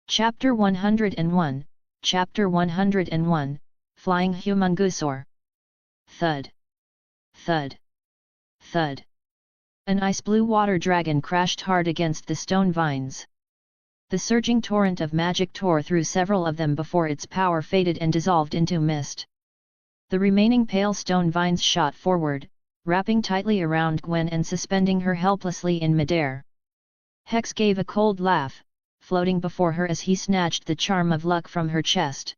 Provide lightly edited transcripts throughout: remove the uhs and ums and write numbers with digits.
Chapter 101, Chapter 101, Flying Humongousaur. Thud. Thud. Thud. An ice-blue water dragon crashed hard against the stone vines. The surging torrent of magic tore through several of them before its power faded and dissolved into mist. The remaining pale stone vines shot forward, wrapping tightly around Gwen and suspending her helplessly in midair. Hex gave a cold laugh, floating before her as he snatched the charm of luck from her chest.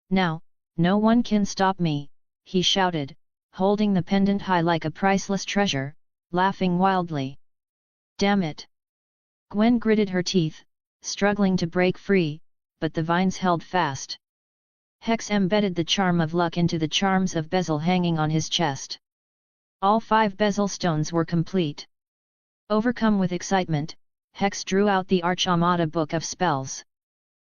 "Now, no one can stop me," he shouted, holding the pendant high like a priceless treasure, laughing wildly. "Damn it!" Gwen gritted her teeth, struggling to break free, but the vines held fast. Hex embedded the charm of luck into the charms of bezel hanging on his chest. All 5 bezel stones were complete. Overcome with excitement, Hex drew out the Audiobook of spells.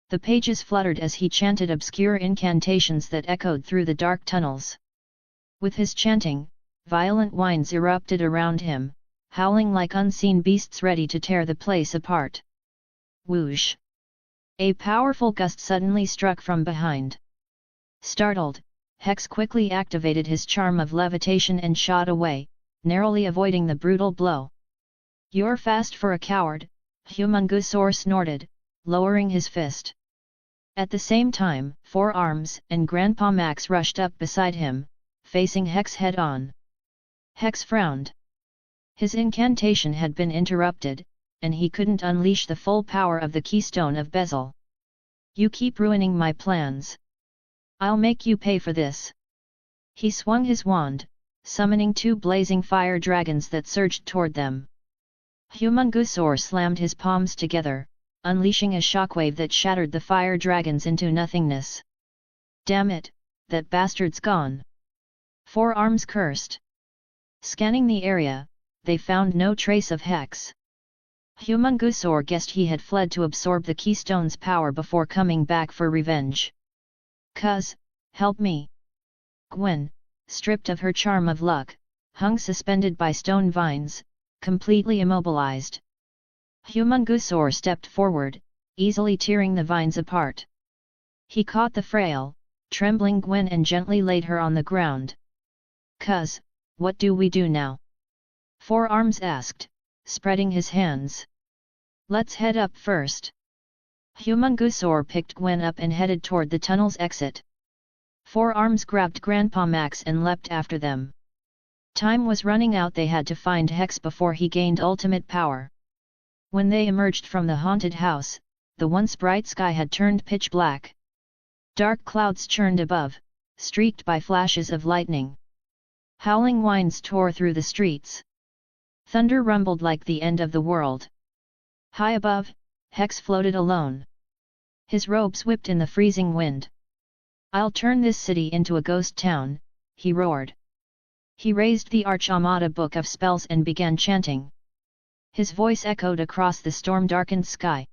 The pages fluttered as he chanted obscure incantations that echoed through the dark tunnels. With his chanting, violent winds erupted around him, howling like unseen beasts ready to tear the place apart. Whoosh! A powerful gust suddenly struck from behind. Startled, Hex quickly activated his charm of levitation and shot away, narrowly avoiding the brutal blow. "You're fast for a coward," Humongousaur snorted, lowering his fist. At the same time, 4 Arms and Grandpa Max rushed up beside him, facing Hex head-on. Hex frowned. His incantation had been interrupted, and he couldn't unleash the full power of the Keystone of Bezel. "You keep ruining my plans. I'll make you pay for this." He swung his wand, summoning 2 blazing fire dragons that surged toward them. Humongousaur slammed his palms together, unleashing a shockwave that shattered the fire dragons into nothingness. "Damn it, that bastard's gone!" 4 Arms cursed. Scanning the area, they found no trace of Hex. Humongousaur guessed he had fled to absorb the Keystone's power before coming back for revenge. "Cuz, help me!" Gwen, stripped of her charm of luck, hung suspended by stone vines, completely immobilized. Humongousaur stepped forward, easily tearing the vines apart. He caught the frail, trembling Gwen and gently laid her on the ground. "Cuz, what do we do now?" 4 Arms asked, spreading his hands. "Let's head up first." Humongousaur picked Gwen up and headed toward the tunnel's exit. 4 Arms grabbed Grandpa Max and leapt after them. Time was running out. They had to find Hex before he gained ultimate power. When they emerged from the haunted house, the once bright sky had turned pitch black. Dark clouds churned above, streaked by flashes of lightning. Howling winds tore through the streets. Thunder rumbled like the end of the world. High above, Hex floated alone. His robes whipped in the freezing wind. "I'll turn this city into a ghost town," he roared. He raised the Audiobook of spells and began chanting. His voice echoed across the storm-darkened sky.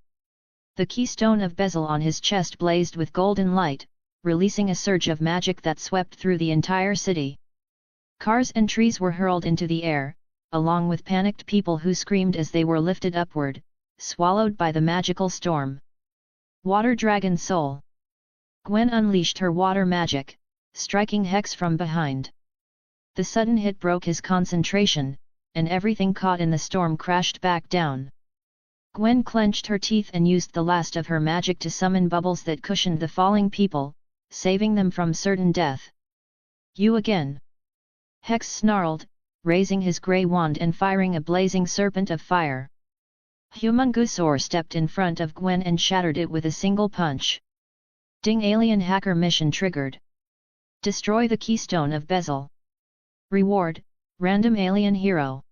The Keystone of Bezel on his chest blazed with golden light, releasing a surge of magic that swept through the entire city. Cars and trees were hurled into the air, along with panicked people who screamed as they were lifted upward, swallowed by the magical storm. Water Dragon Soul. Gwen unleashed her water magic, striking Hex from behind. The sudden hit broke his concentration, and everything caught in the storm crashed back down. Gwen clenched her teeth and used the last of her magic to summon bubbles that cushioned the falling people, saving them from certain death. "You again!" Hex snarled, raising his grey wand and firing a blazing serpent of fire. Humongousaur stepped in front of Gwen and shattered it with a single punch. Ding! Alien hacker mission triggered. Destroy the Keystone of Bezel. Reward: random alien hero.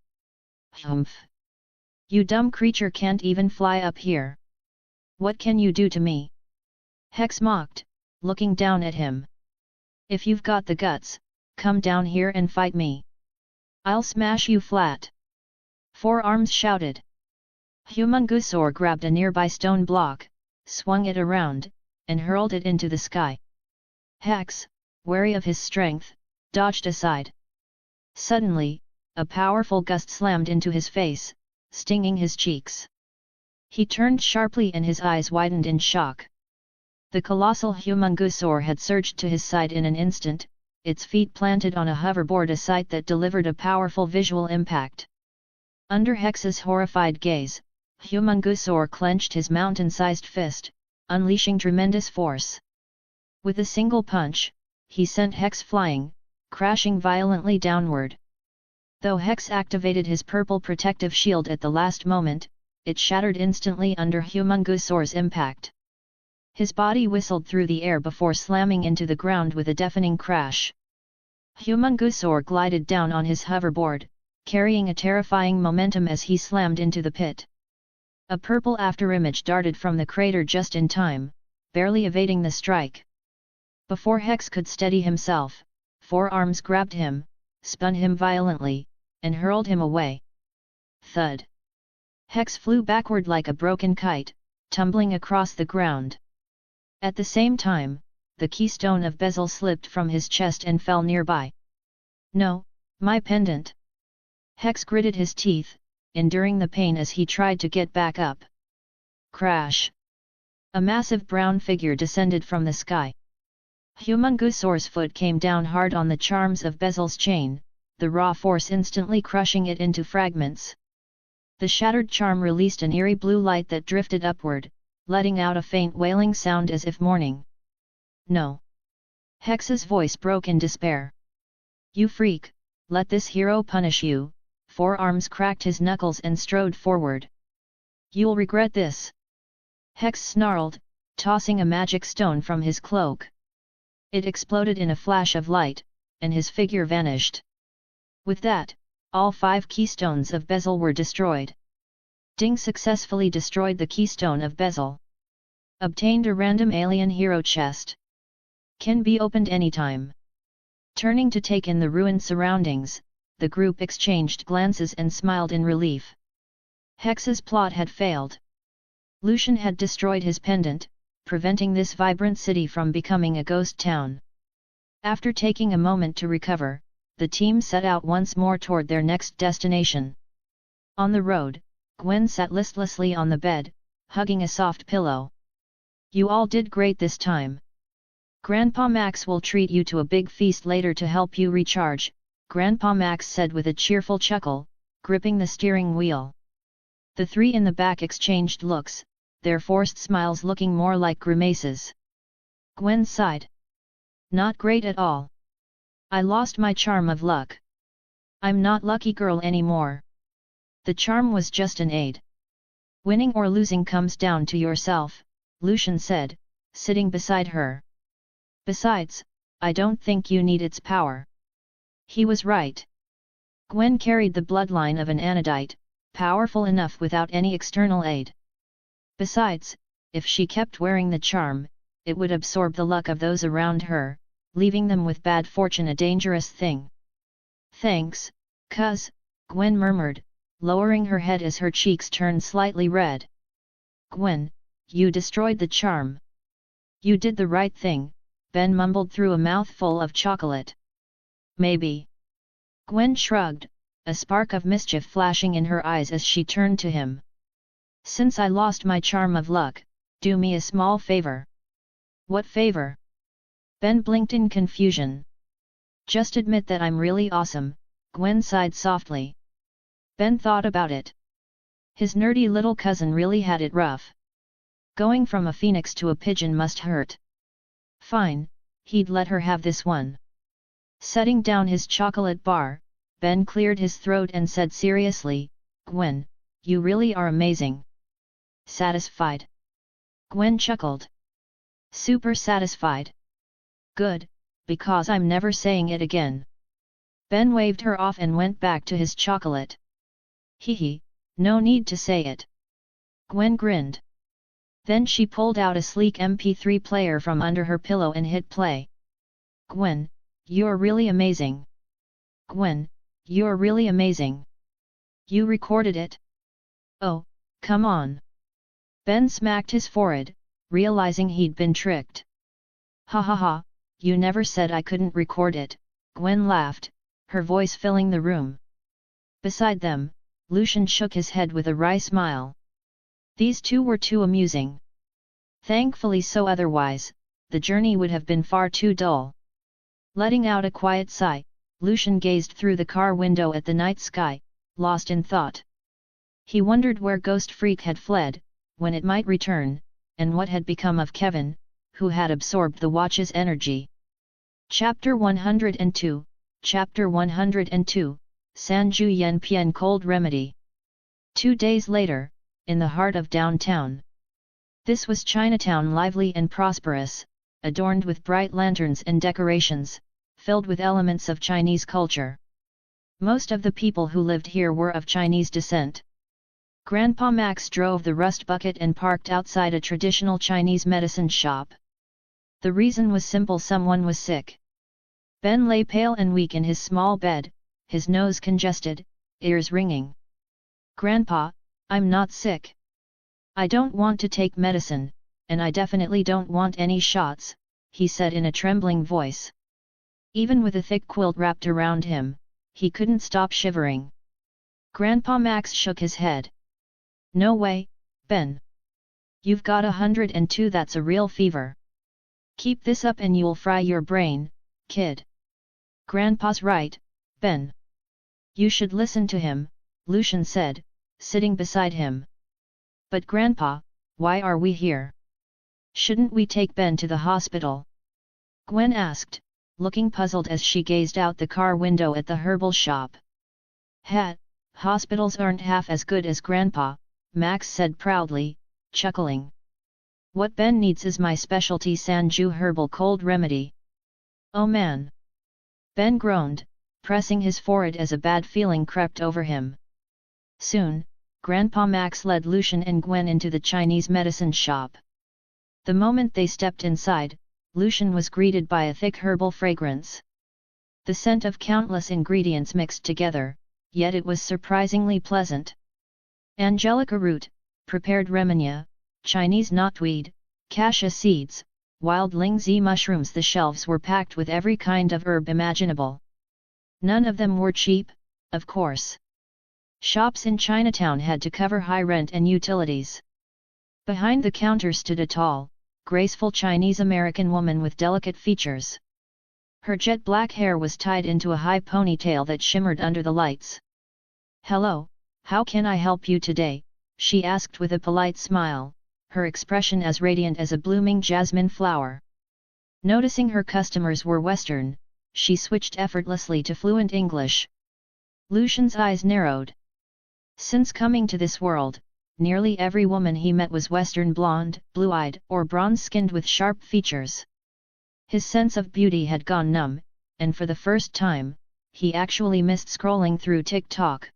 Humph! You dumb creature can't even fly up here. What can you do to me? Hex mocked, looking down at him. If you've got the guts, come down here and fight me. I'll smash you flat. 4 Arms shouted. Humongousaur grabbed a nearby stone block, swung it around, and hurled it into the sky. Hex, wary of his strength, dodged aside. Suddenly, a powerful gust slammed into his face, stinging his cheeks. He turned sharply and his eyes widened in shock. The colossal Humungusaur had surged to his side in an instant, its feet planted on a hoverboard, a sight that delivered a powerful visual impact. Under Hex's horrified gaze, Humungusaur clenched his mountain-sized fist, unleashing tremendous force. With a single punch, he sent Hex flying, crashing violently downward. Though Hex activated his purple protective shield at the last moment, it shattered instantly under Humungusaur's impact. His body whistled through the air before slamming into the ground with a deafening crash. Humungusaur glided down on his hoverboard, carrying a terrifying momentum as he slammed into the pit. A purple afterimage darted from the crater just in time, barely evading the strike. Before Hex could steady himself, 4 arms grabbed him, spun him violently, and hurled him away. Thud! Hex flew backward like a broken kite, tumbling across the ground. At the same time, the keystone of bezel slipped from his chest and fell nearby. No, my pendant! Hex gritted his teeth, enduring the pain as he tried to get back up. Crash! A massive brown figure descended from the sky. Humungusaur's foot came down hard on the charms of bezel's chain, the raw force instantly crushing it into fragments. The shattered charm released an eerie blue light that drifted upward, letting out a faint wailing sound as if mourning. No! Hex's voice broke in despair. You freak, let this hero punish you. 4 arms cracked his knuckles and strode forward. You'll regret this! Hex snarled, tossing a magic stone from his cloak. It exploded in a flash of light, and his figure vanished. With that, all 5 keystones of bezel were destroyed. Ding successfully destroyed the keystone of bezel. Obtained a random alien hero chest. Can be opened anytime. Turning to take in the ruined surroundings, the group exchanged glances and smiled in relief. Hex's plot had failed. Lucian had destroyed his pendant, preventing this vibrant city from becoming a ghost town. After taking a moment to recover, the team set out once more toward their next destination. On the road, Gwen sat listlessly on the bed, hugging a soft pillow. You all did great this time. Grandpa Max will treat you to a big feast later to help you recharge, Grandpa Max said with a cheerful chuckle, gripping the steering wheel. The 3 in the back exchanged looks, their forced smiles looking more like grimaces. Gwen sighed. Not great at all. I lost my charm of luck. I'm not lucky girl anymore. The charm was just an aid. Winning or losing comes down to yourself, Lucian said, sitting beside her. Besides, I don't think you need its power. He was right. Gwen carried the bloodline of an Anodite, powerful enough without any external aid. Besides, if she kept wearing the charm, it would absorb the luck of those around her, leaving them with bad fortune, a dangerous thing. Thanks, cuz, Gwen murmured, lowering her head as her cheeks turned slightly red. Gwen, you destroyed the charm. You did the right thing, Ben mumbled through a mouthful of chocolate. Maybe. Gwen shrugged, a spark of mischief flashing in her eyes as she turned to him. Since I lost my charm of luck, do me a small favor. What favor? Ben blinked in confusion. Just admit that I'm really awesome, Gwen sighed softly. Ben thought about it. His nerdy little cousin really had it rough. Going from a phoenix to a pigeon must hurt. Fine, he'd let her have this one. Setting down his chocolate bar, Ben cleared his throat and said seriously, Gwen, you really are amazing. Satisfied? Gwen chuckled. Super satisfied. Good, because I'm never saying it again. Ben waved her off and went back to his chocolate. Hee, no need to say it. Gwen grinned. Then she pulled out a sleek MP3 player from under her pillow and hit play. Gwen, you're really amazing. Gwen, you're really amazing. You recorded it? Oh, come on. Ben smacked his forehead, realizing he'd been tricked. Ha ha ha, you never said I couldn't record it, Gwen laughed, her voice filling the room. Beside them, Lucian shook his head with a wry smile. These two were too amusing. Thankfully so, otherwise, the journey would have been far too dull. Letting out a quiet sigh, Lucian gazed through the car window at the night sky, lost in thought. He wondered where Ghost Freak had fled, when it might return, and what had become of Kevin, who had absorbed the watch's energy. Chapter 102, Chapter 102, Senju Yenpian Cold Remedy. 2 days later, in the heart of downtown. This was Chinatown, lively and prosperous, adorned with bright lanterns and decorations, filled with elements of Chinese culture. Most of the people who lived here were of Chinese descent. Grandpa Max drove the rust bucket and parked outside a traditional Chinese medicine shop. The reason was simple: someone was sick. Ben lay pale and weak in his small bed, his nose congested, ears ringing. "Grandpa, I'm not sick. I don't want to take medicine, and I definitely don't want any shots," he said in a trembling voice. Even with a thick quilt wrapped around him, he couldn't stop shivering. Grandpa Max shook his head. "No way, Ben. You've got 102, that's a real fever. Keep this up and you'll fry your brain, kid." "Grandpa's right, Ben. You should listen to him," Lucian said, sitting beside him. "But Grandpa, why are we here? Shouldn't we take Ben to the hospital?" Gwen asked, looking puzzled as she gazed out the car window at the herbal shop. Hospitals aren't half as good as Grandpa," Max said proudly, chuckling. "What Ben needs is my specialty Senju herbal cold remedy." "Oh man!" Ben groaned, pressing his forehead as a bad feeling crept over him. Soon, Grandpa Max led Lucian and Gwen into the Chinese medicine shop. The moment they stepped inside, Lucian was greeted by a thick herbal fragrance. The scent of countless ingredients mixed together, yet it was surprisingly pleasant. Angelica root, prepared remenya, Chinese knotweed, cassia seeds, wild lingzi mushrooms. The shelves were packed with every kind of herb imaginable. None of them were cheap, of course. Shops in Chinatown had to cover high rent and utilities. Behind the counter stood a tall, graceful Chinese-American woman with delicate features. Her jet black hair was tied into a high ponytail that shimmered under the lights. "Hello, how can I help you today?" she asked with a polite smile, her expression as radiant as a blooming jasmine flower. Noticing her customers were Western, she switched effortlessly to fluent English. Lucian's eyes narrowed. Since coming to this world, nearly every woman he met was Western, blonde, blue-eyed, or bronze-skinned with sharp features. His sense of beauty had gone numb, and for the first time, he actually missed scrolling through TikTok.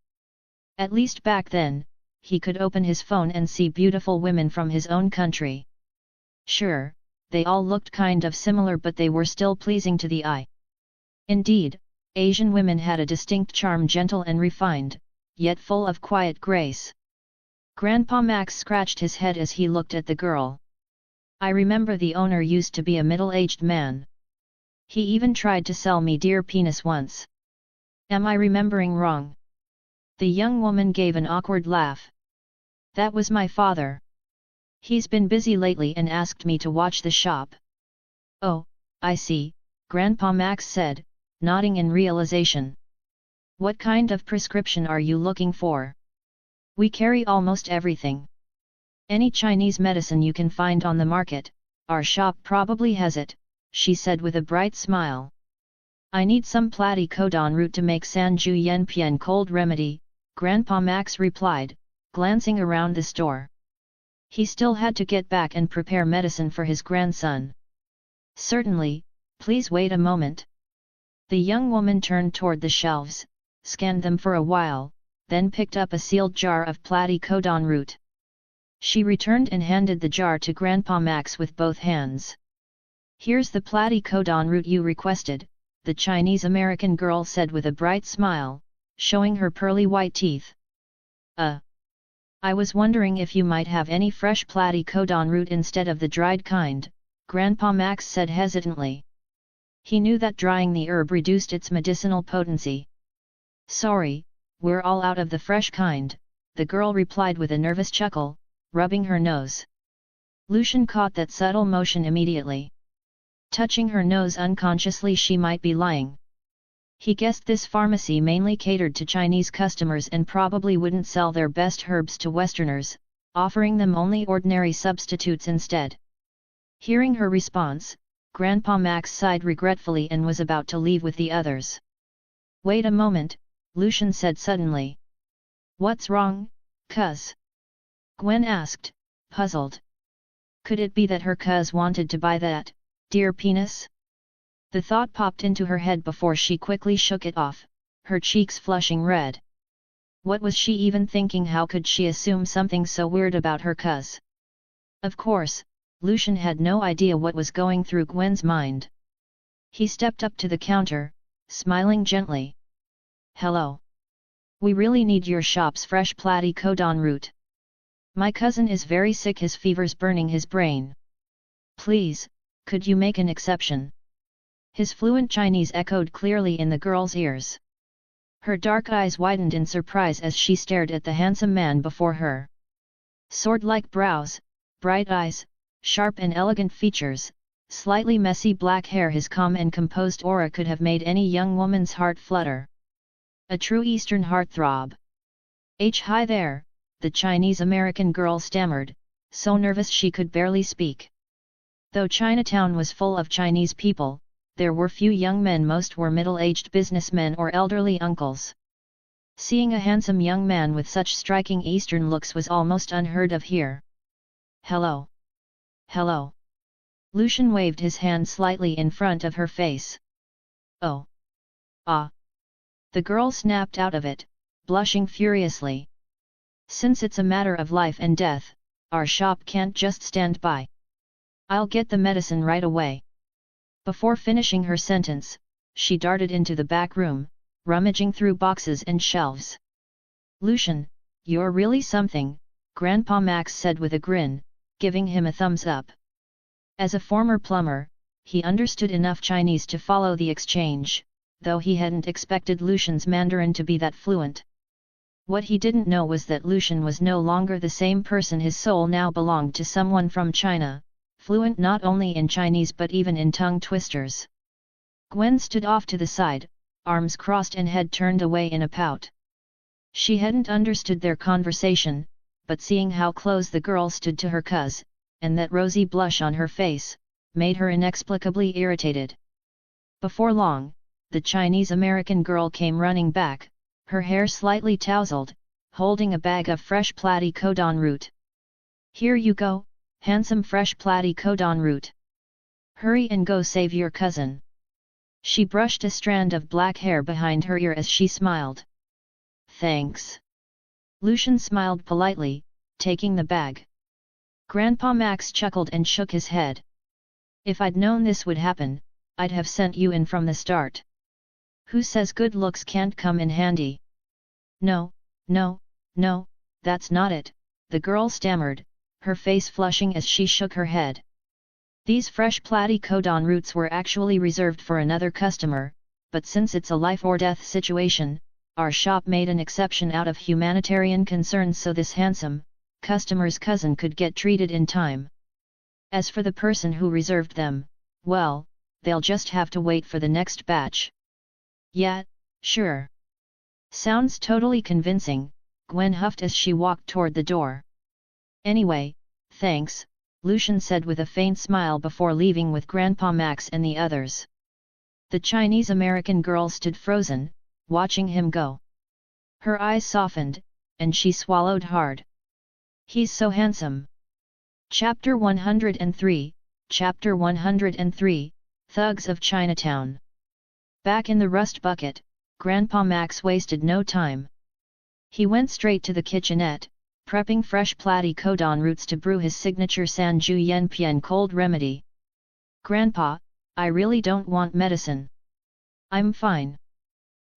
At least back then, he could open his phone and see beautiful women from his own country. Sure, they all looked kind of similar, but they were still pleasing to the eye. Indeed, Asian women had a distinct charm, gentle and refined, yet full of quiet grace. Grandpa Max scratched his head as he looked at the girl. "I remember the owner used to be a middle-aged man. He even tried to sell me deer penis once. Am I remembering wrong?" The young woman gave an awkward laugh. "That was my father. He's been busy lately and asked me to watch the shop." "Oh, I see," Grandpa Max said, nodding in realization. "What kind of prescription are you looking for?" "We carry almost everything. Any Chinese medicine you can find on the market, our shop probably has it," she said with a bright smile. "I need some platycodon root to make Senju Yenpian cold remedy," Grandpa Max replied, glancing around the store. He still had to get back and prepare medicine for his grandson. "Certainly, please wait a moment." The young woman turned toward the shelves, scanned them for a while, then picked up a sealed jar of platycodon root. She returned and handed the jar to Grandpa Max with both hands. "Here's the platycodon root you requested," the Chinese-American girl said with a bright smile, showing her pearly white teeth. I was wondering if you might have any fresh platycodon root instead of the dried kind," Grandpa Max said hesitantly. He knew that drying the herb reduced its medicinal potency. "Sorry, we're all out of the fresh kind," the girl replied with a nervous chuckle, rubbing her nose. Lucian caught that subtle motion immediately. Touching her nose unconsciously, she might be lying. He guessed this pharmacy mainly catered to Chinese customers and probably wouldn't sell their best herbs to Westerners, offering them only ordinary substitutes instead. Hearing her response, Grandpa Max sighed regretfully and was about to leave with the others. "Wait a moment," Lucian said suddenly. "What's wrong, cuz?" Gwen asked, puzzled. Could it be that her cuz wanted to buy that deer penis? The thought popped into her head before she quickly shook it off, her cheeks flushing red. What was she even thinking? How could she assume something so weird about her cuz? Of course, Lucian had no idea what was going through Gwen's mind. He stepped up to the counter, smiling gently. "Hello. We really need your shop's fresh platy codon root. My cousin is very sick, his fever's burning his brain. Please, could you make an exception?" His fluent Chinese echoed clearly in the girl's ears. Her dark eyes widened in surprise as she stared at the handsome man before her. Sword-like brows, bright eyes, sharp and elegant features, slightly messy black hair, his calm and composed aura could have made any young woman's heart flutter. A true Eastern heartthrob. "Hi there," the Chinese-American girl stammered, so nervous she could barely speak. Though Chinatown was full of Chinese people, there were few young men. Most were middle-aged businessmen or elderly uncles. Seeing a handsome young man with such striking Eastern looks was almost unheard of here. "Hello. Hello." Lucian waved his hand slightly in front of her face. "Oh. Ah." The girl snapped out of it, blushing furiously. "Since it's a matter of life and death, our shop can't just stand by. I'll get the medicine right away." Before finishing her sentence, she darted into the back room, rummaging through boxes and shelves. "Lucian, you're really something," Grandpa Max said with a grin, giving him a thumbs up. As a former plumber, he understood enough Chinese to follow the exchange, though he hadn't expected Lucian's Mandarin to be that fluent. What he didn't know was that Lucian was no longer the same person. His soul now belonged to someone from China, fluent not only in Chinese but even in tongue twisters. Gwen stood off to the side, arms crossed and head turned away in a pout. She hadn't understood their conversation, but seeing how close the girl stood to her cuz, and that rosy blush on her face, made her inexplicably irritated. Before long, the Chinese-American girl came running back, her hair slightly tousled, holding a bag of fresh platy codon root. "Here you go, handsome fresh platy codon root. Hurry and go save your cousin." She brushed a strand of black hair behind her ear as she smiled. "Thanks." Lucian smiled politely, taking the bag. Grandpa Max chuckled and shook his head. "If I'd known this would happen, I'd have sent you in from the start. Who says good looks can't come in handy?" No, that's not it," the girl stammered, her face flushing as she shook her head. These fresh platy codon roots were actually reserved for another customer, but since it's a life or death situation, our shop made an exception out of humanitarian concerns so this handsome customer's cousin could get treated in time. As for the person who reserved them, well, they'll just have to wait for the next batch. "Yeah, sure. Sounds totally convincing," Gwen huffed as she walked toward the door. "Anyway, thanks," Lucian said with a faint smile before leaving with Grandpa Max and the others. The Chinese-American girl stood frozen, watching him go. Her eyes softened, and she swallowed hard. "He's so handsome." Chapter 103, Chapter 103, Thugs of Chinatown. Back in the rust bucket, Grandpa Max wasted no time. He went straight to the kitchenette, prepping fresh platy codon roots to brew his signature Senju Yenpian cold remedy. "Grandpa, I really don't want medicine. I'm fine."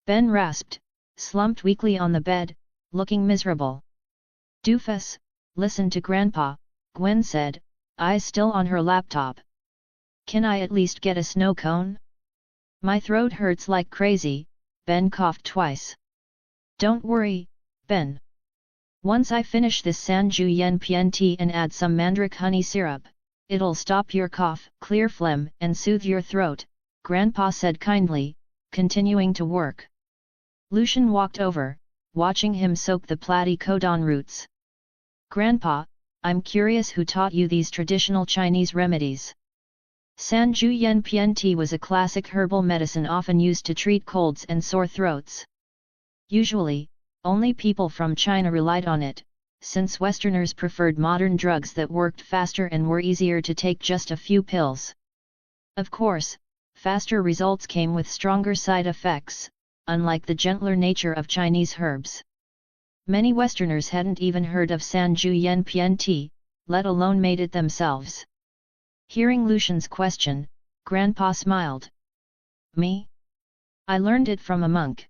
Ben rasped, slumped weakly on the bed, looking miserable. "Doofus, listen to Grandpa," Gwen said, eyes still on her laptop. "Can I at least get a snow cone? My throat hurts like crazy," Ben coughed twice. "Don't worry, Ben. Once I finish this Senju yen pien tea and add some mandrake honey syrup, it'll stop your cough, clear phlegm and soothe your throat, Grandpa said kindly, continuing to work. Lucian walked over, watching him soak the platycodon roots. Grandpa, I'm curious who taught you these traditional Chinese remedies. Senju yen pien tea was a classic herbal medicine often used to treat colds and sore throats. Usually, only people from China relied on it, since Westerners preferred modern drugs that worked faster and were easier to take just a few pills. Of course, faster results came with stronger side effects, unlike the gentler nature of Chinese herbs. Many Westerners hadn't even heard of Senju yen pien tea, let alone made it themselves. Hearing Lucian's question, Grandpa smiled. Me? I learned it from a monk.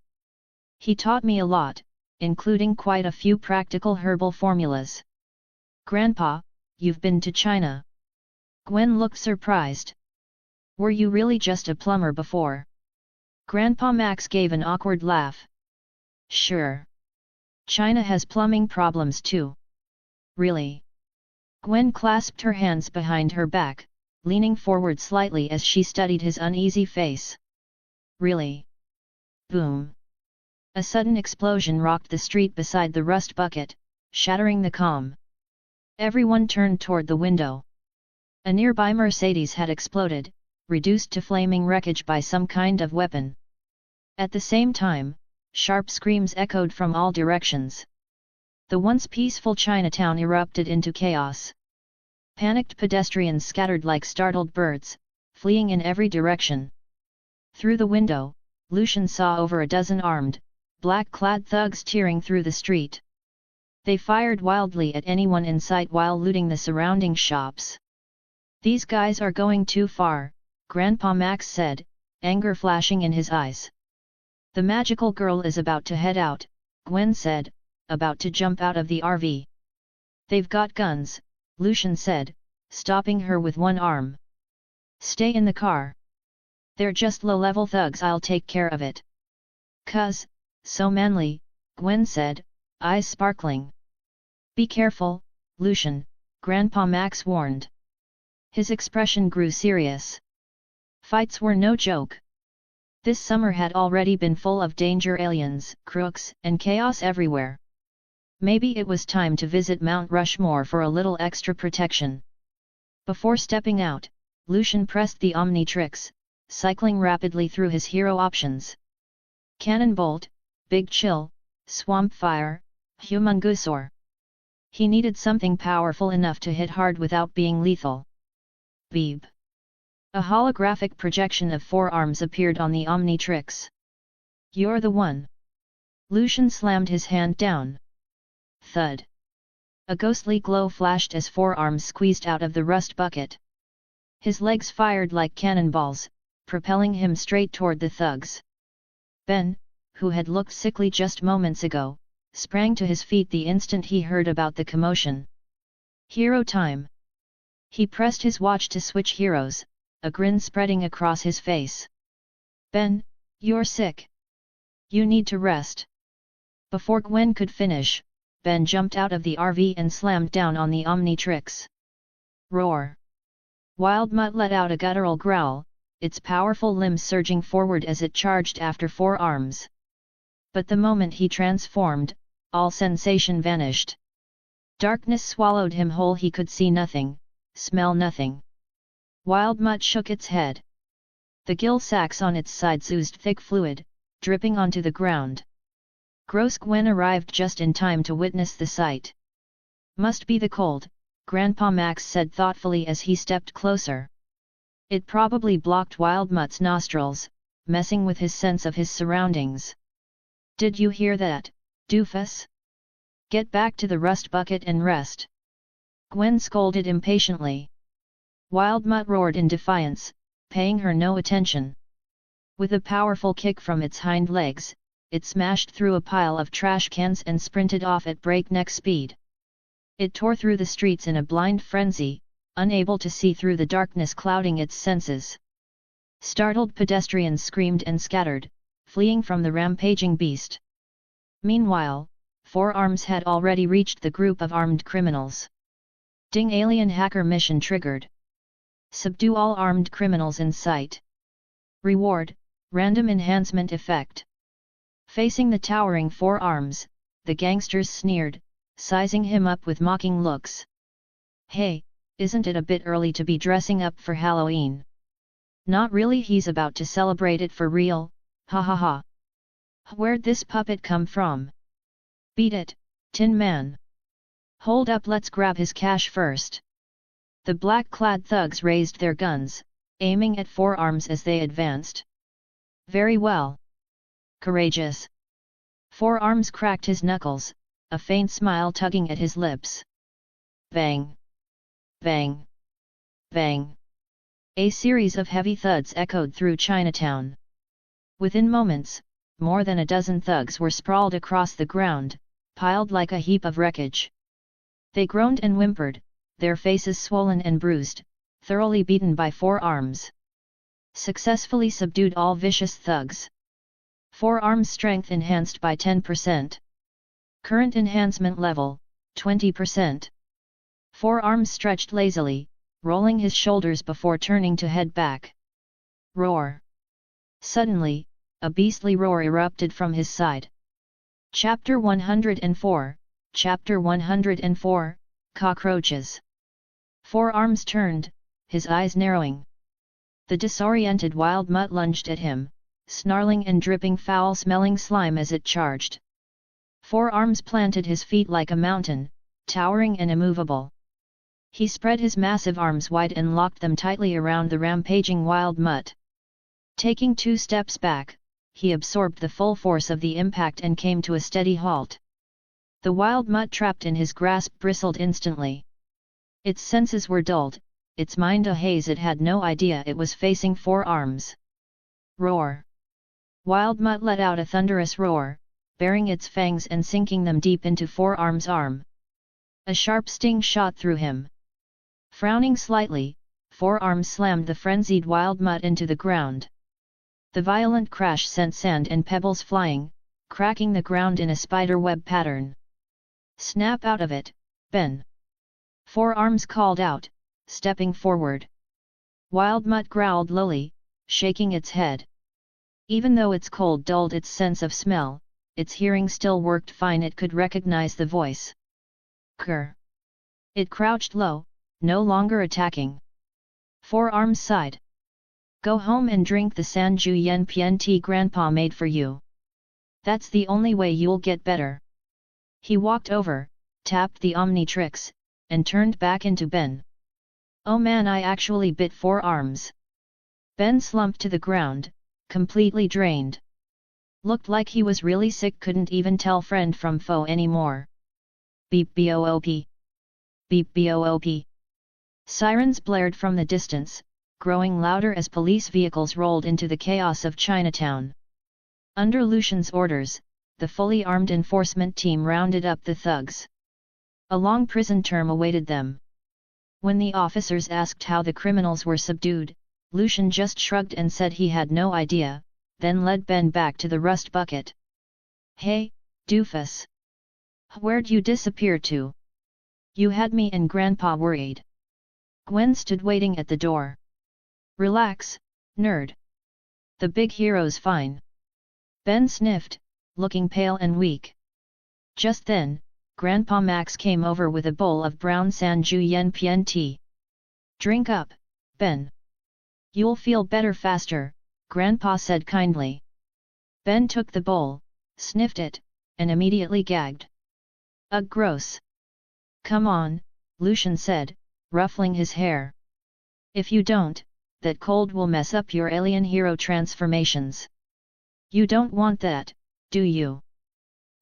He taught me a lot, including quite a few practical herbal formulas. Grandpa, you've been to China? Gwen looked surprised. Were you really just a plumber before? Grandpa Max gave an awkward laugh. Sure. China has plumbing problems too. Really? Gwen clasped her hands behind her back, leaning forward slightly as she studied his uneasy face. Really? Boom. A sudden explosion rocked the street beside the rust bucket, shattering the calm. Everyone turned toward the window. A nearby Mercedes had exploded, reduced to flaming wreckage by some kind of weapon. At the same time, sharp screams echoed from all directions. The once peaceful Chinatown erupted into chaos. Panicked pedestrians scattered like startled birds, fleeing in every direction. Through the window, Lucian saw over a dozen armed, black-clad thugs tearing through the street. They fired wildly at anyone in sight while looting the surrounding shops. These guys are going too far, Grandpa Max said, anger flashing in his eyes. The magical girl is about to head out, Gwen said, about to jump out of the RV. They've got guns, Lucian said, stopping her with one arm. Stay in the car. They're just low-level thugs, I'll take care of it. "'Cause, so manly," Gwen said, eyes sparkling. "Be careful, Lucian," Grandpa Max warned. His expression grew serious. Fights were no joke. This summer had already been full of danger, aliens, crooks, and chaos everywhere. Maybe it was time to visit Mount Rushmore for a little extra protection. Before stepping out, Lucian pressed the Omnitrix, cycling rapidly through his hero options. Cannon Bolt, Big Chill, Swamp Fire, Humongousaur. He needed something powerful enough to hit hard without being lethal. Beep. A holographic projection of 4 arms appeared on the Omnitrix. "You're the one." Lucian slammed his hand down. Thud. A ghostly glow flashed as 4 arms squeezed out of the rust bucket. His legs fired like cannonballs, propelling him straight toward the thugs. Ben, who had looked sickly just moments ago, sprang to his feet the instant he heard about the commotion. Hero time! He pressed his watch to switch heroes, a grin spreading across his face. "Ben, you're sick. You need to rest." Before Gwen could finish, Ben jumped out of the RV and slammed down on the Omnitrix. Roar! Wild Mutt let out a guttural growl, its powerful limbs surging forward as it charged after 4 arms. But the moment he transformed, all sensation vanished. Darkness swallowed him whole. He could see nothing, smell nothing. Wild Mutt shook its head. The gill sacs on its sides oozed thick fluid, dripping onto the ground. Gross. Gwen arrived just in time to witness the sight. "Must be the cold," Grandpa Max said thoughtfully as he stepped closer. It probably blocked Wild Mutt's nostrils, messing with his sense of his surroundings. "Did you hear that, doofus? Get back to the rust bucket and rest!" Gwen scolded impatiently. Wild Mutt roared in defiance, paying her no attention. With a powerful kick from its hind legs, it smashed through a pile of trash cans and sprinted off at breakneck speed. It tore through the streets in a blind frenzy, unable to see through the darkness clouding its senses. Startled pedestrians screamed and scattered, fleeing from the rampaging beast. Meanwhile, 4 Arms had already reached the group of armed criminals. Ding, alien hacker mission triggered. Subdue all armed criminals in sight. Reward, random enhancement effect. Facing the towering 4 Arms, the gangsters sneered, sizing him up with mocking looks. Hey, isn't it a bit early to be dressing up for Halloween? Not really, he's about to celebrate it for real, ha ha ha. Where'd this puppet come from? Beat it, Tin Man. Hold up, let's grab his cash first. The black-clad thugs raised their guns, aiming at 4 Arms as they advanced. Very well. Courageous. 4 Arms cracked his knuckles, a faint smile tugging at his lips. Bang! Bang! Bang! A series of heavy thuds echoed through Chinatown. Within moments, more than a dozen thugs were sprawled across the ground, piled like a heap of wreckage. They groaned and whimpered, their faces swollen and bruised, thoroughly beaten by 4 Arms. Successfully subdued all vicious thugs. 4 Arms strength enhanced by 10%. Current enhancement level, 20%. 4 Arms stretched lazily, rolling his shoulders before turning to head back. Roar! Suddenly, a beastly roar erupted from his side. Chapter 104, Chapter 104, Cockroaches. 4 Arms turned, his eyes narrowing. The disoriented wild mutt lunged at him, snarling and dripping foul-smelling slime as it charged. 4 Arms planted his feet like a mountain, towering and immovable. He spread his massive arms wide and locked them tightly around the rampaging wild mutt. Taking 2 steps back, he absorbed the full force of the impact and came to a steady halt. The wild mutt trapped in his grasp bristled instantly. Its senses were dulled, its mind a haze. It had no idea it was facing 4 Arms. Roar! Wild mutt let out a thunderous roar, baring its fangs and sinking them deep into 4 Arms' arm. A sharp sting shot through him. Frowning slightly, 4 Arms slammed the frenzied wild mutt into the ground. The violent crash sent sand and pebbles flying, cracking the ground in a spider-web pattern. Snap out of it, Ben! 4 Arms called out, stepping forward. Wild mutt growled lowly, shaking its head. Even though its cold dulled its sense of smell, its hearing still worked fine. It could recognize the voice. Grr! It crouched low, no longer attacking. 4 Arms sighed. Go home and drink the Senju Yenpian tea Grandpa made for you. That's the only way you'll get better. He walked over, tapped the Omnitrix, and turned back into Ben. Oh man, I actually bit 4 Arms. Ben slumped to the ground, completely drained. Looked like he was really sick, couldn't even tell friend from foe anymore. Beep boop. Beep boop. Sirens blared from the distance, growing louder as police vehicles rolled into the chaos of Chinatown. Under Lucian's orders, the fully armed enforcement team rounded up the thugs. A long prison term awaited them. When the officers asked how the criminals were subdued, Lucian just shrugged and said he had no idea, then led Ben back to the rust bucket. Hey, doofus! Where'd you disappear to? You had me and Grandpa worried. Gwen stood waiting at the door. Relax, nerd. The big hero's fine. Ben sniffed, looking pale and weak. Just then, Grandpa Max came over with a bowl of brown Senju Yenpian tea. Drink up, Ben. You'll feel better faster, Grandpa said kindly. Ben took the bowl, sniffed it, and immediately gagged. Ugh, gross. Come on, Lucian said, ruffling his hair. If you don't, that cold will mess up your alien hero transformations. You don't want that, do you?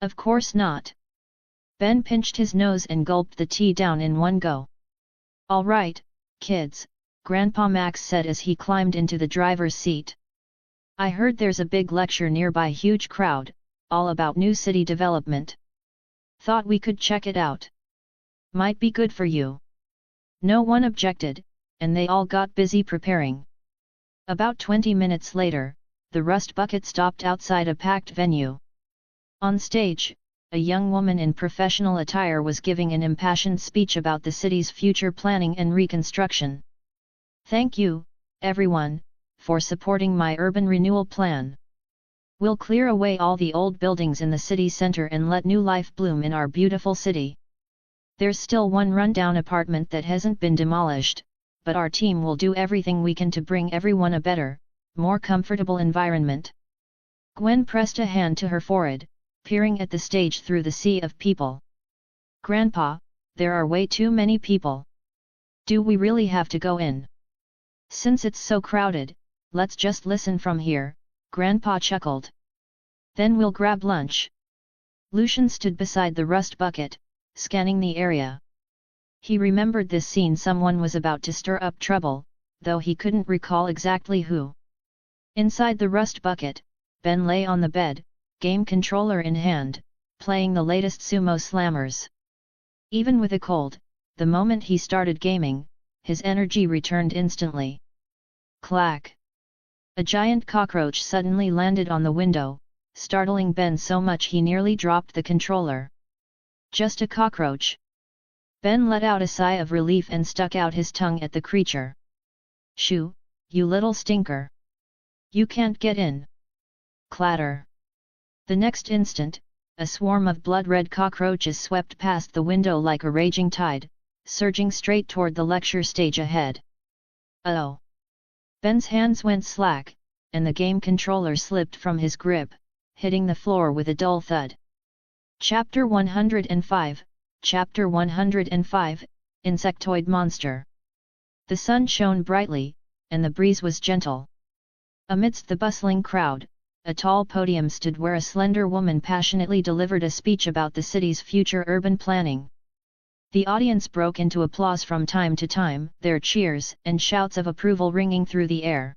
Of course not. Ben pinched his nose and gulped the tea down in one go. All right, kids, Grandpa Max said as he climbed into the driver's seat. I heard there's a big lecture nearby, huge crowd, all about new city development. Thought we could check it out. Might be good for you. No one objected, and they all got busy preparing. About 20 minutes later, the rust bucket stopped outside a packed venue. On stage, a young woman in professional attire was giving an impassioned speech about the city's future planning and reconstruction. "Thank you, everyone, for supporting my urban renewal plan. We'll clear away all the old buildings in the city center and let new life bloom in our beautiful city. There's still one rundown apartment that hasn't been demolished, but our team will do everything we can to bring everyone a better, more comfortable environment." Gwen pressed a hand to her forehead, peering at the stage through the sea of people. "Grandpa, there are way too many people. Do we really have to go in? Since it's so crowded, let's just listen from here," Grandpa chuckled. "Then we'll grab lunch." Lucian stood beside the rust bucket, scanning the area. He remembered this scene. Someone was about to stir up trouble, though he couldn't recall exactly who. Inside the rust bucket, Ben lay on the bed, game controller in hand, playing the latest sumo slammers. Even with a cold, the moment he started gaming, his energy returned instantly. Clack! A giant cockroach suddenly landed on the window, startling Ben so much he nearly dropped the controller. "Just a cockroach." Ben let out a sigh of relief and stuck out his tongue at the creature. "Shoo, you little stinker! You can't get in!" Clatter! The next instant, a swarm of blood-red cockroaches swept past the window like a raging tide, surging straight toward the lecture stage ahead. "Oh!" Ben's hands went slack, and the game controller slipped from his grip, hitting the floor with a dull thud. Chapter 105, Chapter 105, Insectoid Monster. The sun shone brightly, and the breeze was gentle. Amidst the bustling crowd, a tall podium stood where a slender woman passionately delivered a speech about the city's future urban planning. The audience broke into applause from time to time, their cheers and shouts of approval ringing through the air.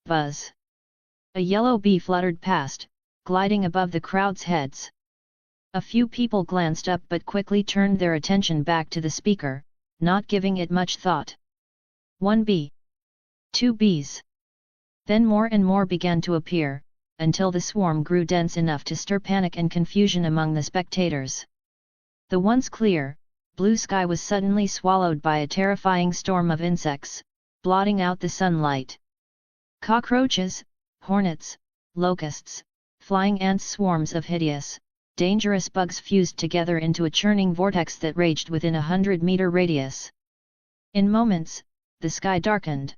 Buzz! A yellow bee fluttered past, gliding above the crowd's heads. A few people glanced up but quickly turned their attention back to the speaker, not giving it much thought. 1 bee. 2 bees. Then more and more began to appear, until the swarm grew dense enough to stir panic and confusion among the spectators. The once clear, blue sky was suddenly swallowed by a terrifying storm of insects, blotting out the sunlight. Cockroaches, hornets, locusts, flying ants, swarms of hideous, dangerous bugs fused together into a churning vortex that raged within a 100-meter radius. In moments, the sky darkened.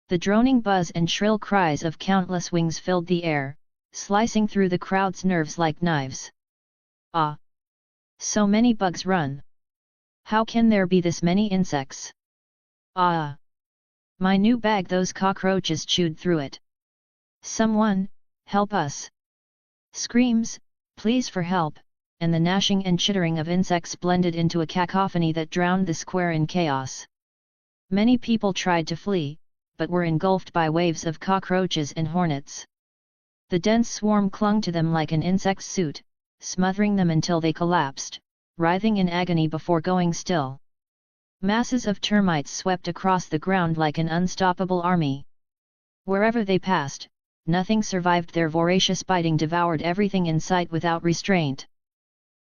The droning buzz and shrill cries of countless wings filled the air, slicing through the crowd's nerves like knives. "Ah! So many bugs run! How can there be this many insects? Ah! My new bag, those cockroaches chewed through it! Someone, help us!" Screams, pleas for help, and the gnashing and chittering of insects blended into a cacophony that drowned the square in chaos. Many people tried to flee, but were engulfed by waves of cockroaches and hornets. The dense swarm clung to them like an insect's suit, smothering them until they collapsed, writhing in agony before going still. Masses of termites swept across the ground like an unstoppable army. Wherever they passed, nothing survived. Their voracious biting devoured everything in sight without restraint.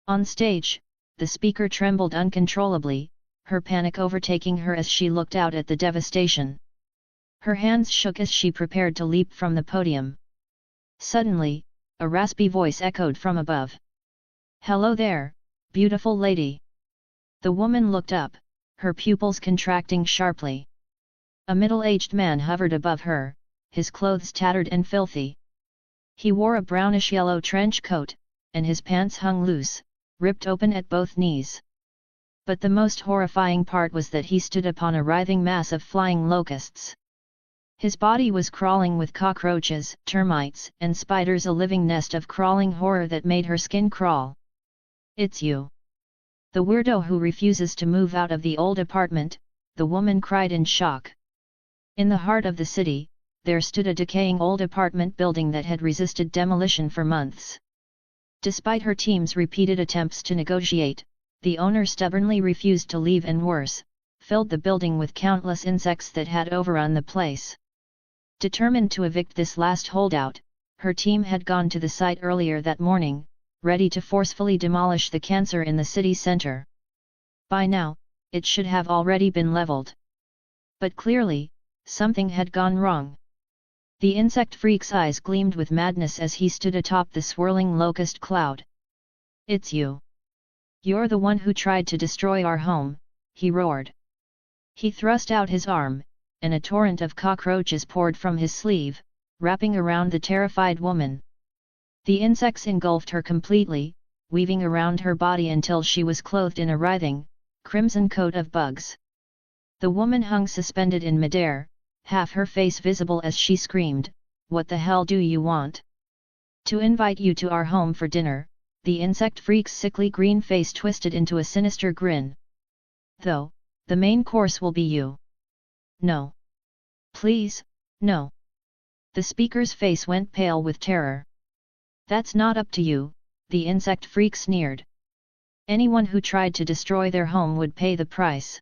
On stage, the speaker trembled uncontrollably, her panic overtaking her as she looked out at the devastation. Her hands shook as she prepared to leap from the podium. Suddenly, a raspy voice echoed from above. "Hello there, beautiful lady." The woman looked up, her pupils contracting sharply. A middle-aged man hovered above her, his clothes tattered and filthy. He wore a brownish-yellow trench coat, and his pants hung loose, ripped open at both knees. But the most horrifying part was that he stood upon a writhing mass of flying locusts. His body was crawling with cockroaches, termites, and spiders, a living nest of crawling horror that made her skin crawl. "It's you! The weirdo who refuses to move out of the old apartment," the woman cried in shock. In the heart of the city, there stood a decaying old apartment building that had resisted demolition for months. Despite her team's repeated attempts to negotiate, the owner stubbornly refused to leave and worse, filled the building with countless insects that had overrun the place. Determined to evict this last holdout, her team had gone to the site earlier that morning, ready to forcefully demolish the cancer in the city center. By now, it should have already been leveled. But clearly, something had gone wrong. The insect freak's eyes gleamed with madness as he stood atop the swirling locust cloud. "It's you. You're the one who tried to destroy our home," he roared. He thrust out his arm, and a torrent of cockroaches poured from his sleeve, wrapping around the terrified woman. The insects engulfed her completely, weaving around her body until she was clothed in a writhing, crimson coat of bugs. The woman hung suspended in midair, half her face visible as she screamed, "What the hell do you want?" "To invite you to our home for dinner." The insect freak's sickly green face twisted into a sinister grin. "Though, the main course will be you." "No. Please, no." The speaker's face went pale with terror. "That's not up to you," the insect freak sneered. "Anyone who tried to destroy their home would pay the price."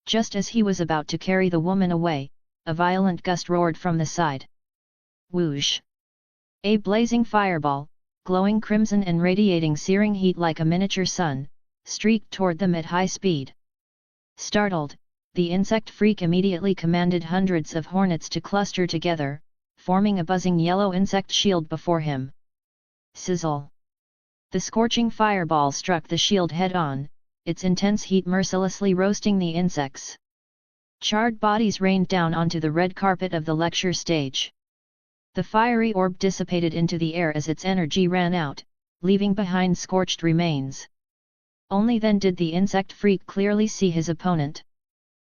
Just as he was about to carry the woman away, a violent gust roared from the side. Whoosh! A blazing fireball, glowing crimson and radiating searing heat like a miniature sun, streaked toward them at high speed. Startled, the insect freak immediately commanded hundreds of hornets to cluster together, forming a buzzing yellow insect shield before him. Sizzle! The scorching fireball struck the shield head-on, its intense heat mercilessly roasting the insects. Charred bodies rained down onto the red carpet of the lecture stage. The fiery orb dissipated into the air as its energy ran out, leaving behind scorched remains. Only then did the insect freak clearly see his opponent.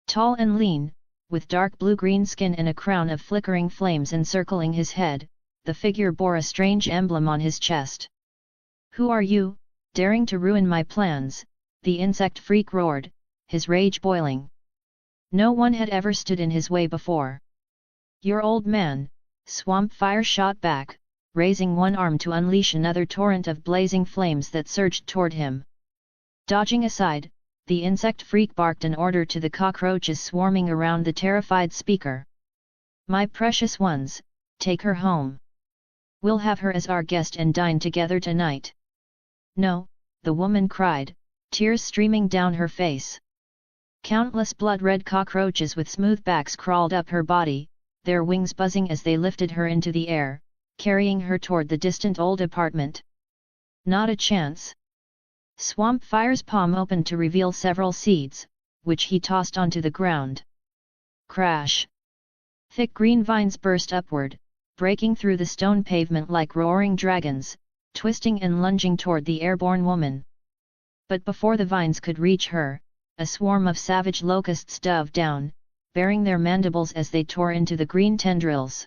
Tall and lean, with dark blue-green skin and a crown of flickering flames encircling his head, the figure bore a strange emblem on his chest. "Who are you, daring to ruin my plans?" the insect freak roared, his rage boiling. No one had ever stood in his way before. "Your old man," Swamp Fire shot back, raising one arm to unleash another torrent of blazing flames that surged toward him. Dodging aside, the insect freak barked an order to the cockroaches swarming around the terrified speaker. "My precious ones, take her home. We'll have her as our guest and dine together tonight." "No," the woman cried, tears streaming down her face. Countless blood-red cockroaches with smooth backs crawled up her body, their wings buzzing as they lifted her into the air, carrying her toward the distant old apartment. "Not a chance." Swamp Fire's palm opened to reveal several seeds, which he tossed onto the ground. Crash! Thick green vines burst upward, breaking through the stone pavement like roaring dragons, twisting and lunging toward the airborne woman. But before the vines could reach her, a swarm of savage locusts dove down, baring their mandibles as they tore into the green tendrils.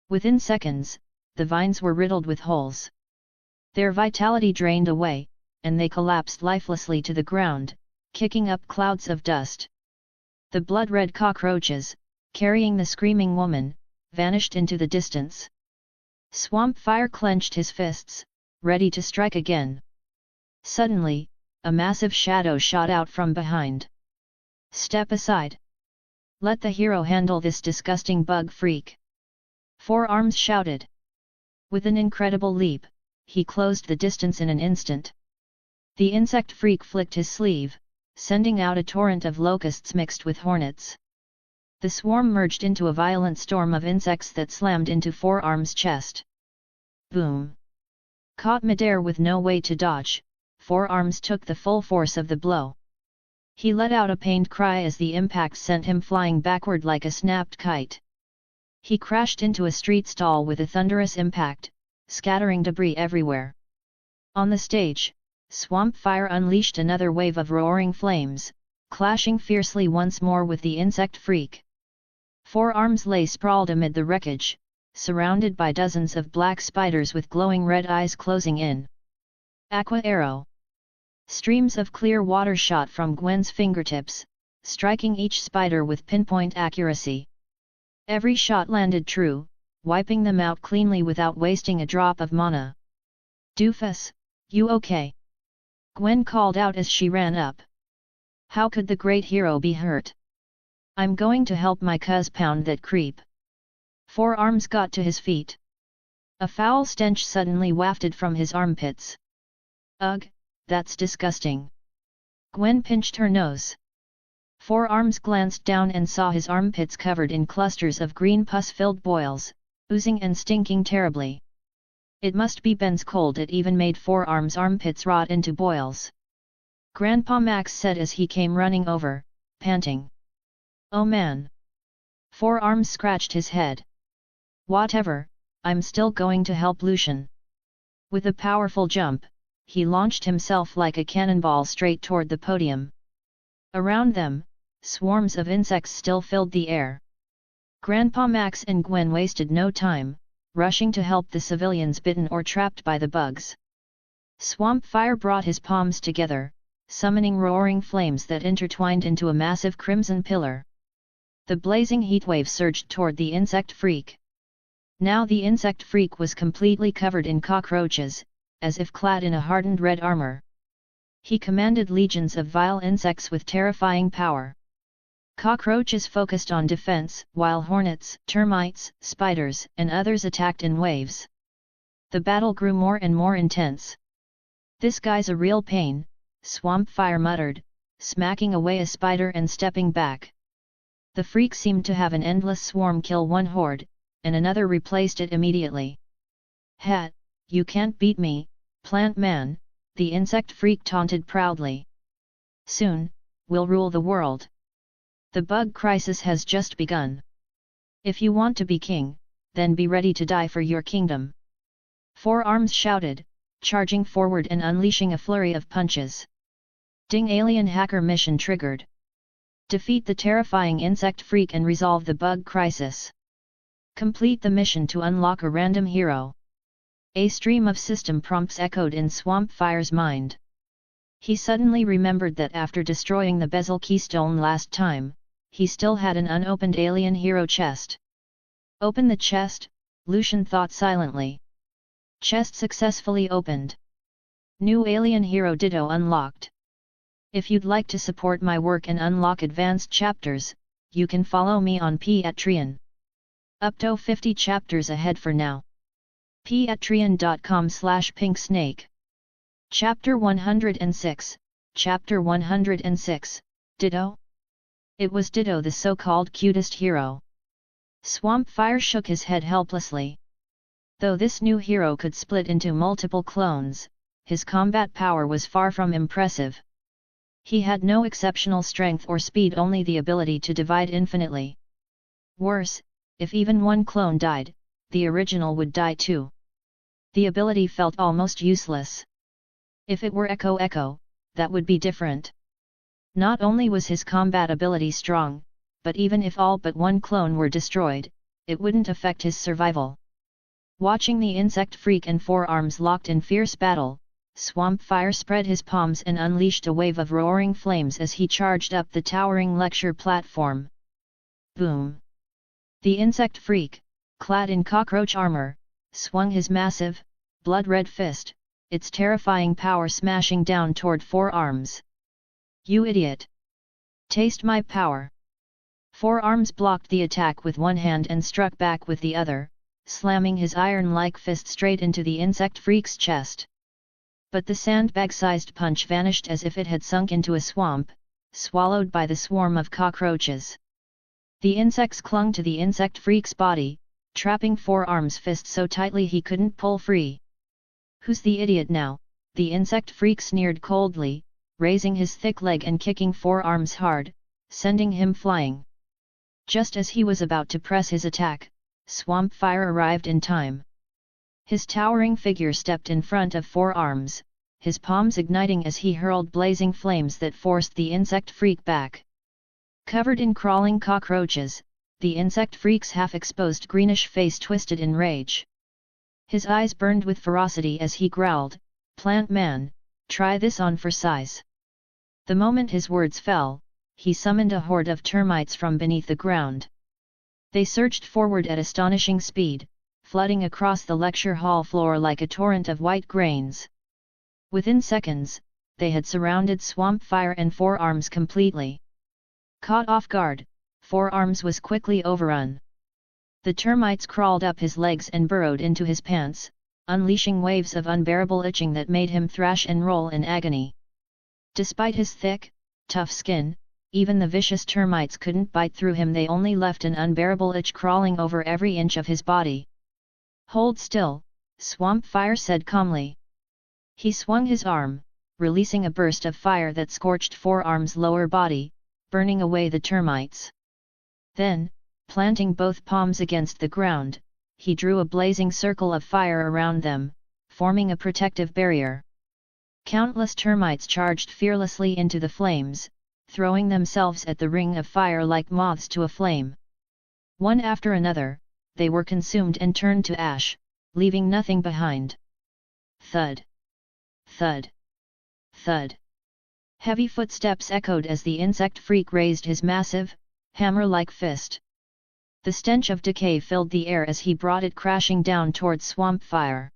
Within seconds, the vines were riddled with holes. Their vitality drained away, and they collapsed lifelessly to the ground, kicking up clouds of dust. The blood-red cockroaches, carrying the screaming woman, vanished into the distance. Swamp Fire clenched his fists, ready to strike again. Suddenly, a massive shadow shot out from behind. "Step aside. Let the hero handle this disgusting bug freak." Four Arms shouted. With an incredible leap, he closed the distance in an instant. The insect freak flicked his sleeve, sending out a torrent of locusts mixed with hornets. The swarm merged into a violent storm of insects that slammed into Four Arms' chest. Boom! Caught midair with no way to dodge, Four Arms took the full force of the blow. He let out a pained cry as the impact sent him flying backward like a snapped kite. He crashed into a street stall with a thunderous impact, scattering debris everywhere. On the stage, Swamp Fire unleashed another wave of roaring flames, clashing fiercely once more with the insect freak. Four Arms lay sprawled amid the wreckage, surrounded by dozens of black spiders with glowing red eyes closing in. Aqua Arrow. Streams of clear water shot from Gwen's fingertips, striking each spider with pinpoint accuracy. Every shot landed true, wiping them out cleanly without wasting a drop of mana. "Doofus, you okay?" Gwen called out as she ran up. How could the great hero be hurt? "I'm going to help my cuz pound that creep." Four Arms got to his feet. A foul stench suddenly wafted from his armpits. Ugh, that's disgusting. Gwen pinched her nose. Four Arms glanced down and saw his armpits covered in clusters of green pus-filled boils, oozing and stinking terribly. It must be Ben's cold that even made Four Arms' armpits rot into boils. Grandpa Max said as he came running over, panting. Oh man! Four Arms scratched his head. Whatever, I'm still going to help Lucian. With a powerful jump, he launched himself like a cannonball straight toward the podium. Around them, swarms of insects still filled the air. Grandpa Max and Gwen wasted no time, rushing to help the civilians bitten or trapped by the bugs. Swamp Fire brought his palms together, summoning roaring flames that intertwined into a massive crimson pillar. The blazing heatwave surged toward the insect freak. Now the insect freak was completely covered in cockroaches, as if clad in a hardened red armor. He commanded legions of vile insects with terrifying power. Cockroaches focused on defense, while hornets, termites, spiders, and others attacked in waves. The battle grew more and more intense. This guy's a real pain, Swamp Fire muttered, smacking away a spider and stepping back. The freak seemed to have an endless swarm kill one horde, and another replaced it immediately. Ha! You can't beat me, Plant Man, the insect freak taunted proudly. Soon, we'll rule the world. The bug crisis has just begun. If you want to be king, then be ready to die for your kingdom. Four Arms shouted, charging forward and unleashing a flurry of punches. Ding! Alien hacker mission triggered. Defeat the terrifying insect freak and resolve the bug crisis. Complete the mission to unlock a random hero. A stream of system prompts echoed in Swamp Fire's mind. He suddenly remembered that after destroying the bezel keystone last time, he still had an unopened alien hero chest. Open the chest, Lucian thought silently. Chest successfully opened. New alien hero ditto unlocked. If you'd like to support my work and unlock advanced chapters, you can follow me on Patreon. Up to 50 chapters ahead for now. Patreon.com/pinksnake. Chapter 106, Chapter 106, Ditto? It was Ditto, the so-called cutest hero. Swamp Fire shook his head helplessly. Though this new hero could split into multiple clones, his combat power was far from impressive. He had no exceptional strength or speed, only the ability to divide infinitely. Worse, if even one clone died, the original would die too. The ability felt almost useless. If it were Echo Echo, that would be different. Not only was his combat ability strong, but even if all but one clone were destroyed, it wouldn't affect his survival. Watching the insect freak and Four Arms locked in fierce battle, Swamp Fire spread his palms and unleashed a wave of roaring flames as he charged up the towering lecture platform. Boom! The insect freak, clad in cockroach armor, swung his massive, blood-red fist, its terrifying power smashing down toward Four Arms. You idiot! Taste my power! Four Arms blocked the attack with one hand and struck back with the other, slamming his iron-like fist straight into the insect freak's chest. But the sandbag-sized punch vanished as if it had sunk into a swamp, swallowed by the swarm of cockroaches. The insects clung to the insect freak's body, trapping Four Arms' fist so tightly he couldn't pull free. Who's the idiot now? The insect freak sneered coldly, raising his thick leg and kicking Four Arms hard, sending him flying. Just as he was about to press his attack, Swamp Fire arrived in time. His towering figure stepped in front of Four Arms, his palms igniting as he hurled blazing flames that forced the insect freak back. Covered in crawling cockroaches, the insect freak's half-exposed greenish face twisted in rage. His eyes burned with ferocity as he growled, "Plant Man, try this on for size." The moment his words fell, he summoned a horde of termites from beneath the ground. They surged forward at astonishing speed, flooding across the lecture hall floor like a torrent of white grains. Within seconds, they had surrounded Swamp Fire and Four Arms completely. Caught off guard, Four Arms was quickly overrun. The termites crawled up his legs and burrowed into his pants, unleashing waves of unbearable itching that made him thrash and roll in agony. Despite his thick, tough skin, even the vicious termites couldn't bite through him. They only left an unbearable itch crawling over every inch of his body. "Hold still," Swamp Fire said calmly. He swung his arm, releasing a burst of fire that scorched Forearm's lower body, burning away the termites. Then, planting both palms against the ground, he drew a blazing circle of fire around them, forming a protective barrier. Countless termites charged fearlessly into the flames, throwing themselves at the ring of fire like moths to a flame. One after another, they were consumed and turned to ash, leaving nothing behind. Thud! Thud! Thud! Heavy footsteps echoed as the insect freak raised his massive, hammer-like fist. The stench of decay filled the air as he brought it crashing down towards Swamp Fire.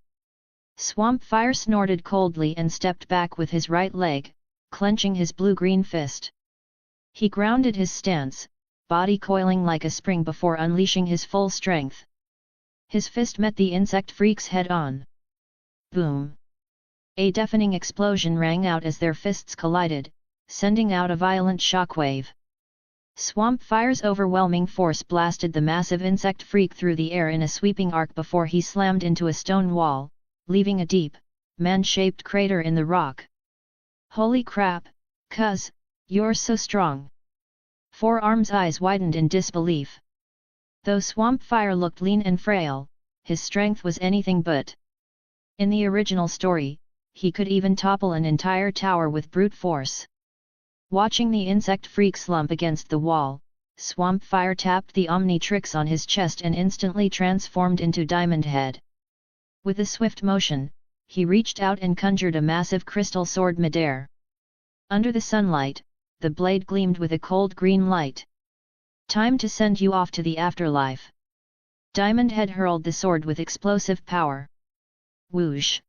Swamp Fire snorted coldly and stepped back with his right leg, clenching his blue-green fist. He grounded his stance, body coiling like a spring before unleashing his full strength. His fist met the insect freak's head-on. Boom! A deafening explosion rang out as their fists collided, sending out a violent shockwave. Swamp Fire's overwhelming force blasted the massive insect freak through the air in a sweeping arc before he slammed into a stone wall, leaving a deep, man-shaped crater in the rock. "Holy crap, cuz, you're so strong!" Forearm's eyes widened in disbelief. Though Swamp Fire looked lean and frail, his strength was anything but. In the original story, he could even topple an entire tower with brute force. Watching the insect freak slump against the wall, Swamp Fire tapped the Omnitrix on his chest and instantly transformed into Diamond Head. With a swift motion, he reached out and conjured a massive crystal sword midair. Under the sunlight, the blade gleamed with a cold green light. "Time to send you off to the afterlife." Diamond Head hurled the sword with explosive power. Whoosh!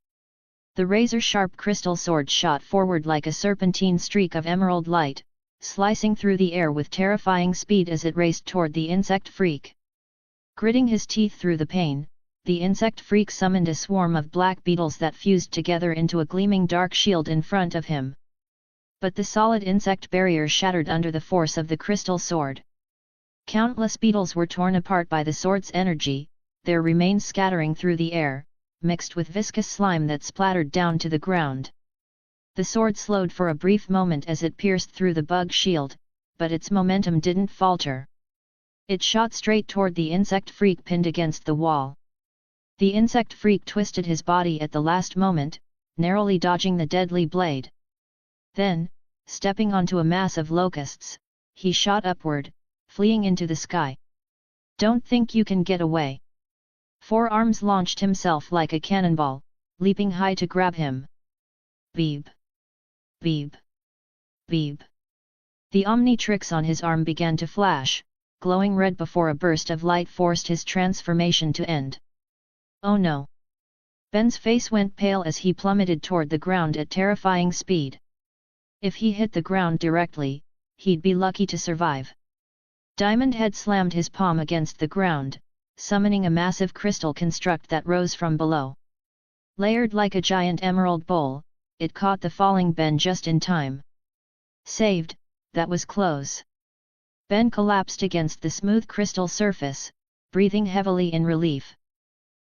The razor-sharp crystal sword shot forward like a serpentine streak of emerald light, slicing through the air with terrifying speed as it raced toward the insect freak. Gritting his teeth through the pain, the insect freak summoned a swarm of black beetles that fused together into a gleaming dark shield in front of him. But the solid insect barrier shattered under the force of the crystal sword. Countless beetles were torn apart by the sword's energy, their remains scattering through the air, mixed with viscous slime that splattered down to the ground. The sword slowed for a brief moment as it pierced through the bug shield, but its momentum didn't falter. It shot straight toward the insect freak pinned against the wall. The insect freak twisted his body at the last moment, narrowly dodging the deadly blade. Then, stepping onto a mass of locusts, he shot upward, fleeing into the sky. "Don't think you can get away." Forearms launched himself like a cannonball, leaping high to grab him. Beep! Beep! Beep! The Omnitrix on his arm began to flash, glowing red before a burst of light forced his transformation to end. "Oh no!" Ben's face went pale as he plummeted toward the ground at terrifying speed. If he hit the ground directly, he'd be lucky to survive. Diamond Head slammed his palm against the ground, summoning a massive crystal construct that rose from below. Layered like a giant emerald bowl, it caught the falling Ben just in time. Saved, that was close. Ben collapsed against the smooth crystal surface, breathing heavily in relief.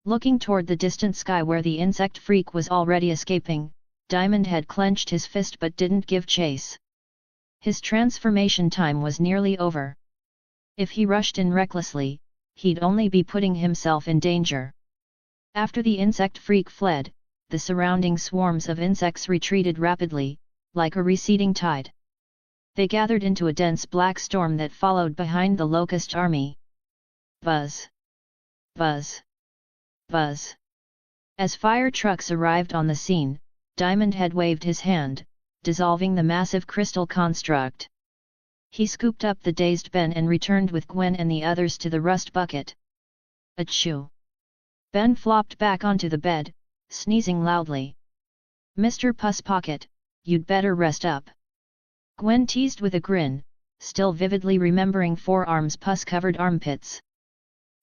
Looking toward the distant sky where the insect freak was already escaping, Diamond Head clenched his fist but didn't give chase. His transformation time was nearly over. If he rushed in recklessly, he'd only be putting himself in danger. After the insect freak fled, the surrounding swarms of insects retreated rapidly, like a receding tide. They gathered into a dense black storm that followed behind the locust army. Buzz! Buzz! Buzz! As fire trucks arrived on the scene, Diamond Head waved his hand, dissolving the massive crystal construct. He scooped up the dazed Ben and returned with Gwen and the others to the rust bucket. Achoo! Ben flopped back onto the bed, sneezing loudly. "Mr. Puss Pocket, you'd better rest up." Gwen teased with a grin, still vividly remembering Forearm's pus-covered armpits.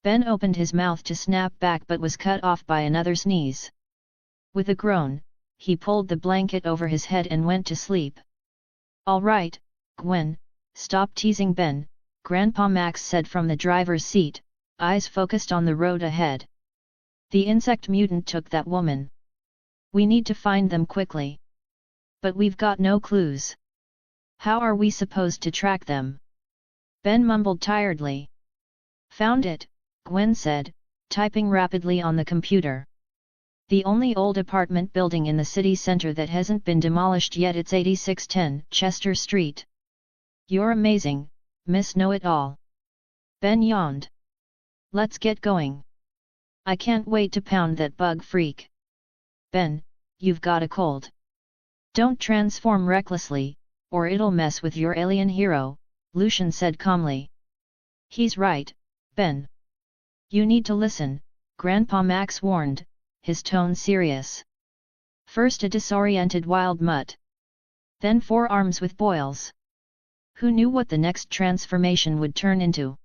Ben opened his mouth to snap back but was cut off by another sneeze. With a groan, he pulled the blanket over his head and went to sleep. "All right, Gwen, stop teasing Ben," Grandpa Max said from the driver's seat, eyes focused on the road ahead. "The insect mutant took that woman. We need to find them quickly. But we've got no clues. How are we supposed to track them?" Ben mumbled tiredly. "Found it," Gwen said, typing rapidly on the computer. "The only old apartment building in the city center that hasn't been demolished yet, it's 8610 Chester Street." "You're amazing, Miss Know-It-All." Ben yawned. "Let's get going. I can't wait to pound that bug freak." "Ben, you've got a cold. Don't transform recklessly, or it'll mess with your alien hero," Lucian said calmly. "He's right, Ben. You need to listen," Grandpa Max warned, his tone serious. "First a disoriented wild mutt. Then 4 arms with boils. Who knew what the next transformation would turn into?"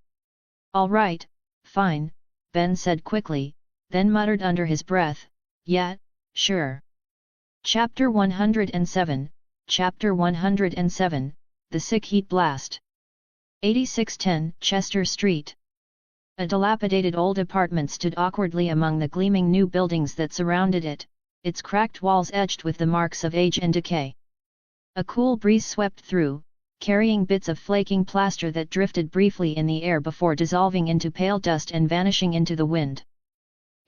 "All right, fine," Ben said quickly, then muttered under his breath, "Yeah, sure." Chapter 107, Chapter 107, The Sick Heat Blast. 8610 Chester Street. A dilapidated old apartment stood awkwardly among the gleaming new buildings that surrounded it, its cracked walls etched with the marks of age and decay. A cool breeze swept through, carrying bits of flaking plaster that drifted briefly in the air before dissolving into pale dust and vanishing into the wind.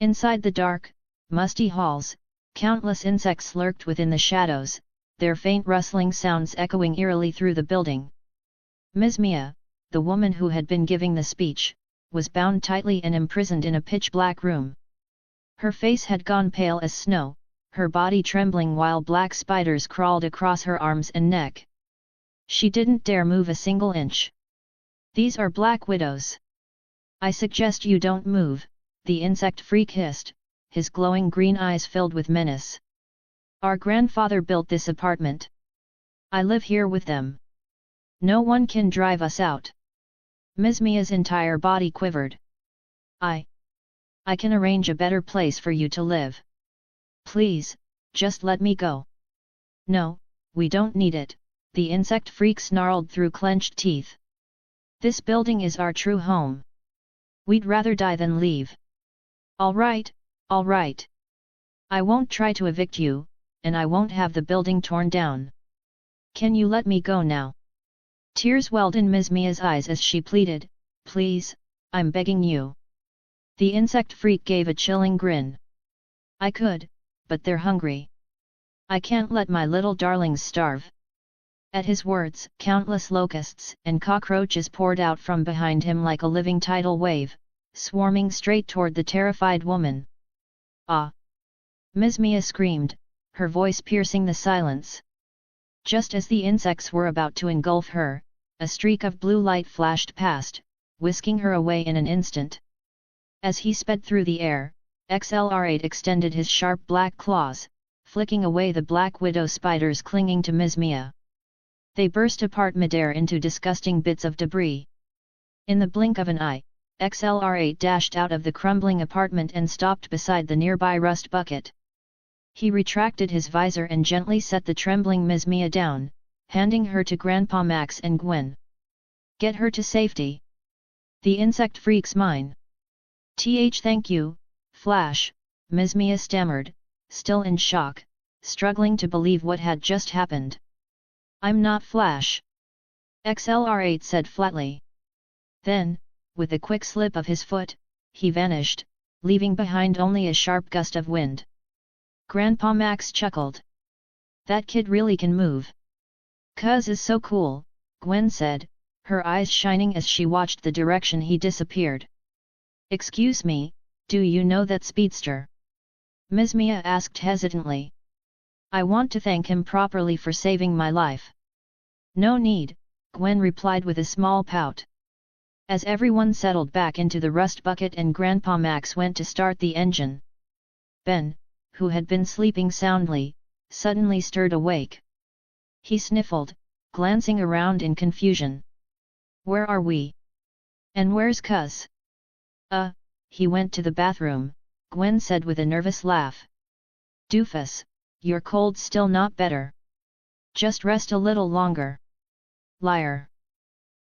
Inside the dark, musty halls, countless insects lurked within the shadows, their faint rustling sounds echoing eerily through the building. Ms. Mia, the woman who had been giving the speech, was bound tightly and imprisoned in a pitch-black room. Her face had gone pale as snow, her body trembling while black spiders crawled across her arms and neck. She didn't dare move a single inch. "These are black widows. I suggest you don't move," the insect freak hissed, his glowing green eyes filled with menace. "Our grandfather built this apartment. I live here with them. No one can drive us out." Ms. Mia's entire body quivered. I can arrange a better place for you to live. Please, just let me go." "No, we don't need it," the insect freak snarled through clenched teeth. "This building is our true home. We'd rather die than leave." All right. I won't try to evict you, and I won't have the building torn down. Can you let me go now?" Tears welled in Ms. Mia's eyes as she pleaded, "Please, I'm begging you." The insect freak gave a chilling grin. "I could, but they're hungry. I can't let my little darlings starve." At his words, countless locusts and cockroaches poured out from behind him like a living tidal wave, swarming straight toward the terrified woman. "Ah!" Ms. Mia screamed, her voice piercing the silence. Just as the insects were about to engulf her, a streak of blue light flashed past, whisking her away in an instant. As he sped through the air, XLR8 extended his sharp black claws, flicking away the black widow spiders clinging to Ms. Mia. They burst apart midair into disgusting bits of debris. In the blink of an eye, XLR8 dashed out of the crumbling apartment and stopped beside the nearby rust bucket. He retracted his visor and gently set the trembling Ms. Mia down, handing her to Grandpa Max and Gwen. "Get her to safety. The insect freak's mine." Thank you, Flash," Ms. Mia stammered, still in shock, struggling to believe what had just happened. "I'm not Flash," XLR8 said flatly. Then, with a quick slip of his foot, he vanished, leaving behind only a sharp gust of wind. Grandpa Max chuckled. "That kid really can move. Cuz is so cool," Gwen said, her eyes shining as she watched the direction he disappeared. "Excuse me, do you know that speedster?" Ms. Mia asked hesitantly. "I want to thank him properly for saving my life." "No need," Gwen replied with a small pout. As everyone settled back into the rust bucket and Grandpa Max went to start the engine, Ben, who had been sleeping soundly, suddenly stirred awake. He sniffled, glancing around in confusion. "Where are we? And where's Cuz?" he went to the bathroom, Gwen said with a nervous laugh. Doofus, your cold's still not better. Just rest a little longer. Liar.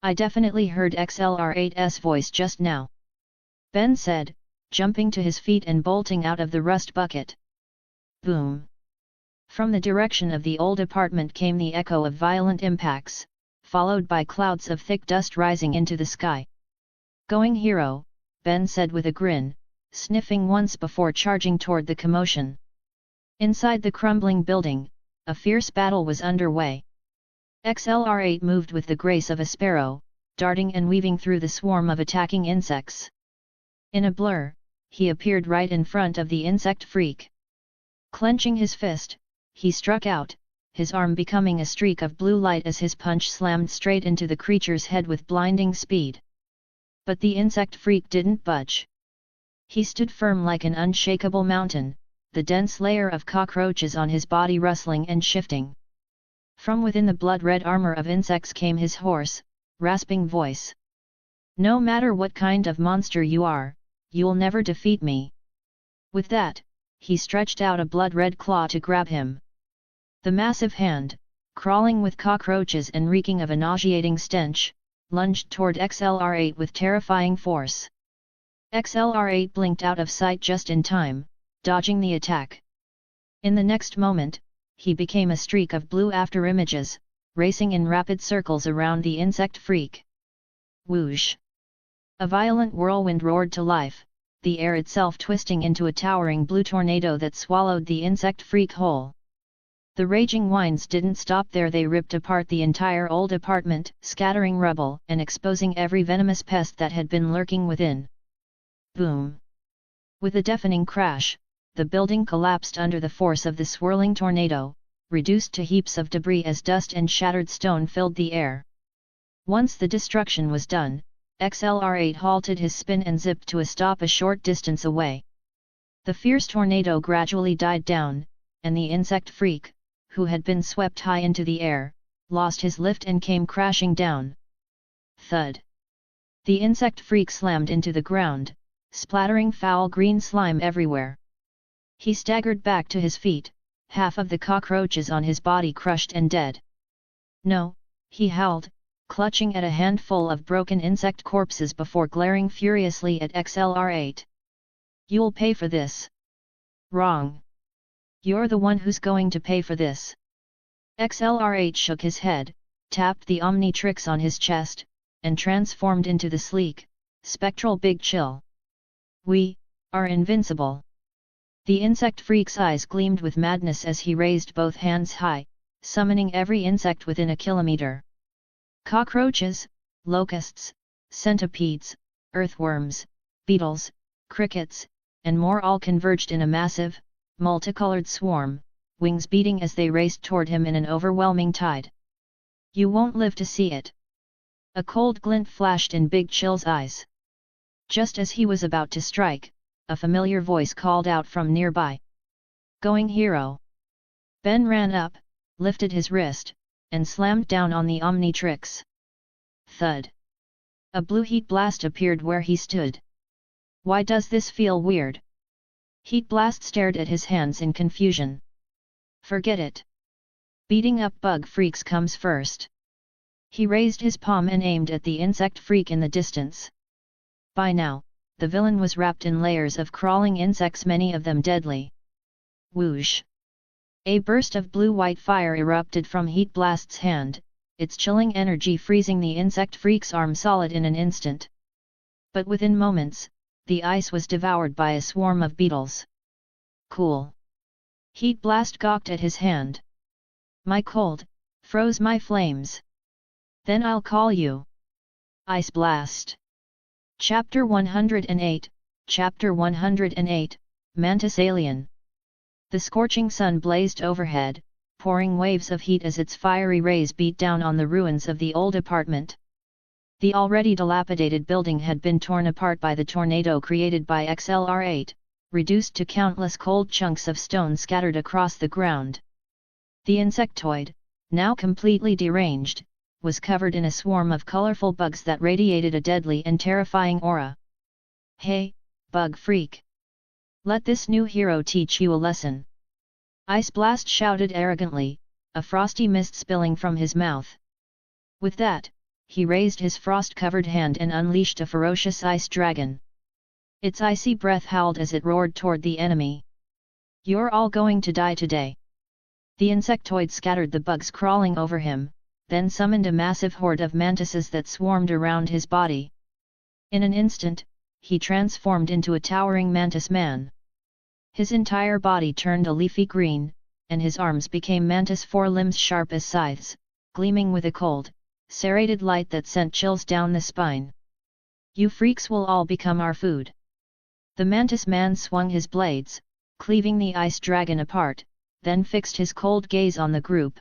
I definitely heard XLR8's voice just now. Ben said, jumping to his feet and bolting out of the rust bucket. Boom. From the direction of the old apartment came the echo of violent impacts, followed by clouds of thick dust rising into the sky. Going hero, Ben said with a grin, sniffing once before charging toward the commotion. Inside the crumbling building, a fierce battle was underway. XLR8 moved with the grace of a sparrow, darting and weaving through the swarm of attacking insects. In a blur, he appeared right in front of the insect freak. Clenching his fist, he struck out, his arm becoming a streak of blue light as his punch slammed straight into the creature's head with blinding speed. But the insect freak didn't budge. He stood firm like an unshakable mountain, the dense layer of cockroaches on his body rustling and shifting. From within the blood-red armor of insects came his hoarse, rasping voice. No matter what kind of monster you are, you'll never defeat me. With that, he stretched out a blood-red claw to grab him. The massive hand, crawling with cockroaches and reeking of a nauseating stench, lunged toward XLR8 with terrifying force. XLR8 blinked out of sight just in time, dodging the attack. In the next moment, he became a streak of blue afterimages, racing in rapid circles around the insect freak. Whoosh! A violent whirlwind roared to life, the air itself twisting into a towering blue tornado that swallowed the insect freak whole. The raging winds didn't stop there, they ripped apart the entire old apartment, scattering rubble and exposing every venomous pest that had been lurking within. Boom! With a deafening crash, the building collapsed under the force of the swirling tornado, reduced to heaps of debris as dust and shattered stone filled the air. Once the destruction was done, XLR8 halted his spin and zipped to a stop a short distance away. The fierce tornado gradually died down, and the insect freak, who had been swept high into the air, lost his lift and came crashing down. Thud! The insect freak slammed into the ground, splattering foul green slime everywhere. He staggered back to his feet, half of the cockroaches on his body crushed and dead. No, he howled, clutching at a handful of broken insect corpses before glaring furiously at XLR8. You'll pay for this. Wrong. You're the one who's going to pay for this. XLR8 shook his head, tapped the Omnitrix on his chest, and transformed into the sleek, spectral Big Chill. We are invincible. The insect freak's eyes gleamed with madness as he raised both hands high, summoning every insect within a kilometer. Cockroaches, locusts, centipedes, earthworms, beetles, crickets, and more all converged in a massive, multicolored swarm, wings beating as they raced toward him in an overwhelming tide. You won't live to see it. A cold glint flashed in Big Chill's eyes. Just as he was about to strike, a familiar voice called out from nearby. Going hero! Ben ran up, lifted his wrist, and slammed down on the Omnitrix. Thud! A blue heat blast appeared where he stood. Why does this feel weird? Heat Blast stared at his hands in confusion. Forget it. Beating up bug freaks comes first. He raised his palm and aimed at the insect freak in the distance. By now, the villain was wrapped in layers of crawling insects, many of them deadly. Whoosh! A burst of blue-white fire erupted from Heat Blast's hand, its chilling energy freezing the insect freak's arm solid in an instant. But within moments, the ice was devoured by a swarm of beetles. Cool! Heat Blast gawked at his hand. My cold, froze my flames. Then I'll call you. Ice Blast. Chapter 108, Chapter 108, Mantis Alien. The scorching sun blazed overhead, pouring waves of heat as its fiery rays beat down on the ruins of the old apartment. The already dilapidated building had been torn apart by the tornado created by XLR8, reduced to countless cold chunks of stone scattered across the ground. The insectoid, now completely deranged, was covered in a swarm of colorful bugs that radiated a deadly and terrifying aura. Hey, bug freak. Let this new hero teach you a lesson. Ice Blast shouted arrogantly, a frosty mist spilling from his mouth. With that, he raised his frost-covered hand and unleashed a ferocious ice dragon. Its icy breath howled as it roared toward the enemy. You're all going to die today. The insectoid scattered the bugs crawling over him, then summoned a massive horde of mantises that swarmed around his body. In an instant, he transformed into a towering mantis man. His entire body turned a leafy green, and his arms became mantis forelimbs sharp as scythes, gleaming with a cold, serrated light that sent chills down the spine. You freaks will all become our food. The mantis man swung his blades, cleaving the ice dragon apart, then fixed his cold gaze on the group.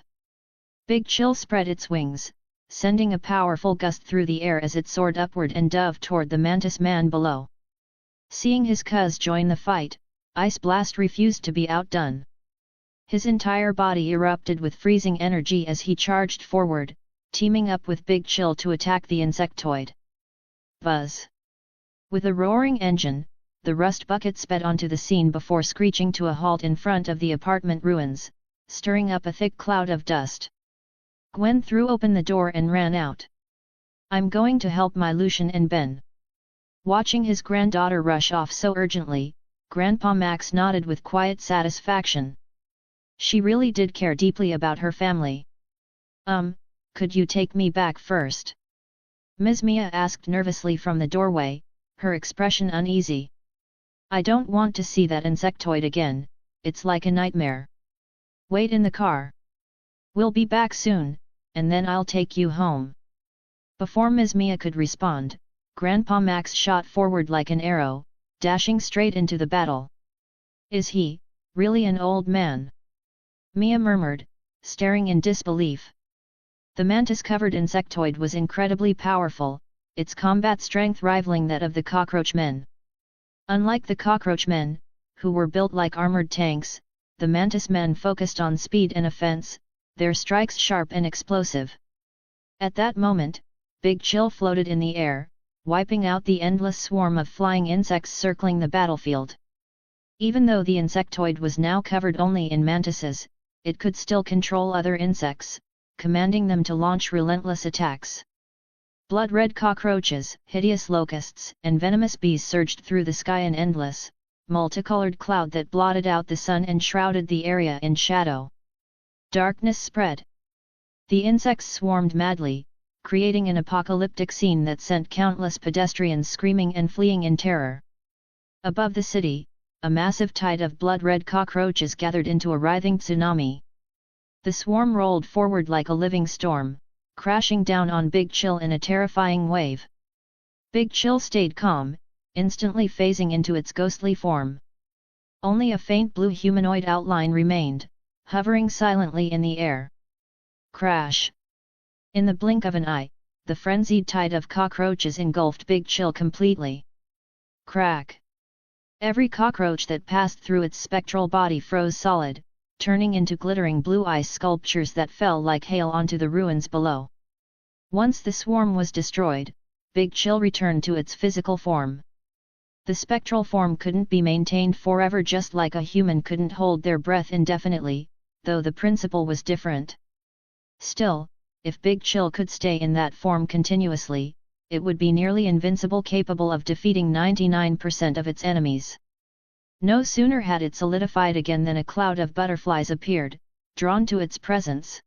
Big Chill spread its wings, sending a powerful gust through the air as it soared upward and dove toward the mantis man below. Seeing his cuz join the fight, Ice Blast refused to be outdone. His entire body erupted with freezing energy as he charged forward, teaming up with Big Chill to attack the insectoid. Buzz! With a roaring engine, the rust bucket sped onto the scene before screeching to a halt in front of the apartment ruins, stirring up a thick cloud of dust. Gwen threw open the door and ran out. I'm going to help my Lucian and Ben. Watching his granddaughter rush off so urgently, Grandpa Max nodded with quiet satisfaction. She really did care deeply about her family. Could you take me back first? Ms. Mia asked nervously from the doorway, her expression uneasy. I don't want to see that insectoid again, it's like a nightmare. Wait in the car. We'll be back soon, and then I'll take you home. Before Ms. Mia could respond, Grandpa Max shot forward like an arrow, dashing straight into the battle. Is he, really an old man? Mia murmured, staring in disbelief. The mantis-covered insectoid was incredibly powerful, its combat strength rivaling that of the cockroach men. Unlike the cockroach men, who were built like armored tanks, the mantis men focused on speed and offense, their strikes sharp and explosive. At that moment, Big Chill floated in the air, wiping out the endless swarm of flying insects circling the battlefield. Even though the insectoid was now covered only in mantises, it could still control other insects, commanding them to launch relentless attacks. Blood-red cockroaches, hideous locusts, and venomous bees surged through the sky in endless, multicolored cloud that blotted out the sun and shrouded the area in shadow. Darkness spread. The insects swarmed madly, creating an apocalyptic scene that sent countless pedestrians screaming and fleeing in terror. Above the city, a massive tide of blood-red cockroaches gathered into a writhing tsunami. The swarm rolled forward like a living storm, crashing down on Big Chill in a terrifying wave. Big Chill stayed calm, instantly phasing into its ghostly form. Only a faint blue humanoid outline remained, hovering silently in the air. Crash! In the blink of an eye, the frenzied tide of cockroaches engulfed Big Chill completely. Crack! Every cockroach that passed through its spectral body froze solid, turning into glittering blue ice sculptures that fell like hail onto the ruins below. Once the swarm was destroyed, Big Chill returned to its physical form. The spectral form couldn't be maintained forever, just like a human couldn't hold their breath indefinitely, though the principle was different. Still, if Big Chill could stay in that form continuously, it would be nearly invincible, capable of defeating 99% of its enemies. No sooner had it solidified again than a cloud of butterflies appeared, drawn to its presence.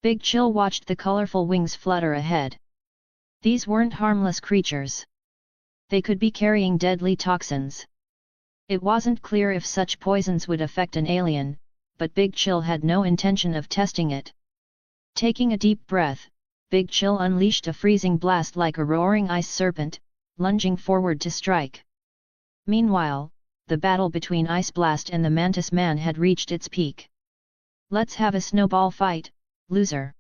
Big Chill watched the colorful wings flutter ahead. These weren't harmless creatures. They could be carrying deadly toxins. It wasn't clear if such poisons would affect an alien, but Big Chill had no intention of testing it. Taking a deep breath, Big Chill unleashed a freezing blast like a roaring ice serpent, lunging forward to strike. Meanwhile, the battle between Ice Blast and the Mantis Man had reached its peak. Let's have a snowball fight, loser!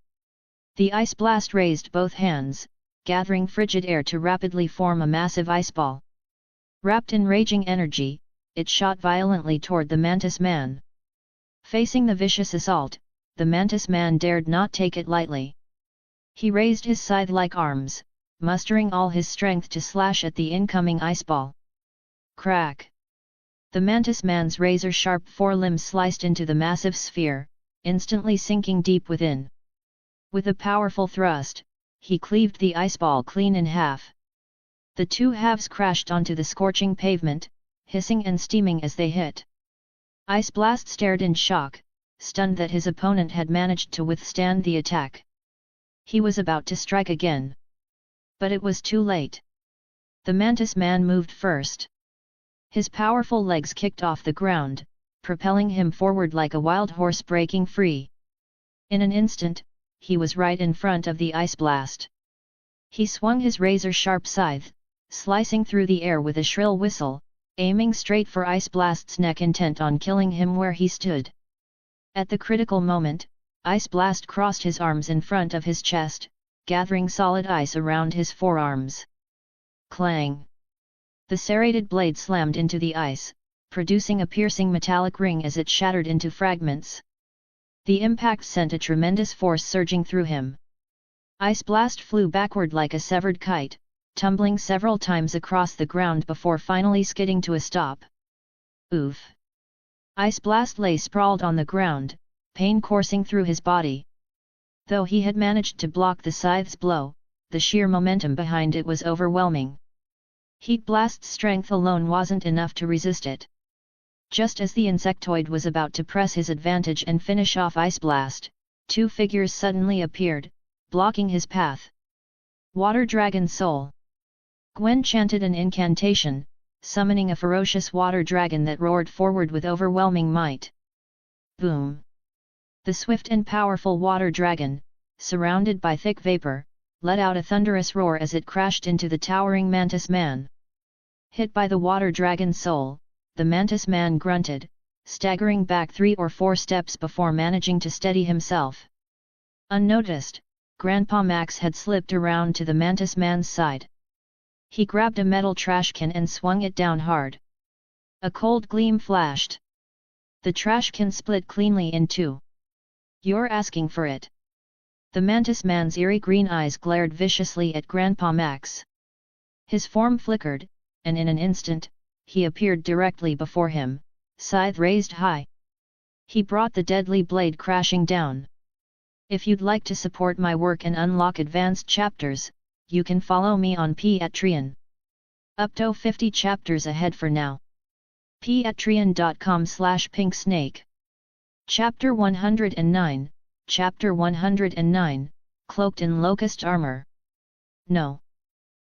The Ice Blast raised both hands, gathering frigid air to rapidly form a massive ice ball. Wrapped in raging energy, it shot violently toward the Mantis Man. Facing the vicious assault, the Mantis Man dared not take it lightly. He raised his scythe-like arms, mustering all his strength to slash at the incoming ice ball. Crack! The mantis man's razor-sharp forelimbs sliced into the massive sphere, instantly sinking deep within. With a powerful thrust, he cleaved the ice ball clean in half. The two halves crashed onto the scorching pavement, hissing and steaming as they hit. Ice Blast stared in shock, stunned that his opponent had managed to withstand the attack. He was about to strike again. But it was too late. The mantis man moved first. His powerful legs kicked off the ground, propelling him forward like a wild horse breaking free. In an instant, he was right in front of the ice blast. He swung his razor-sharp scythe, slicing through the air with a shrill whistle, aiming straight for Ice Blast's neck, intent on killing him where he stood. At the critical moment, Ice Blast crossed his arms in front of his chest, gathering solid ice around his forearms. Clang! The serrated blade slammed into the ice, producing a piercing metallic ring as it shattered into fragments. The impact sent a tremendous force surging through him. Ice Blast flew backward like a severed kite, tumbling several times across the ground before finally skidding to a stop. Oof! Ice Blast lay sprawled on the ground, pain coursing through his body. Though he had managed to block the scythe's blow, the sheer momentum behind it was overwhelming. Heat Blast's strength alone wasn't enough to resist it. Just as the insectoid was about to press his advantage and finish off Ice Blast, two figures suddenly appeared, blocking his path. Water Dragon Soul. Gwen chanted an incantation, summoning a ferocious water dragon that roared forward with overwhelming might. Boom! The swift and powerful water dragon, surrounded by thick vapor, let out a thunderous roar as it crashed into the towering mantis man. Hit by the water dragon soul, the mantis man grunted, staggering back 3 or 4 steps before managing to steady himself. Unnoticed, Grandpa Max had slipped around to the mantis man's side. He grabbed a metal trash can and swung it down hard. A cold gleam flashed. The trash can split cleanly in two. "You're asking for it." The mantis man's eerie green eyes glared viciously at Grandpa Max. His form flickered, and in an instant, he appeared directly before him, scythe raised high. He brought the deadly blade crashing down. If you'd like to support my work and unlock advanced chapters, you can follow me on Patreon. Up to 50 chapters ahead for now. Patreon.com/pinksnake. Chapter 109, Chapter 109, Cloaked in Locust Armor. No.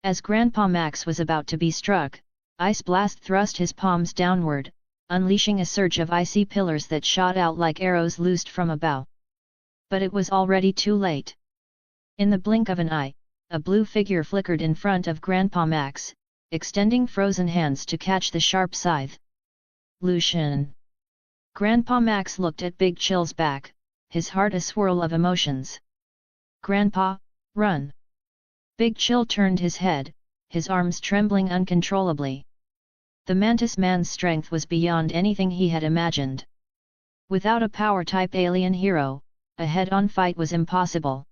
As Grandpa Max was about to be struck, Ice Blast thrust his palms downward, unleashing a surge of icy pillars that shot out like arrows loosed from a bow. But it was already too late. In the blink of an eye, a blue figure flickered in front of Grandpa Max, extending frozen hands to catch the sharp scythe. Lucian. Grandpa Max looked at Big Chill's back, his heart a swirl of emotions. "Grandpa, run!" Big Chill turned his head, his arms trembling uncontrollably. The mantis man's strength was beyond anything he had imagined. Without a power-type alien hero, a head-on fight was impossible.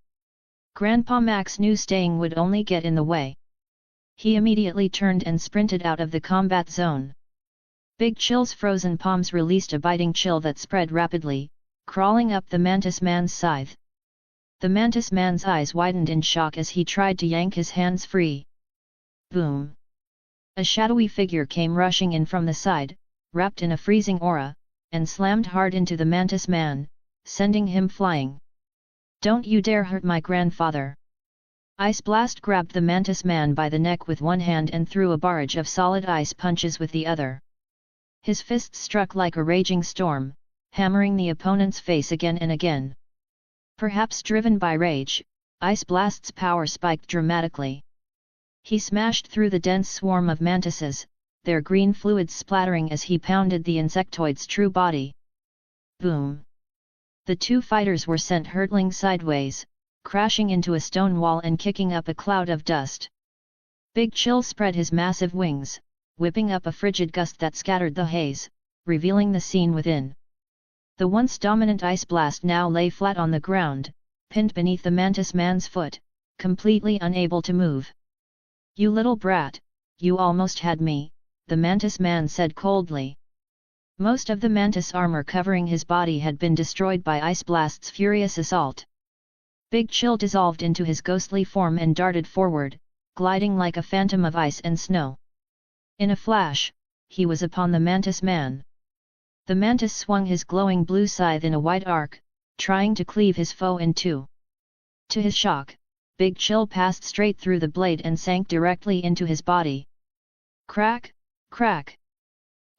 Grandpa Max knew staying would only get in the way. He immediately turned and sprinted out of the combat zone. Big Chill's frozen palms released a biting chill that spread rapidly, crawling up the mantis man's scythe. The mantis man's eyes widened in shock as he tried to yank his hands free. Boom! A shadowy figure came rushing in from the side, wrapped in a freezing aura, and slammed hard into the mantis man, sending him flying. "Don't you dare hurt my grandfather!" Ice Blast grabbed the mantis man by the neck with one hand and threw a barrage of solid ice punches with the other. His fists struck like a raging storm, hammering the opponent's face again and again. Perhaps driven by rage, Ice Blast's power spiked dramatically. He smashed through the dense swarm of mantises, their green fluids splattering as he pounded the insectoid's true body. Boom! The two fighters were sent hurtling sideways, crashing into a stone wall and kicking up a cloud of dust. Big Chill spread his massive wings, whipping up a frigid gust that scattered the haze, revealing the scene within. The once dominant Ice Blast now lay flat on the ground, pinned beneath the mantis man's foot, completely unable to move. "You little brat, you almost had me," the mantis man said coldly. Most of the mantis armor covering his body had been destroyed by Ice Blast's furious assault. Big Chill dissolved into his ghostly form and darted forward, gliding like a phantom of ice and snow. In a flash, he was upon the mantis man. The mantis swung his glowing blue scythe in a wide arc, trying to cleave his foe in two. To his shock, Big Chill passed straight through the blade and sank directly into his body. Crack, crack!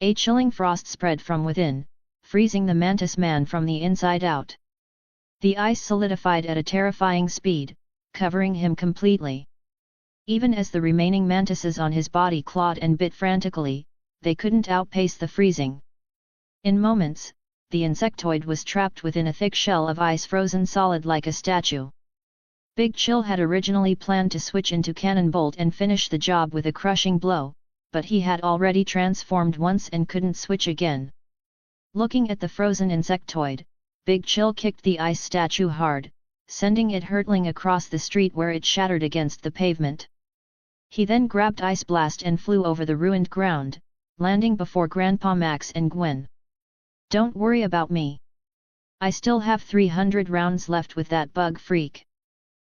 A chilling frost spread from within, freezing the mantis man from the inside out. The ice solidified at a terrifying speed, covering him completely. Even as the remaining mantises on his body clawed and bit frantically, they couldn't outpace the freezing. In moments, the insectoid was trapped within a thick shell of ice frozen solid like a statue. Big Chill had originally planned to switch into Cannonbolt and finish the job with a crushing blow, but he had already transformed once and couldn't switch again. Looking at the frozen insectoid, Big Chill kicked the ice statue hard, sending it hurtling across the street where it shattered against the pavement. He then grabbed Ice Blast and flew over the ruined ground, landing before Grandpa Max and Gwen. "Don't worry about me. I still have 300 rounds left with that bug freak,"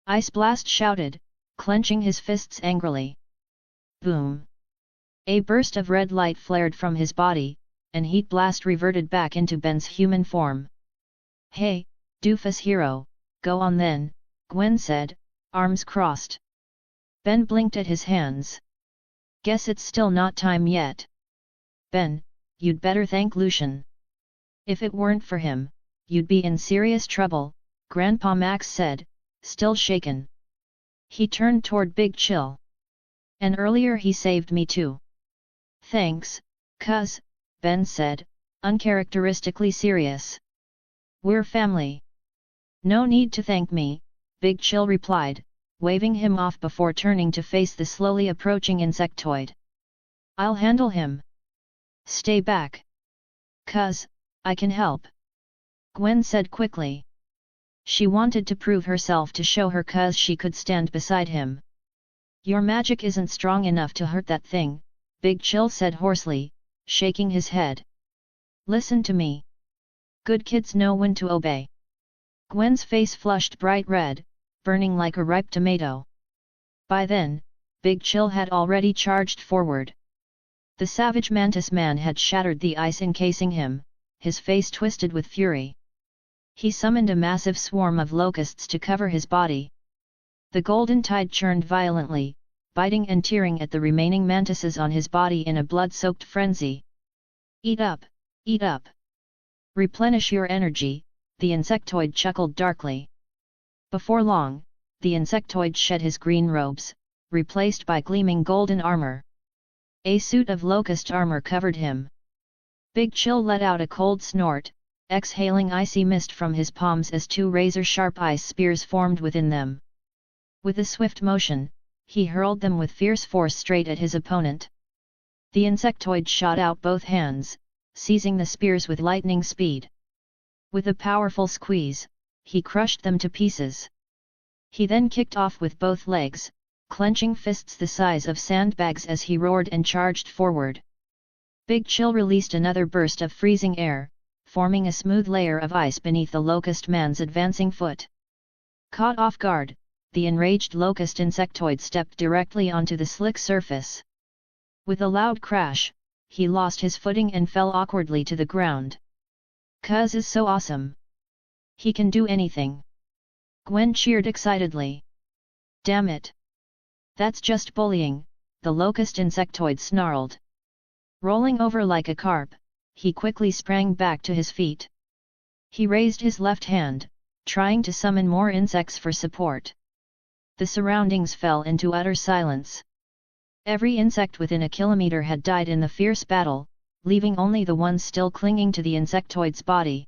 Ice Blast shouted, clenching his fists angrily. Boom! A burst of red light flared from his body, and Heat Blast reverted back into Ben's human form. "Hey, doofus hero, go on then," Gwen said, arms crossed. Ben blinked at his hands. "Guess it's still not time yet." "Ben, you'd better thank Lucian. If it weren't for him, you'd be in serious trouble," Grandpa Max said, still shaken. He turned toward Big Chill. "And earlier he saved me too." "Thanks, cuz," Ben said, uncharacteristically serious. "We're family." "No need to thank me," Big Chill replied, waving him off before turning to face the slowly approaching insectoid. "I'll handle him. Stay back. Cuz, I can help," Gwen said quickly. She wanted to prove herself to show her cuz she could stand beside him. "Your magic isn't strong enough to hurt that thing," Big Chill said hoarsely, shaking his head. "Listen to me. Good kids know when to obey." Gwen's face flushed bright red, burning like a ripe tomato. By then, Big Chill had already charged forward. The savage mantis man had shattered the ice encasing him, his face twisted with fury. He summoned a massive swarm of locusts to cover his body. The golden tide churned violently, biting and tearing at the remaining mantises on his body in a blood-soaked frenzy. Eat up! Eat up! Replenish your energy," the insectoid chuckled darkly. Before long, the insectoid shed his green robes, replaced by gleaming golden armor. A suit of locust armor covered him. Big Chill let out a cold snort, exhaling icy mist from his palms as two razor-sharp ice spears formed within them. With a swift motion, he hurled them with fierce force straight at his opponent. The insectoid shot out both hands, seizing the spears with lightning speed. With a powerful squeeze, he crushed them to pieces. He then kicked off with both legs, clenching fists the size of sandbags as he roared and charged forward. Big Chill released another burst of freezing air, forming a smooth layer of ice beneath the locust man's advancing foot. Caught off guard, the enraged locust insectoid stepped directly onto the slick surface. With a loud crash, he lost his footing and fell awkwardly to the ground. "Cuz is so awesome. He can do anything," Gwen cheered excitedly. "Damn it! That's just bullying," the locust insectoid snarled. Rolling over like a carp, he quickly sprang back to his feet. He raised his left hand, trying to summon more insects for support. The surroundings fell into utter silence. Every insect within a kilometer had died in the fierce battle, leaving only the ones still clinging to the insectoid's body.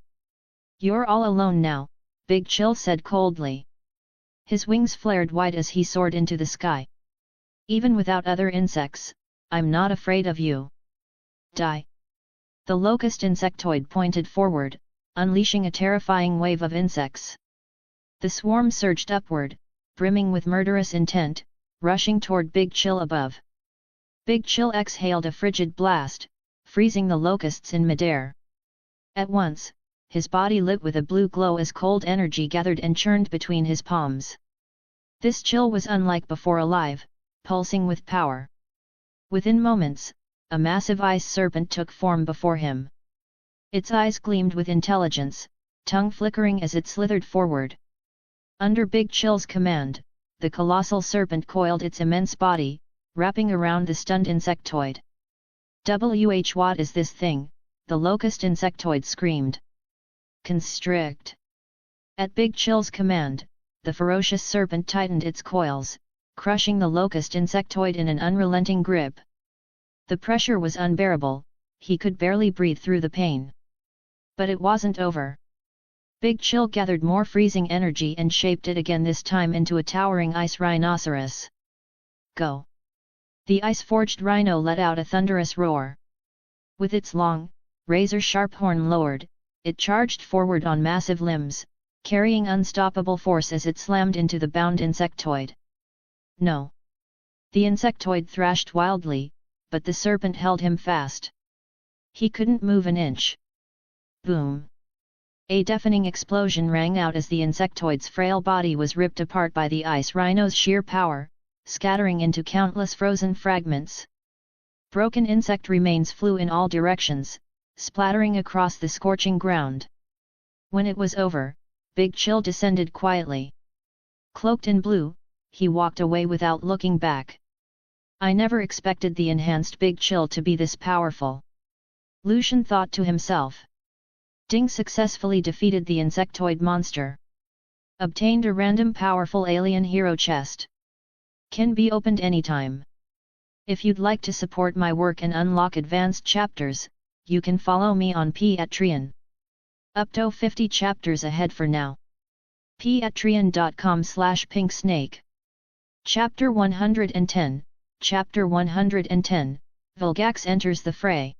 "You're all alone now," Big Chill said coldly. His wings flared wide as he soared into the sky. "Even without other insects, I'm not afraid of you. Die!" The locust insectoid pointed forward, unleashing a terrifying wave of insects. The swarm surged upward, brimming with murderous intent, rushing toward Big Chill above. Big Chill exhaled a frigid blast, freezing the locusts in midair. At once, his body lit with a blue glow as cold energy gathered and churned between his palms. This chill was unlike before, alive, pulsing with power. Within moments, a massive ice serpent took form before him. Its eyes gleamed with intelligence, tongue flickering as it slithered forward. Under Big Chill's command, the colossal serpent coiled its immense body, wrapping around the stunned insectoid. What is this thing? The locust insectoid screamed. Constrict! At Big Chill's command, the ferocious serpent tightened its coils, crushing the locust insectoid in an unrelenting grip. The pressure was unbearable, he could barely breathe through the pain. But it wasn't over. Big Chill gathered more freezing energy and shaped it again, this time into a towering ice rhinoceros. Go! The ice-forged rhino let out a thunderous roar. With its long, razor-sharp horn lowered, it charged forward on massive limbs, carrying unstoppable force as it slammed into the bound insectoid. No! The insectoid thrashed wildly, but the serpent held him fast. He couldn't move an inch. Boom! A deafening explosion rang out as the insectoid's frail body was ripped apart by the ice rhino's sheer power, scattering into countless frozen fragments. Broken insect remains flew in all directions, splattering across the scorching ground. When it was over, Big Chill descended quietly. Cloaked in blue, he walked away without looking back. I never expected the enhanced Big Chill to be this powerful. Lucian thought to himself. Ding successfully defeated the insectoid monster. Obtained a random powerful alien hero chest. Can be opened anytime. If you'd like to support my work and unlock advanced chapters, you can follow me on Patreon. Up to 50 chapters ahead for now. Patreon.com/pinksnake. Chapter 110, Chapter 110, Vilgax enters the fray.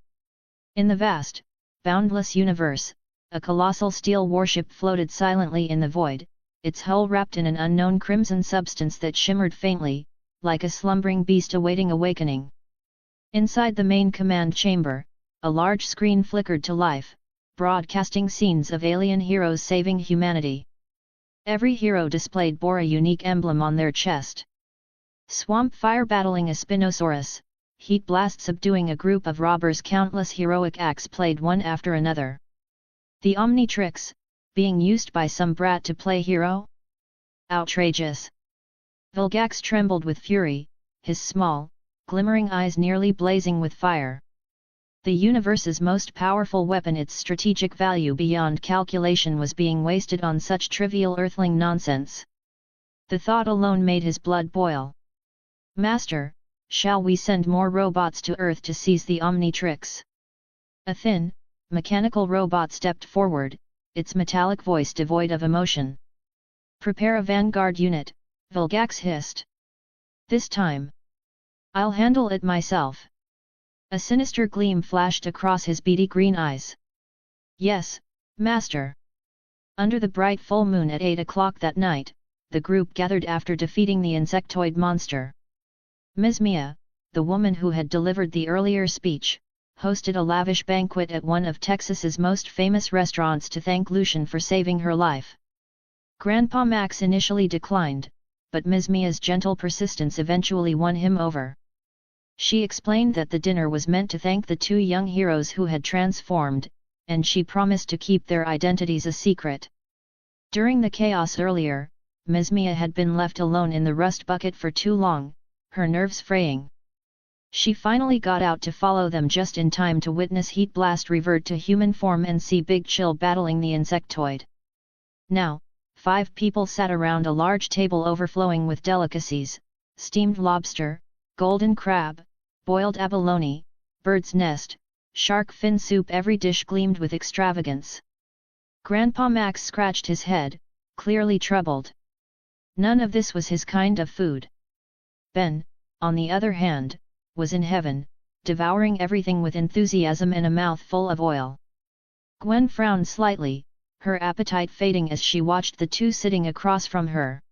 In the vast, boundless universe, a colossal steel warship floated silently in the void, its hull wrapped in an unknown crimson substance that shimmered faintly, like a slumbering beast awaiting awakening. Inside the main command chamber, a large screen flickered to life, broadcasting scenes of alien heroes saving humanity. Every hero displayed bore a unique emblem on their chest. Swamp fire battling a Spinosaurus, heat blast subduing a group of robbers, countless heroic acts played one after another. The Omnitrix, being used by some brat to play hero? Outrageous! Vilgax trembled with fury, his small, glimmering eyes nearly blazing with fire. The universe's most powerful weapon, its strategic value beyond calculation, was being wasted on such trivial earthling nonsense. The thought alone made his blood boil. Master, shall we send more robots to Earth to seize the Omnitrix? A thin, mechanical robot stepped forward, its metallic voice devoid of emotion. Prepare a vanguard unit, Vilgax hissed. This time, I'll handle it myself. A sinister gleam flashed across his beady green eyes. Yes, Master. Under the bright full moon at 8 o'clock that night, the group gathered after defeating the insectoid monster. Ms. Mia, the woman who had delivered the earlier speech, hosted a lavish banquet at one of Texas's most famous restaurants to thank Lucian for saving her life. Grandpa Max initially declined, but Ms. Mia's gentle persistence eventually won him over. She explained that the dinner was meant to thank the two young heroes who had transformed, and she promised to keep their identities a secret. During the chaos earlier, Ms. Mia had been left alone in the rust bucket for too long, her nerves fraying. She finally got out to follow them just in time to witness Heat Blast revert to human form and see Big Chill battling the insectoid. Now, 5 people sat around a large table overflowing with delicacies: steamed lobster, golden crab, boiled abalone, bird's nest, shark fin soup. Every dish gleamed with extravagance. Grandpa Max scratched his head, clearly troubled. None of this was his kind of food. Ben, on the other hand, was in heaven, devouring everything with enthusiasm and a mouth full of oil. Gwen frowned slightly, her appetite fading as she watched the two sitting across from her.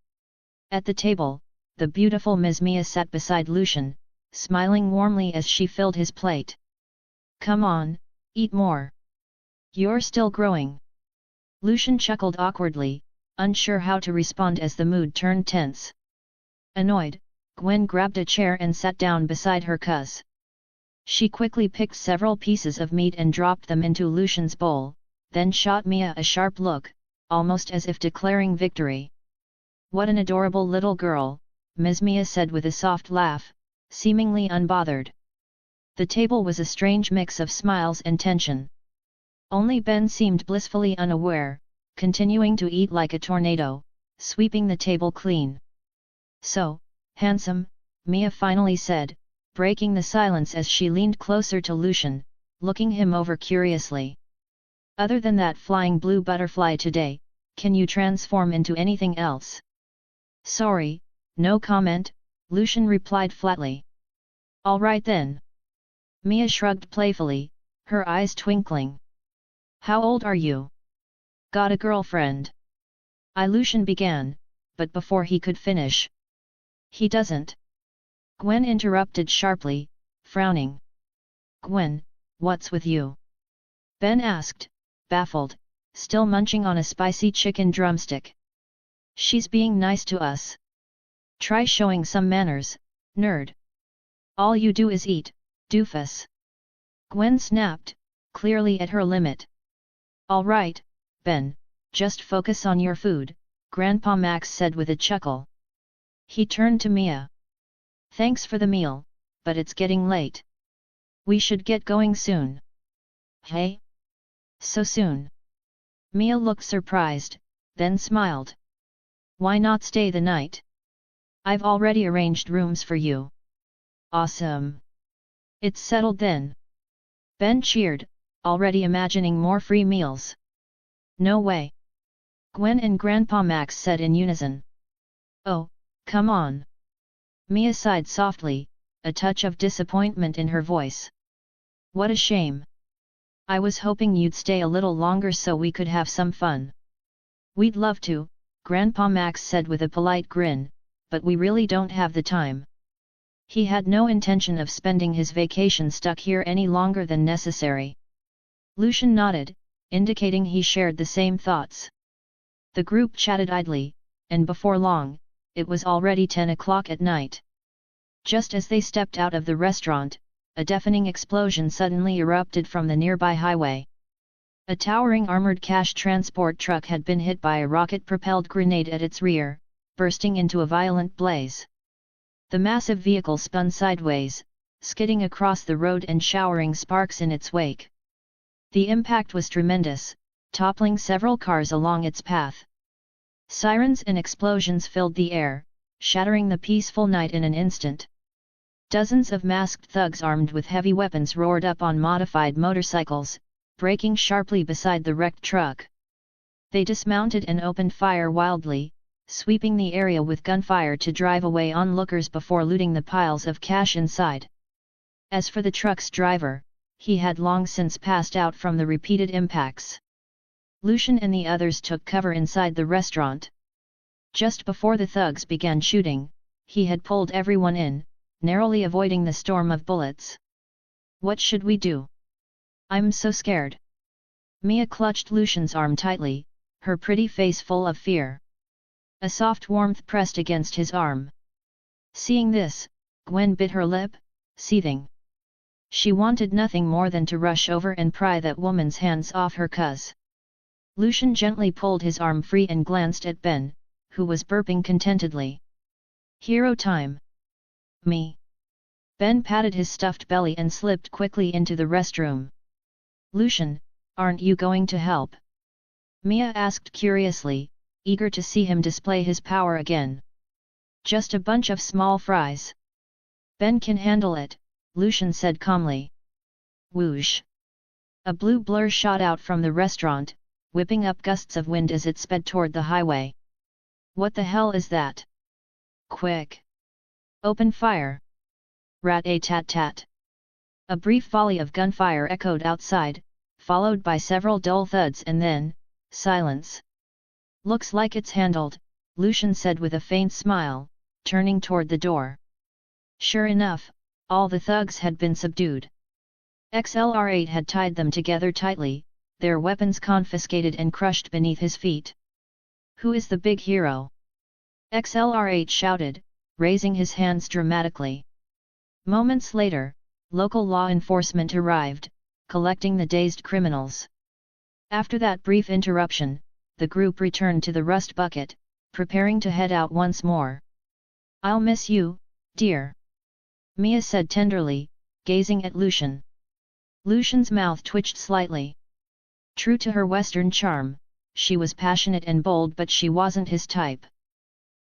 At the table, the beautiful Ms. Mia sat beside Lucian, smiling warmly as she filled his plate. Come on, eat more. You're still growing. Lucian chuckled awkwardly, unsure how to respond as the mood turned tense. Annoyed, Gwen grabbed a chair and sat down beside her cuz. She quickly picked several pieces of meat and dropped them into Lucian's bowl, then shot Mia a sharp look, almost as if declaring victory. What an adorable little girl, Ms. Mia said with a soft laugh, seemingly unbothered. The table was a strange mix of smiles and tension. Only Ben seemed blissfully unaware, continuing to eat like a tornado, sweeping the table clean. So, handsome, Mia finally said, breaking the silence as she leaned closer to Lucian, looking him over curiously. Other than that flying blue butterfly today, can you transform into anything else? Sorry, no comment, Lucian replied flatly. All right then. Mia shrugged playfully, her eyes twinkling. How old are you? Got a girlfriend? Lucian began, but before he could finish. He doesn't. Gwen interrupted sharply, frowning. Gwen, what's with you? Ben asked, baffled, still munching on a spicy chicken drumstick. She's being nice to us. Try showing some manners, nerd. All you do is eat, doofus. Gwen snapped, clearly at her limit. All right, Ben, just focus on your food, Grandpa Max said with a chuckle. He turned to Mia. Thanks for the meal, but it's getting late. We should get going soon. Hey? So soon? Mia looked surprised, then smiled. Why not stay the night? I've already arranged rooms for you. Awesome. It's settled then. Ben cheered, already imagining more free meals. No way. Gwen and Grandpa Max said in unison. Oh, come on. Mia sighed softly, a touch of disappointment in her voice. What a shame. I was hoping you'd stay a little longer so we could have some fun. We'd love to, Grandpa Max said with a polite grin, but we really don't have the time. He had no intention of spending his vacation stuck here any longer than necessary. Lucian nodded, indicating he shared the same thoughts. The group chatted idly, and before long, it was already 10 o'clock at night. Just as they stepped out of the restaurant, a deafening explosion suddenly erupted from the nearby highway. A towering armored cash transport truck had been hit by a rocket-propelled grenade at its rear, bursting into a violent blaze. The massive vehicle spun sideways, skidding across the road and showering sparks in its wake. The impact was tremendous, toppling several cars along its path. Sirens and explosions filled the air, shattering the peaceful night in an instant. Dozens of masked thugs armed with heavy weapons roared up on modified motorcycles, braking sharply beside the wrecked truck. They dismounted and opened fire wildly, sweeping the area with gunfire to drive away onlookers before looting the piles of cash inside. As for the truck's driver, he had long since passed out from the repeated impacts. Lucian and the others took cover inside the restaurant. Just before the thugs began shooting, he had pulled everyone in, narrowly avoiding the storm of bullets. What should we do? I'm so scared. Mia clutched Lucian's arm tightly, her pretty face full of fear. A soft warmth pressed against his arm. Seeing this, Gwen bit her lip, seething. She wanted nothing more than to rush over and pry that woman's hands off her cuz. Lucian gently pulled his arm free and glanced at Ben, who was burping contentedly. Hero time. Me. Ben patted his stuffed belly and slipped quickly into the restroom. Lucian, aren't you going to help? Mia asked curiously, eager to see him display his power again. Just a bunch of small fries. Ben can handle it, Lucian said calmly. Whoosh! A blue blur shot out from the restaurant, whipping up gusts of wind as it sped toward the highway. What the hell is that? Quick! Open fire! Rat-a-tat-tat! A brief volley of gunfire echoed outside, followed by several dull thuds and then, silence. Looks like it's handled, Lucian said with a faint smile, turning toward the door. Sure enough, All the thugs had been subdued. XLR8 had tied them together tightly, their weapons confiscated and crushed beneath his feet. "Who is the big hero?" XLR8 shouted, raising his hands dramatically. Moments later, local law enforcement arrived, collecting the dazed criminals. After that brief interruption, the group returned to the rust bucket, preparing to head out once more. "I'll miss you, dear," Mia said tenderly, gazing at Lucian. Lucian's mouth twitched slightly. True to her Western charm, she was passionate and bold, but she wasn't his type.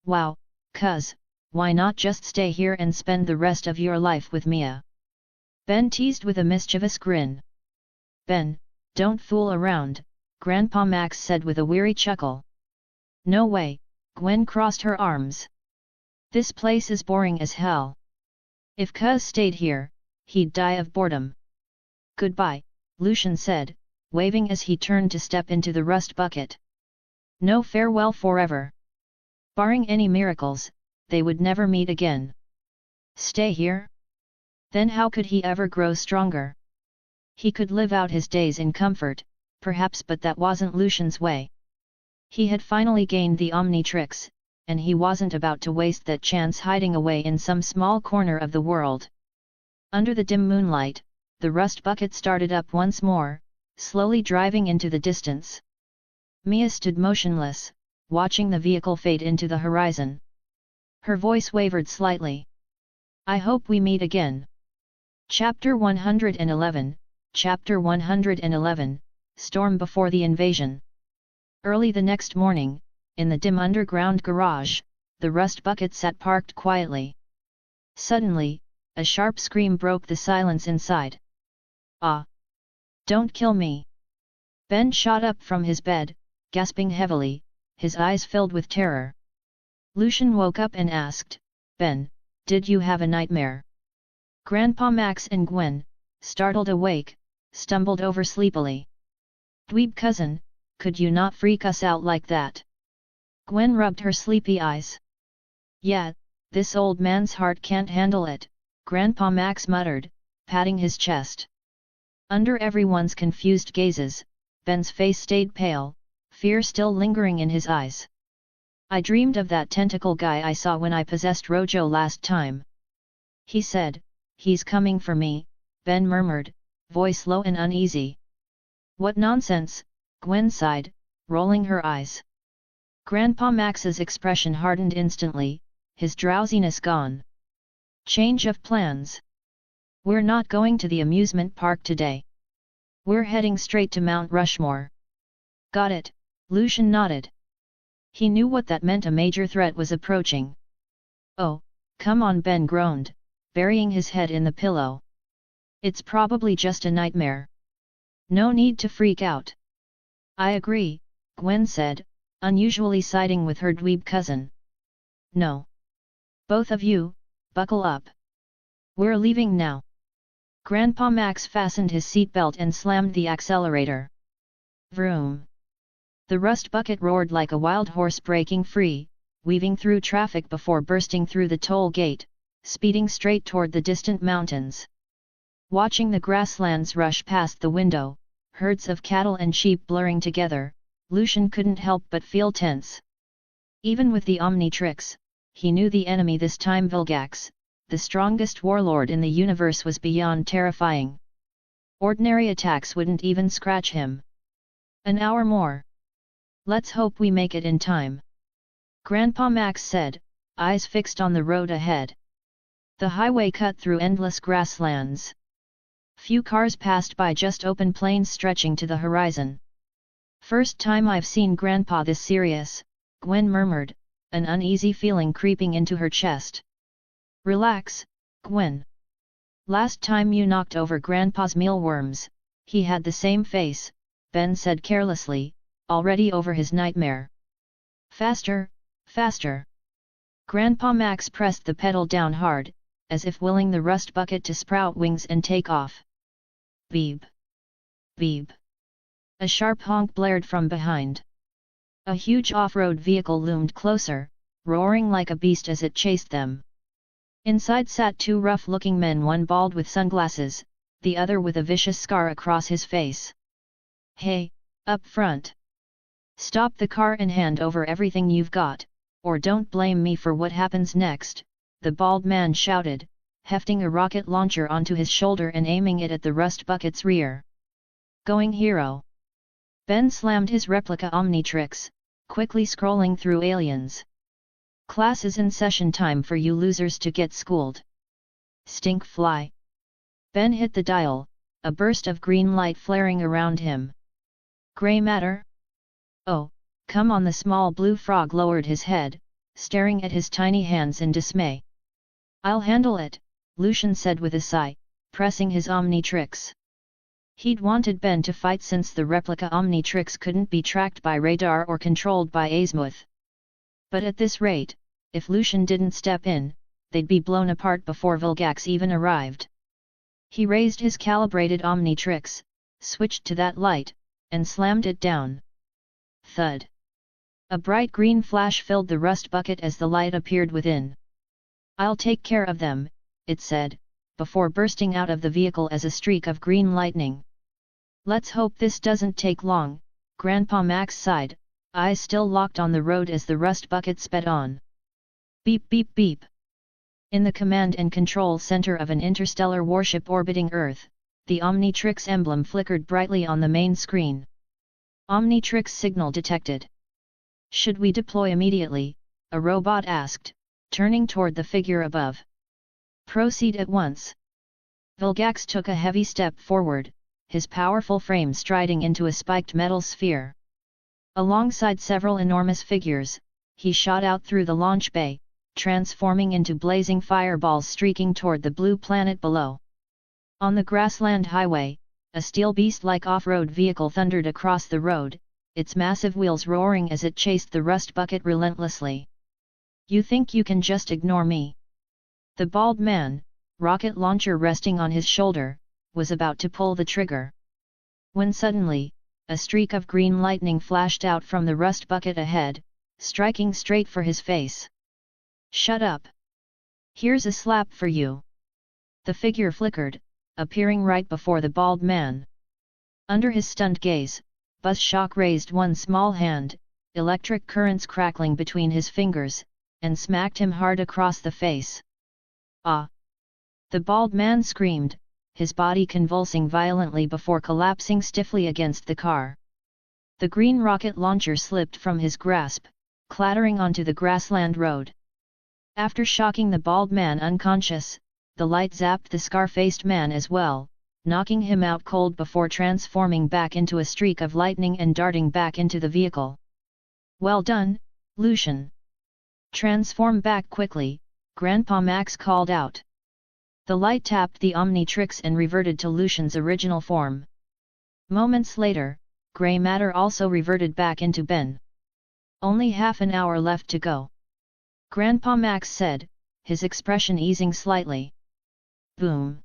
"Wow, cuz, why not just stay here and spend the rest of your life with Mia?" Ben teased with a mischievous grin. "Ben, don't fool around," Grandpa Max said with a weary chuckle. "No way," Gwen crossed her arms. "This place is boring as hell. If cuz stayed here, he'd die of boredom." "Goodbye," Lucian said, waving as he turned to step into the rust bucket. No farewell forever. Barring any miracles, they would never meet again. Stay here? Then how could he ever grow stronger? He could live out his days in comfort, perhaps, but that wasn't Lucian's way. He had finally gained the Omnitrix, and he wasn't about to waste that chance hiding away in some small corner of the world. Under the dim moonlight, the rust bucket started up once more, slowly driving into the distance. Mia stood motionless, watching the vehicle fade into the horizon. Her voice wavered slightly. "I hope we meet again." Chapter 111, Chapter 111, Storm Before the Invasion. Early the next morning, in the dim underground garage, the rust bucket sat parked quietly. Suddenly, a sharp scream broke the silence inside. "Ah! Don't kill me!" Ben shot up from his bed, gasping heavily, his eyes filled with terror. Lucian woke up and asked, "Ben, did you have a nightmare?" Grandpa Max and Gwen, startled awake, stumbled over sleepily. "Dweeb cousin, could you not freak us out like that?" Gwen rubbed her sleepy eyes. "Yeah, this old man's heart can't handle it," Grandpa Max muttered, patting his chest. Under everyone's confused gazes, Ben's face stayed pale, fear still lingering in his eyes. "I dreamed of that tentacle guy I saw when I possessed Rojo last time," he said. "He's coming for me," Ben murmured, voice low and uneasy. "What nonsense," Gwen sighed, rolling her eyes. Grandpa Max's expression hardened instantly, his drowsiness gone. "Change of plans. We're not going to the amusement park today. We're heading straight to Mount Rushmore." "Got it," Lucian nodded. He knew what that meant, a major threat was approaching. "Oh, come on," Ben groaned, burying his head in the pillow. "It's probably just a nightmare. No need to freak out." "I agree," Gwen said, unusually siding with her dweeb cousin. "No. Both of you, buckle up. We're leaving now." Grandpa Max fastened his seatbelt and slammed the accelerator. Vroom! The rust bucket roared like a wild horse breaking free, weaving through traffic before bursting through the toll gate, speeding straight toward the distant mountains. Watching the grasslands rush past the window, herds of cattle and sheep blurring together, Lucian couldn't help but feel tense. Even with the Omnitrix, he knew the enemy this time, Vilgax, the strongest warlord in the universe, was beyond terrifying. Ordinary attacks wouldn't even scratch him. An hour more. "Let's hope we make it in time," Grandpa Max said, eyes fixed on the road ahead. The highway cut through endless grasslands. Few cars passed by, just open plains stretching to the horizon. "First time I've seen Grandpa this serious," Gwen murmured, an uneasy feeling creeping into her chest. "Relax, Gwen. Last time you knocked over Grandpa's mealworms, he had the same face," Ben said carelessly, already over his nightmare. "Faster, faster." Grandpa Max pressed the pedal down hard, as if willing the rust bucket to sprout wings and take off. Beep! Beep! A sharp honk blared from behind. A huge off-road vehicle loomed closer, roaring like a beast as it chased them. Inside sat two rough-looking men, one bald with sunglasses, the other with a vicious scar across his face. "Hey, up front! Stop the car and hand over everything you've got, or don't blame me for what happens next," the bald man shouted, hefting a rocket launcher onto his shoulder and aiming it at the rust bucket's rear. "Going hero!" Ben slammed his replica Omnitrix, quickly scrolling through aliens. "Class is in session, time for you losers to get schooled. Stink fly!" Ben hit the dial, a burst of green light flaring around him. "Grey matter? Oh, come on!" The small blue frog lowered his head, staring at his tiny hands in dismay. "I'll handle it," Lucian said with a sigh, pressing his Omnitrix. He'd wanted Ben to fight since the replica Omnitrix couldn't be tracked by radar or controlled by azimuth. But at this rate, if Lucian didn't step in, they'd be blown apart before Vilgax even arrived. He raised his calibrated Omnitrix, switched to that light, and slammed it down. Thud! A bright green flash filled the rust bucket as the light appeared within. "I'll take care of them," it said, before bursting out of the vehicle as a streak of green lightning. "Let's hope this doesn't take long," Grandpa Max sighed, eyes still locked on the road as the rust bucket sped on. Beep beep beep. In the command and control center of an interstellar warship orbiting Earth, the Omnitrix emblem flickered brightly on the main screen. "Omnitrix signal detected. Should we deploy immediately?" a robot asked, turning toward the figure above. "Proceed at once." Vilgax took a heavy step forward, his powerful frame striding into a spiked metal sphere. Alongside several enormous figures, he shot out through the launch bay, transforming into blazing fireballs streaking toward the blue planet below. On the grassland highway, a steel beast-like off-road vehicle thundered across the road, its massive wheels roaring as it chased the rust bucket relentlessly. "You think you can just ignore me?" The bald man, rocket launcher resting on his shoulder, was about to pull the trigger. When suddenly, a streak of green lightning flashed out from the rust bucket ahead, striking straight for his face. "Shut up! Here's a slap for you!" The figure flickered, appearing right before the bald man. Under his stunned gaze, Buzzshock raised one small hand, electric currents crackling between his fingers, and smacked him hard across the face. "Ah!" The bald man screamed, his body convulsing violently before collapsing stiffly against the car. The green rocket launcher slipped from his grasp, clattering onto the grassland road. After shocking the bald man unconscious, the light zapped the scar-faced man as well, knocking him out cold before transforming back into a streak of lightning and darting back into the vehicle. "Well done, Lucian. Transform back quickly," Grandpa Max called out. The light tapped the Omnitrix and reverted to Lucian's original form. Moments later, grey matter also reverted back into Ben. "Only half an hour left to go," Grandpa Max said, his expression easing slightly. Boom!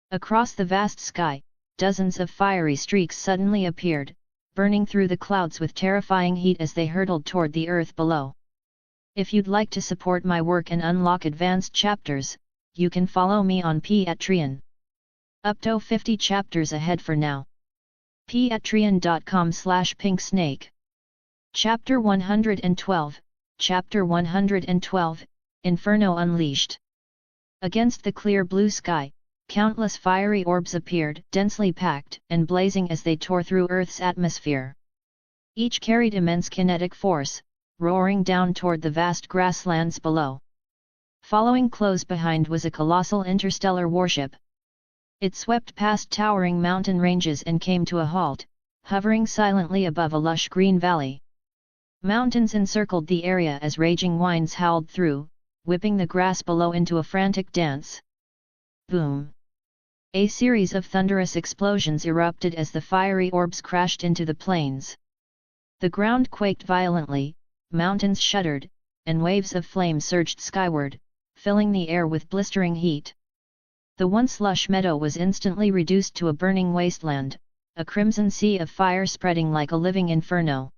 Across the vast sky, dozens of fiery streaks suddenly appeared, burning through the clouds with terrifying heat as they hurtled toward the earth below. If you'd like to support my work and unlock advanced chapters, you can follow me on Patreon. Up to 50 chapters ahead for now. Patreon.com/pinksnake. Chapter 112, Chapter 112, Inferno Unleashed. Against the clear blue sky, countless fiery orbs appeared, densely packed and blazing as they tore through Earth's atmosphere. Each carried immense kinetic force, roaring down toward the vast grasslands below. Following close behind was a colossal interstellar warship. It swept past towering mountain ranges and came to a halt, hovering silently above a lush green valley. Mountains encircled the area as raging winds howled through, whipping the grass below into a frantic dance. Boom! A series of thunderous explosions erupted as the fiery orbs crashed into the plains. The ground quaked violently, mountains shuddered, and waves of flame surged skyward, filling the air with blistering heat. The once lush meadow was instantly reduced to a burning wasteland, a crimson sea of fire spreading like a living inferno.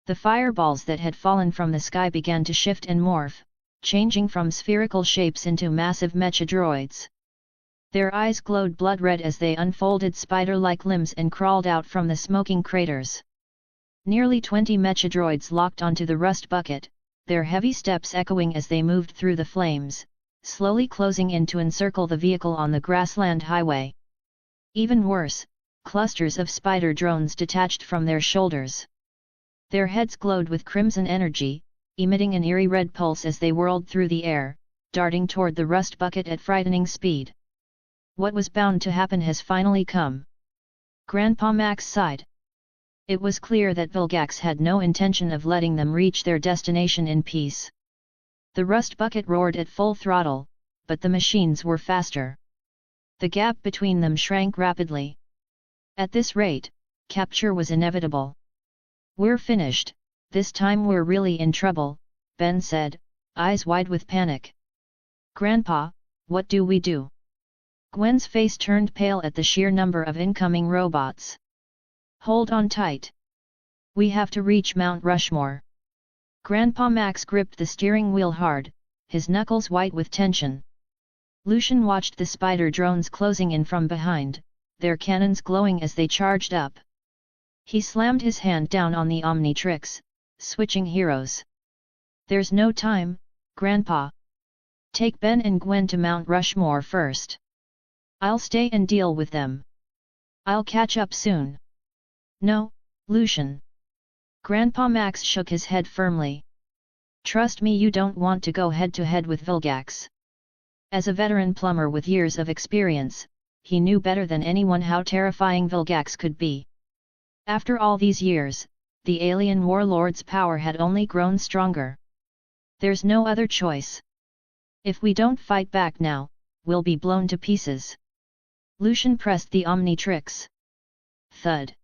The fireballs that had fallen from the sky began to shift and morph, changing from spherical shapes into massive mechadroids. Their eyes glowed blood red as they unfolded spider-like limbs and crawled out from the smoking craters. Nearly 20 mechadroids locked onto the rust bucket, their heavy steps echoing as they moved through the flames, slowly closing in to encircle the vehicle on the grassland highway. Even worse, clusters of spider drones detached from their shoulders. Their heads glowed with crimson energy, emitting an eerie red pulse as they whirled through the air, darting toward the rust bucket at frightening speed. What was bound to happen has finally come. Grandpa Max sighed. It was clear that Vilgax had no intention of letting them reach their destination in peace. The rust bucket roared at full throttle, but the machines were faster. The gap between them shrank rapidly. At this rate, capture was inevitable. "We're finished, this time we're really in trouble," Ben said, eyes wide with panic. "Grandpa, what do we do?" Gwen's face turned pale at the sheer number of incoming robots. "Hold on tight. We have to reach Mount Rushmore." Grandpa Max gripped the steering wheel hard, his knuckles white with tension. Lucian watched the spider drones closing in from behind, their cannons glowing as they charged up. He slammed his hand down on the Omnitrix, switching heroes. "There's no time, Grandpa. Take Ben and Gwen to Mount Rushmore first. I'll stay and deal with them. I'll catch up soon." "No, Lucian." Grandpa Max shook his head firmly. "Trust me, you don't want to go head-to-head with Vilgax." As a veteran plumber with years of experience, he knew better than anyone how terrifying Vilgax could be. After all these years, the alien warlord's power had only grown stronger. "There's no other choice. If we don't fight back now, we'll be blown to pieces." Lucian pressed the Omnitrix. Thud.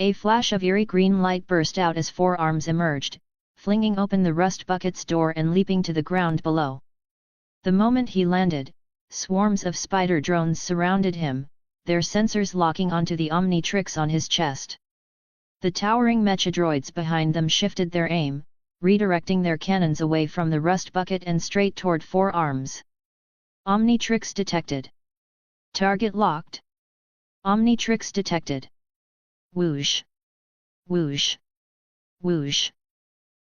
A flash of eerie green light burst out as 4 arms emerged, flinging open the rust bucket's door and leaping to the ground below. The moment he landed, swarms of spider drones surrounded him, their sensors locking onto the Omnitrix on his chest. The towering mechadroids behind them shifted their aim, redirecting their cannons away from the rust bucket and straight toward 4 arms. Omnitrix detected. Target locked. Omnitrix detected. Whoosh! Whoosh! Whoosh!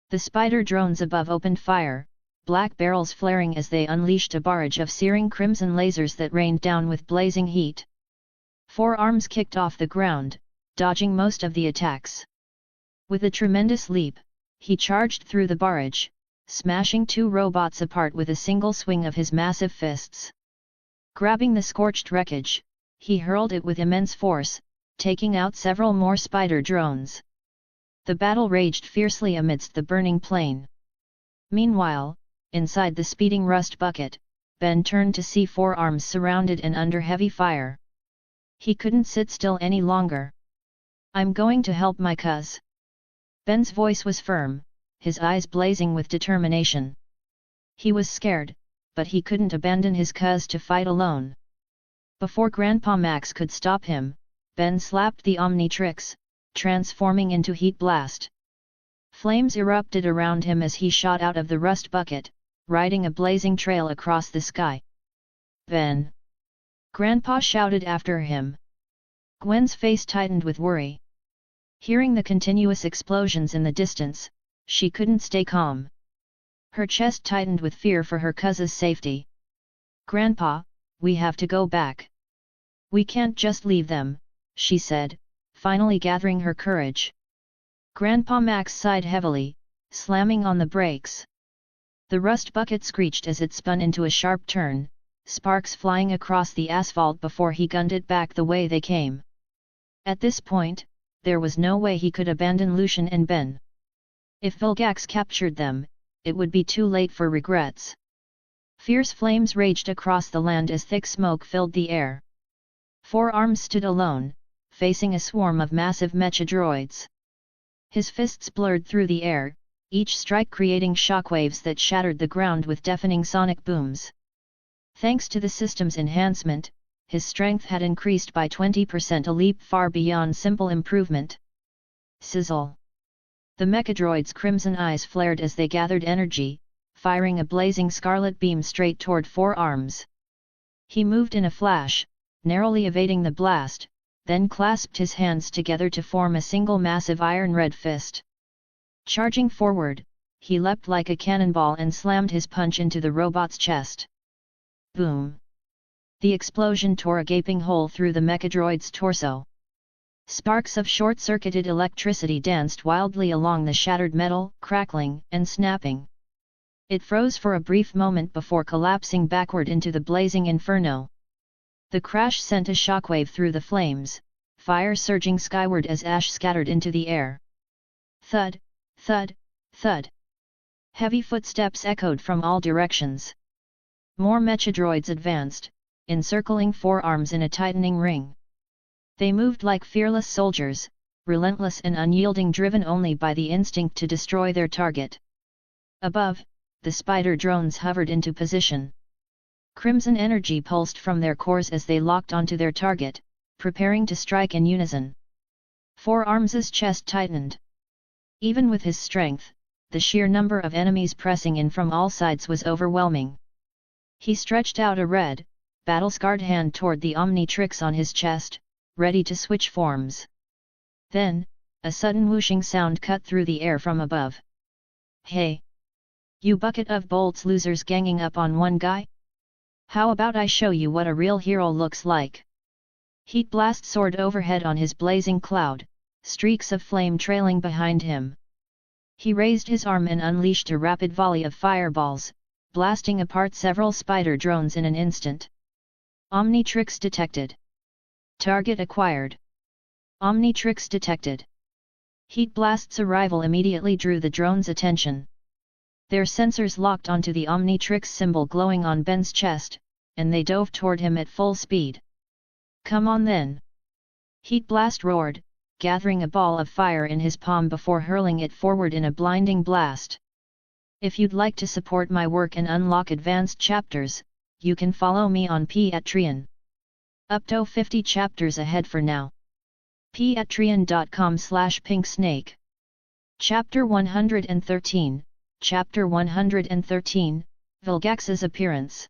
The spider drones above opened fire, black barrels flaring as they unleashed a barrage of searing crimson lasers that rained down with blazing heat. 4 arms kicked off the ground, dodging most of the attacks. With a tremendous leap, he charged through the barrage, smashing 2 robots apart with a single swing of his massive fists. Grabbing the scorched wreckage, he hurled it with immense force, taking out several more spider drones. The battle raged fiercely amidst the burning plain. Meanwhile, inside the speeding rust bucket, Ben turned to see 4 arms surrounded and under heavy fire. He couldn't sit still any longer. "I'm going to help my cuz." Ben's voice was firm, his eyes blazing with determination. He was scared, but he couldn't abandon his cuz to fight alone. Before Grandpa Max could stop him, Ben slapped the Omnitrix, transforming into Heat Blast. Flames erupted around him as he shot out of the rust bucket, riding a blazing trail across the sky. "Ben!" Grandpa shouted after him. Gwen's face tightened with worry. Hearing the continuous explosions in the distance, she couldn't stay calm. Her chest tightened with fear for her cousin's safety. "Grandpa, we have to go back. We can't just leave them," she said, finally gathering her courage. Grandpa Max sighed heavily, slamming on the brakes. The rust bucket screeched as it spun into a sharp turn, sparks flying across the asphalt before he gunned it back the way they came. At this point, there was no way he could abandon Lucian and Ben. If Vilgax captured them, it would be too late for regrets. Fierce flames raged across the land as thick smoke filled the air. 4 arms stood alone, facing a swarm of massive mechadroids. His fists blurred through the air, each strike creating shockwaves that shattered the ground with deafening sonic booms. Thanks to the system's enhancement, his strength had increased by 20%, a leap far beyond simple improvement. Sizzle! The mechadroids' crimson eyes flared as they gathered energy, firing a blazing scarlet beam straight toward Four Arms. He moved in a flash, narrowly evading the blast, then clasped his hands together to form a single massive iron-red fist. Charging forward, he leapt like a cannonball and slammed his punch into the robot's chest. Boom! The explosion tore a gaping hole through the mechadroid's torso. Sparks of short-circuited electricity danced wildly along the shattered metal, crackling and snapping. It froze for a brief moment before collapsing backward into the blazing inferno. The crash sent a shockwave through the flames, fire surging skyward as ash scattered into the air. Thud, thud, thud. Heavy footsteps echoed from all directions. More mechadroids advanced, encircling Four Arms in a tightening ring. They moved like fearless soldiers, relentless and unyielding, driven only by the instinct to destroy their target. Above, the spider drones hovered into position. Crimson energy pulsed from their cores as they locked onto their target, preparing to strike in unison. Four Arms's chest tightened. Even with his strength, the sheer number of enemies pressing in from all sides was overwhelming. He stretched out a red, battle-scarred hand toward the Omnitrix on his chest, ready to switch forms. Then, a sudden whooshing sound cut through the air from above. "Hey! You bucket of bolts losers ganging up on one guy? How about I show you what a real hero looks like?" Heat blast soared overhead on his blazing cloud, streaks of flame trailing behind him. He raised his arm and unleashed a rapid volley of fireballs, blasting apart several spider drones in an instant. Omnitrix detected. Target acquired. Omnitrix detected. Heat blast's arrival immediately drew the drone's attention. Their sensors locked onto the Omnitrix symbol glowing on Ben's chest, and they dove toward him at full speed. "Come on then!" Heat Blast roared, gathering a ball of fire in his palm before hurling it forward in a blinding blast. If you'd like to support my work and unlock advanced chapters, you can follow me on Patreon. Up to 50 chapters ahead for now. Patreon.com/pinksnake. Chapter 113, Chapter 113, Vilgax's appearance.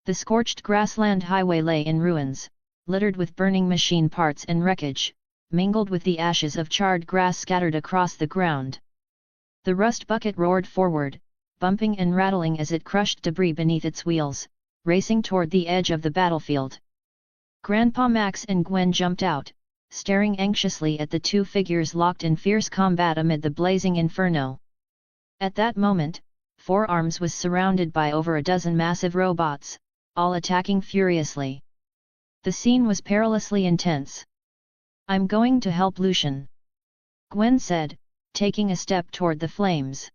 The scorched grassland highway lay in ruins, littered with burning machine parts and wreckage, mingled with the ashes of charred grass scattered across the ground. The rust bucket roared forward, bumping and rattling as it crushed debris beneath its wheels, racing toward the edge of the battlefield. Grandpa Max and Gwen jumped out, staring anxiously at the two figures locked in fierce combat amid the blazing inferno. At that moment, Four Arms was surrounded by over a dozen massive robots, all attacking furiously. The scene was perilously intense. "I'm going to help Lucian," Gwen said, taking a step toward the flames.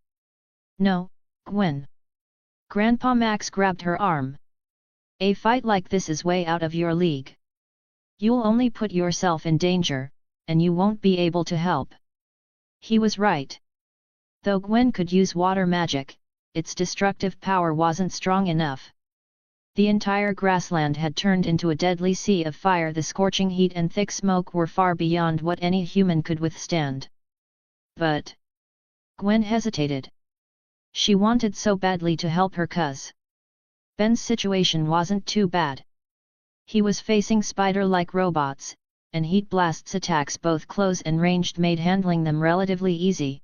"No, Gwen." Grandpa Max grabbed her arm. "A fight like this is way out of your league. You'll only put yourself in danger, and you won't be able to help." He was right. Though Gwen could use water magic, its destructive power wasn't strong enough. The entire grassland had turned into a deadly sea of fire. The scorching heat and thick smoke were far beyond what any human could withstand. But Gwen hesitated. She wanted so badly to help her cuz. Ben's situation wasn't too bad. He was facing spider-like robots, and Heat Blast's attacks both close and ranged made handling them relatively easy.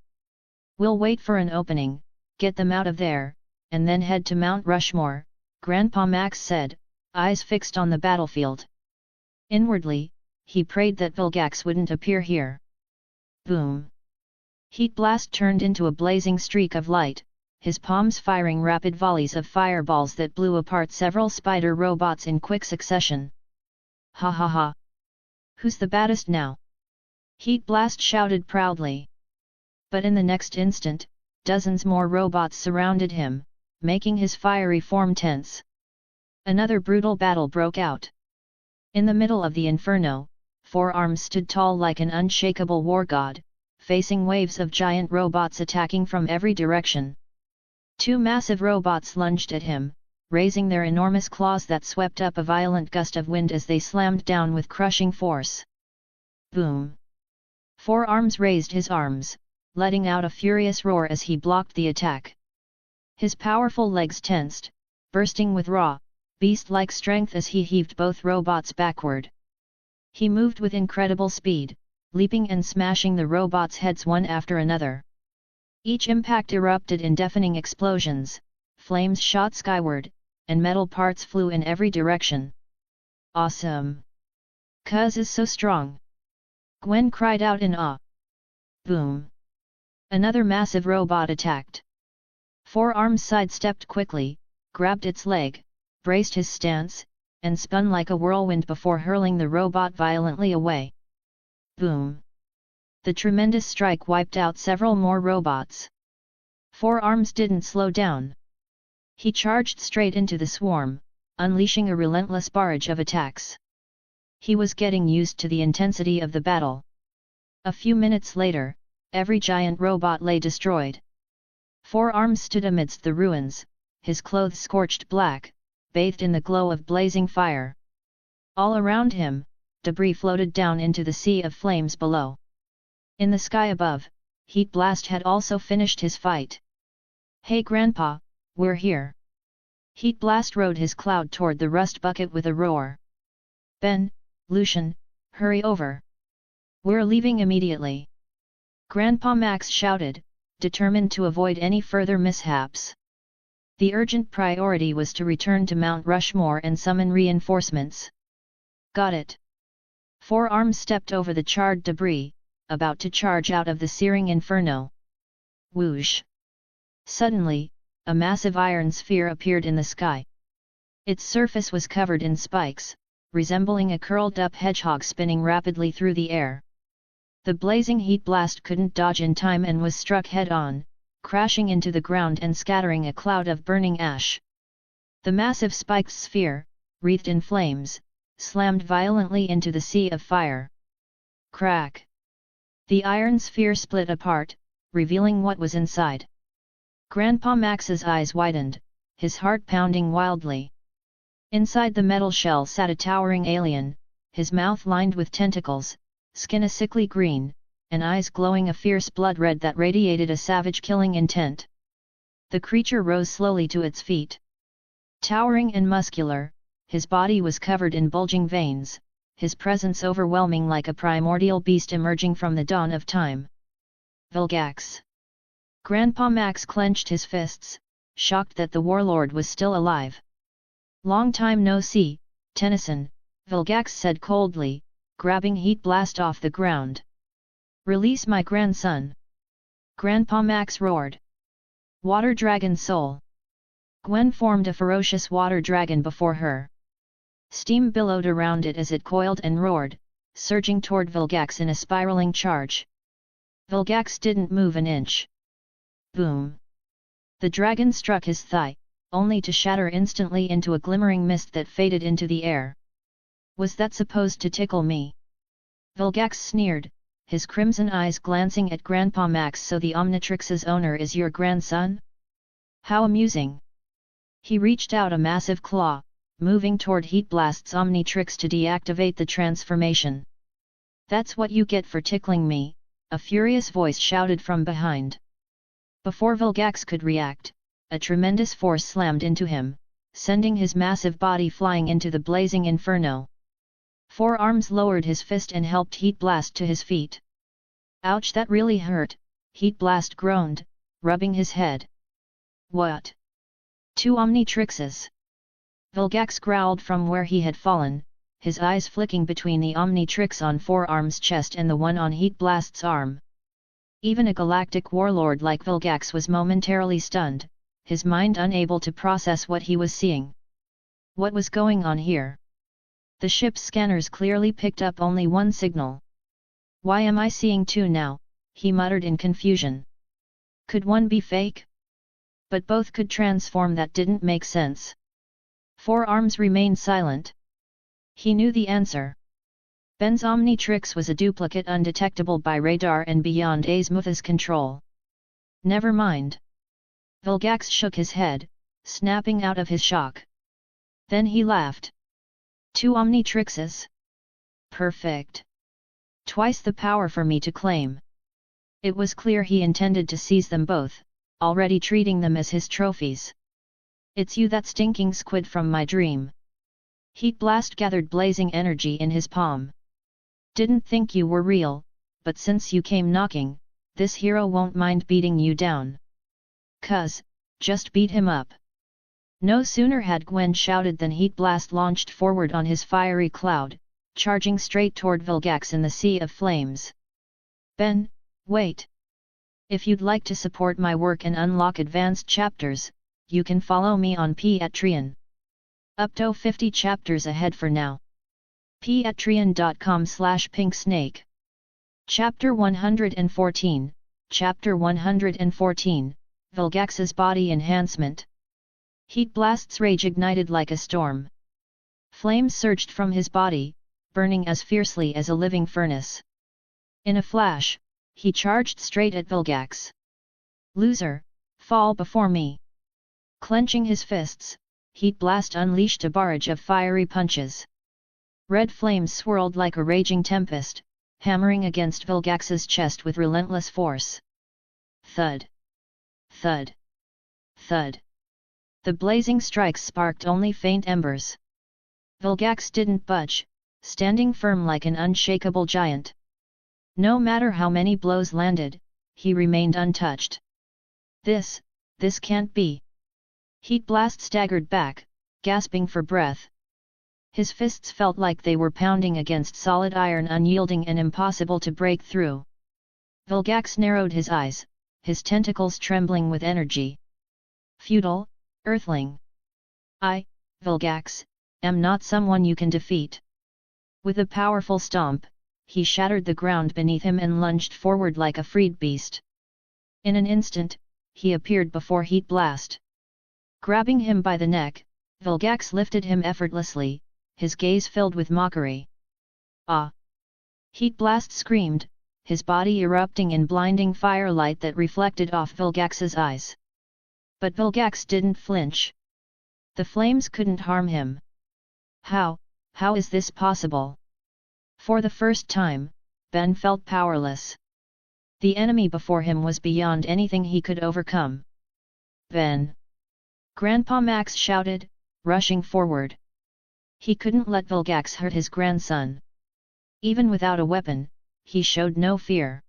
"We'll wait for an opening, get them out of there, and then head to Mount Rushmore," Grandpa Max said, eyes fixed on the battlefield. Inwardly, he prayed that Vilgax wouldn't appear here. Boom! Heat Blast turned into a blazing streak of light, his palms firing rapid volleys of fireballs that blew apart several spider robots in quick succession. "Ha ha ha! Who's the baddest now?" Heat Blast shouted proudly. But in the next instant, dozens more robots surrounded him, making his fiery form tense. Another brutal battle broke out. In the middle of the inferno, Four Arms stood tall like an unshakable war god, facing waves of giant robots attacking from every direction. Two massive robots lunged at him, raising their enormous claws that swept up a violent gust of wind as they slammed down with crushing force. Boom! Four Arms raised his arms, letting out a furious roar as he blocked the attack. His powerful legs tensed, bursting with raw, beast-like strength as he heaved both robots backward. He moved with incredible speed, leaping and smashing the robots' heads one after another. Each impact erupted in deafening explosions, flames shot skyward, and metal parts flew in every direction. Awesome! Cuz is so strong! Gwen cried out in awe. Boom! Another massive robot attacked. Four Arms sidestepped quickly, grabbed its leg, braced his stance, and spun like a whirlwind before hurling the robot violently away. Boom! The tremendous strike wiped out several more robots. Four Arms didn't slow down. He charged straight into the swarm, unleashing a relentless barrage of attacks. He was getting used to the intensity of the battle. A few minutes later, every giant robot lay destroyed. Four Arms stood amidst the ruins, his clothes scorched black, bathed in the glow of blazing fire. All around him, debris floated down into the sea of flames below. In the sky above, Heat Blast had also finished his fight. "Hey Grandpa, we're here!" Heat Blast rode his cloud toward the rust bucket with a roar. "Ben, Lucian, hurry over! We're leaving immediately!" Grandpa Max shouted, determined to avoid any further mishaps. The urgent priority was to return to Mount Rushmore and summon reinforcements. "Got it!" Four Arms stepped over the charred debris, about to charge out of the searing inferno. Whoosh! Suddenly, a massive iron sphere appeared in the sky. Its surface was covered in spikes, resembling a curled-up hedgehog spinning rapidly through the air. The blazing heat blast couldn't dodge in time and was struck head-on, crashing into the ground and scattering a cloud of burning ash. The massive spiked sphere, wreathed in flames, slammed violently into the sea of fire. Crack! The iron sphere split apart, revealing what was inside. Grandpa Max's eyes widened, his heart pounding wildly. Inside the metal shell sat a towering alien, his mouth lined with tentacles, skin a sickly green, and eyes glowing a fierce blood red that radiated a savage killing intent. The creature rose slowly to its feet. Towering and muscular, his body was covered in bulging veins, his presence overwhelming like a primordial beast emerging from the dawn of time. Vilgax! Grandpa Max clenched his fists, shocked that the warlord was still alive. "Long time no see, Tennyson," Vilgax said coldly, grabbing Heat Blast off the ground. "Release my grandson!" Grandpa Max roared. "Water Dragon Soul!" Gwen formed a ferocious water dragon before her. Steam billowed around it as it coiled and roared, surging toward Vilgax in a spiraling charge. Vilgax didn't move an inch. Boom! The dragon struck his thigh, only to shatter instantly into a glimmering mist that faded into the air. "Was that supposed to tickle me?" Vilgax sneered, his crimson eyes glancing at Grandpa Max. "So the Omnitrix's owner is your grandson? How amusing!" He reached out a massive claw, moving toward Heat Blast's Omnitrix to deactivate the transformation. "That's what you get for tickling me," a furious voice shouted from behind. Before Vilgax could react, a tremendous force slammed into him, sending his massive body flying into the blazing inferno. Four Arms lowered his fist and helped Heat Blast to his feet. "Ouch, that really hurt," Heat Blast groaned, rubbing his head. "What? 2 Omnitrixes?" Vilgax growled from where he had fallen, his eyes flicking between the Omnitrix on Four Arms' chest and the one on Heat Blast's arm. Even a galactic warlord like Vilgax was momentarily stunned, his mind unable to process what he was seeing. What was going on here? The ship's scanners clearly picked up only one signal. "Why am I seeing two now?" he muttered in confusion. Could one be fake? But both could transform. That didn't make sense. Four Arms remained silent. He knew the answer. Ben's Omnitrix was a duplicate undetectable by radar and beyond Azmutha's control. Never mind. Vilgax shook his head, snapping out of his shock. Then he laughed. 2 Omnitrixes? Perfect. Twice the power for me to claim. It was clear he intended to seize them both. already treating them as his trophies. It's you, that stinking squid from my dream. Heat Blast gathered blazing energy in his palm. Didn't think you were real, but since you came knocking, this hero won't mind beating you down. Just beat him up. No sooner had Gwen shouted than Heat Blast launched forward on his fiery cloud, charging straight toward Vilgax in the sea of flames. Ben, wait! If you'd like to support my work and unlock advanced chapters, you can follow me on Patreon. Up to 50 chapters ahead for now. Patreon.com/pinksnake. Chapter 114, Chapter 114, Vilgax's Body Enhancement. Heat Blast's rage ignited like a storm. Flames surged from his body, burning as fiercely as a living furnace. In a flash, he charged straight at Vilgax. Loser, fall before me! Clenching his fists, Heat Blast unleashed a barrage of fiery punches. Red flames swirled like a raging tempest, hammering against Vilgax's chest with relentless force. Thud! Thud! Thud! The blazing strikes sparked only faint embers. Vilgax didn't budge, standing firm like an unshakable giant. No matter how many blows landed, he remained untouched. This can't be. Heat Blast staggered back, gasping for breath. His fists felt like they were pounding against solid iron, unyielding and impossible to break through. Vilgax narrowed his eyes, his tentacles trembling with energy. Feudal, Earthling. I, Vilgax, am not someone you can defeat. With a powerful stomp, he shattered the ground beneath him and lunged forward like a freed beast. In an instant, he appeared before Heat Blast. Grabbing him by the neck, Vilgax lifted him effortlessly, his gaze filled with mockery. Ah! Heat Blast screamed, his body erupting in blinding firelight that reflected off Vilgax's eyes. But Vilgax didn't flinch. The flames couldn't harm him. How is this possible? For the first time, Ben felt powerless. The enemy before him was beyond anything he could overcome. Ben! Grandpa Max shouted, rushing forward. He couldn't let Vilgax hurt his grandson. Even without a weapon, he showed no fear.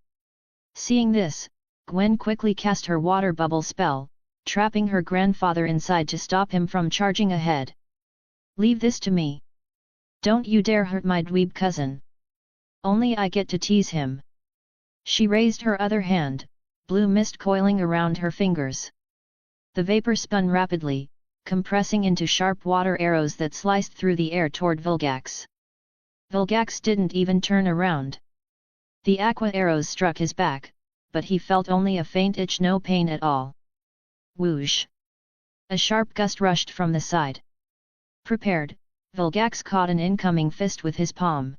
Seeing this, Gwen quickly cast her water bubble spell, trapping her grandfather inside to stop him from charging ahead. Leave this to me. Don't you dare hurt my dweeb cousin. Only I get to tease him. She raised her other hand, blue mist coiling around her fingers. The vapor spun rapidly, compressing into sharp water arrows that sliced through the air toward Vilgax. Vilgax didn't even turn around. The aqua arrows struck his back, but he felt only a faint itch, no pain at all. Whoosh! A sharp gust rushed from the side. Prepared, Vilgax caught an incoming fist with his palm.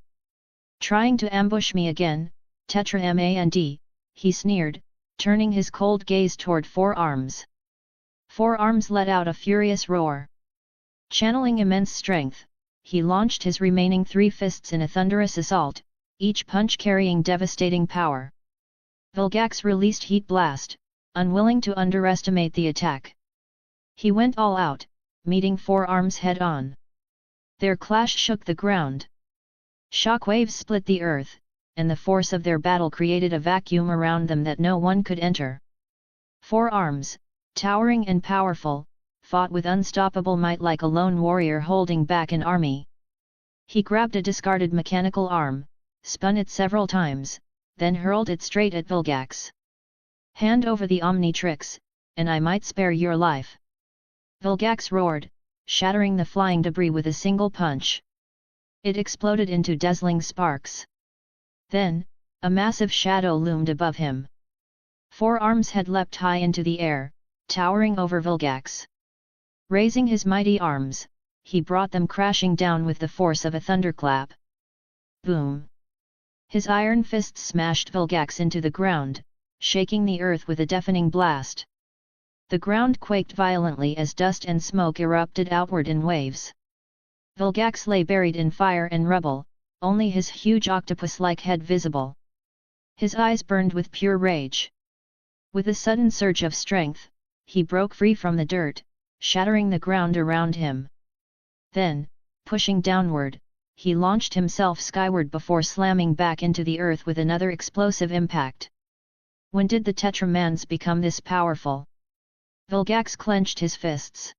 Trying to ambush me again, Tetramand, he sneered, turning his cold gaze toward Four Arms. Four Arms let out a furious roar. Channeling immense strength, he launched his remaining three fists in a thunderous assault, each punch carrying devastating power. Vilgax released Heat Blast, unwilling to underestimate the attack. He went all out, meeting Four Arms head-on. Their clash shook the ground. Shockwaves split the earth, and the force of their battle created a vacuum around them that no one could enter. Four Arms, towering and powerful, fought with unstoppable might like a lone warrior holding back an army. He grabbed a discarded mechanical arm, spun it several times, then hurled it straight at Vilgax. Hand over the Omnitrix, and I might spare your life. Vilgax roared, shattering the flying debris with a single punch. It exploded into dazzling sparks. Then, a massive shadow loomed above him. Four Arms had leapt high into the air, towering over Vilgax. Raising his mighty arms, he brought them crashing down with the force of a thunderclap. Boom! His iron fists smashed Vilgax into the ground, shaking the earth with a deafening blast. The ground quaked violently as dust and smoke erupted outward in waves. Vilgax lay buried in fire and rubble, only his huge octopus-like head visible. His eyes burned with pure rage. With a sudden surge of strength, he broke free from the dirt, shattering the ground around him. Then, pushing downward, he launched himself skyward before slamming back into the earth with another explosive impact. When did the Tetramans become this powerful? Vilgax clenched his fists.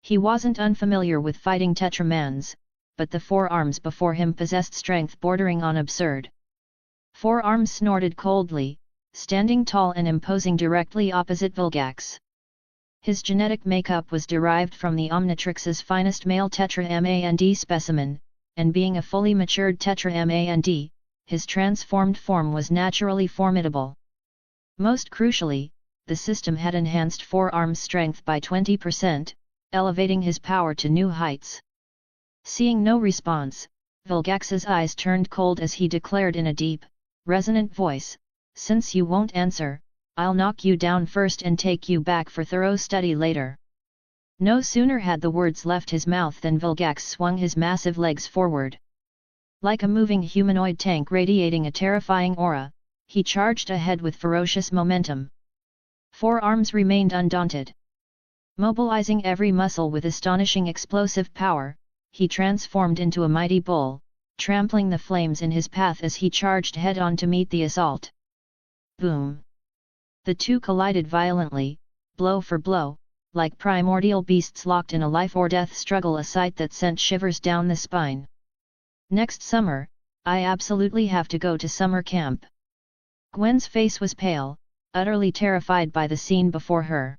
He wasn't unfamiliar with fighting Tetramans, but the four arms before him possessed strength bordering on absurd. Four arms snorted coldly, standing tall and imposing directly opposite Vilgax. His genetic makeup was derived from the Omnitrix's finest male Tetramand specimen, and being a fully matured Tetramand, his transformed form was naturally formidable. Most crucially, the system had enhanced four arms' strength by 20%, elevating his power to new heights. Seeing no response, Vilgax's eyes turned cold as he declared in a deep, resonant voice, "Since you won't answer, I'll knock you down first and take you back for thorough study later." No sooner had the words left his mouth than Vilgax swung his massive legs forward. Like a moving humanoid tank radiating a terrifying aura, he charged ahead with ferocious momentum. Four arms remained undaunted. Mobilizing every muscle with astonishing explosive power, he transformed into a mighty bull, trampling the flames in his path as he charged head-on to meet the assault. Boom! The two collided violently, blow for blow, like primordial beasts locked in a life-or-death struggle, a sight that sent shivers down the spine. Next summer, I absolutely have to go to summer camp. Gwen's face was pale, utterly terrified by the scene before her.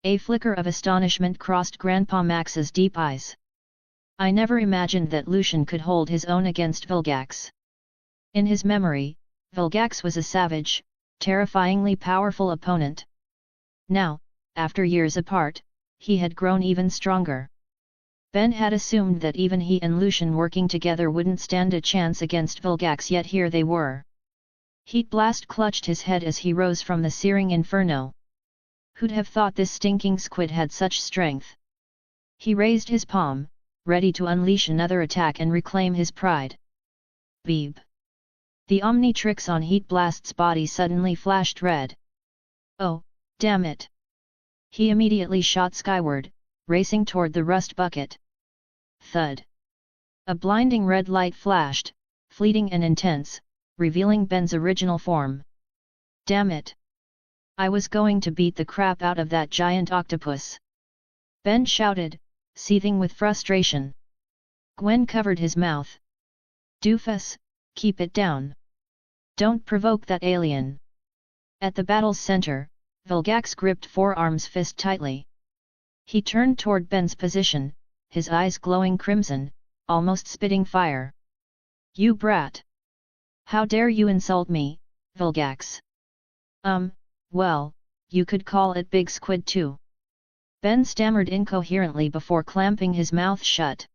A flicker of astonishment crossed Grandpa Max's deep eyes. I never imagined that Lucian could hold his own against Vilgax. In his memory, Vilgax was a savage, terrifyingly powerful opponent. Now, after years apart, he had grown even stronger. Ben had assumed that even he and Lucian working together wouldn't stand a chance against Vilgax, yet here they were. Heat Blast clutched his head as he rose from the searing inferno. Who'd have thought this stinking squid had such strength? He raised his palm, ready to unleash another attack and reclaim his pride. Beep! The Omnitrix on Heat Blast's body suddenly flashed red. Oh, damn it! He immediately shot skyward, racing toward the rust bucket. Thud! A blinding red light flashed, fleeting and intense, revealing Ben's original form. Damn it! I was going to beat the crap out of that giant octopus. Ben shouted, seething with frustration. Gwen covered his mouth. Doofus, keep it down. Don't provoke that alien. At the battle's center, Vilgax gripped Four Arms' fist tightly. He turned toward Ben's position, his eyes glowing crimson, almost spitting fire. You brat! How dare you insult me, Vilgax? Well, you could call it Big Squid too. Ben stammered incoherently before clamping his mouth shut.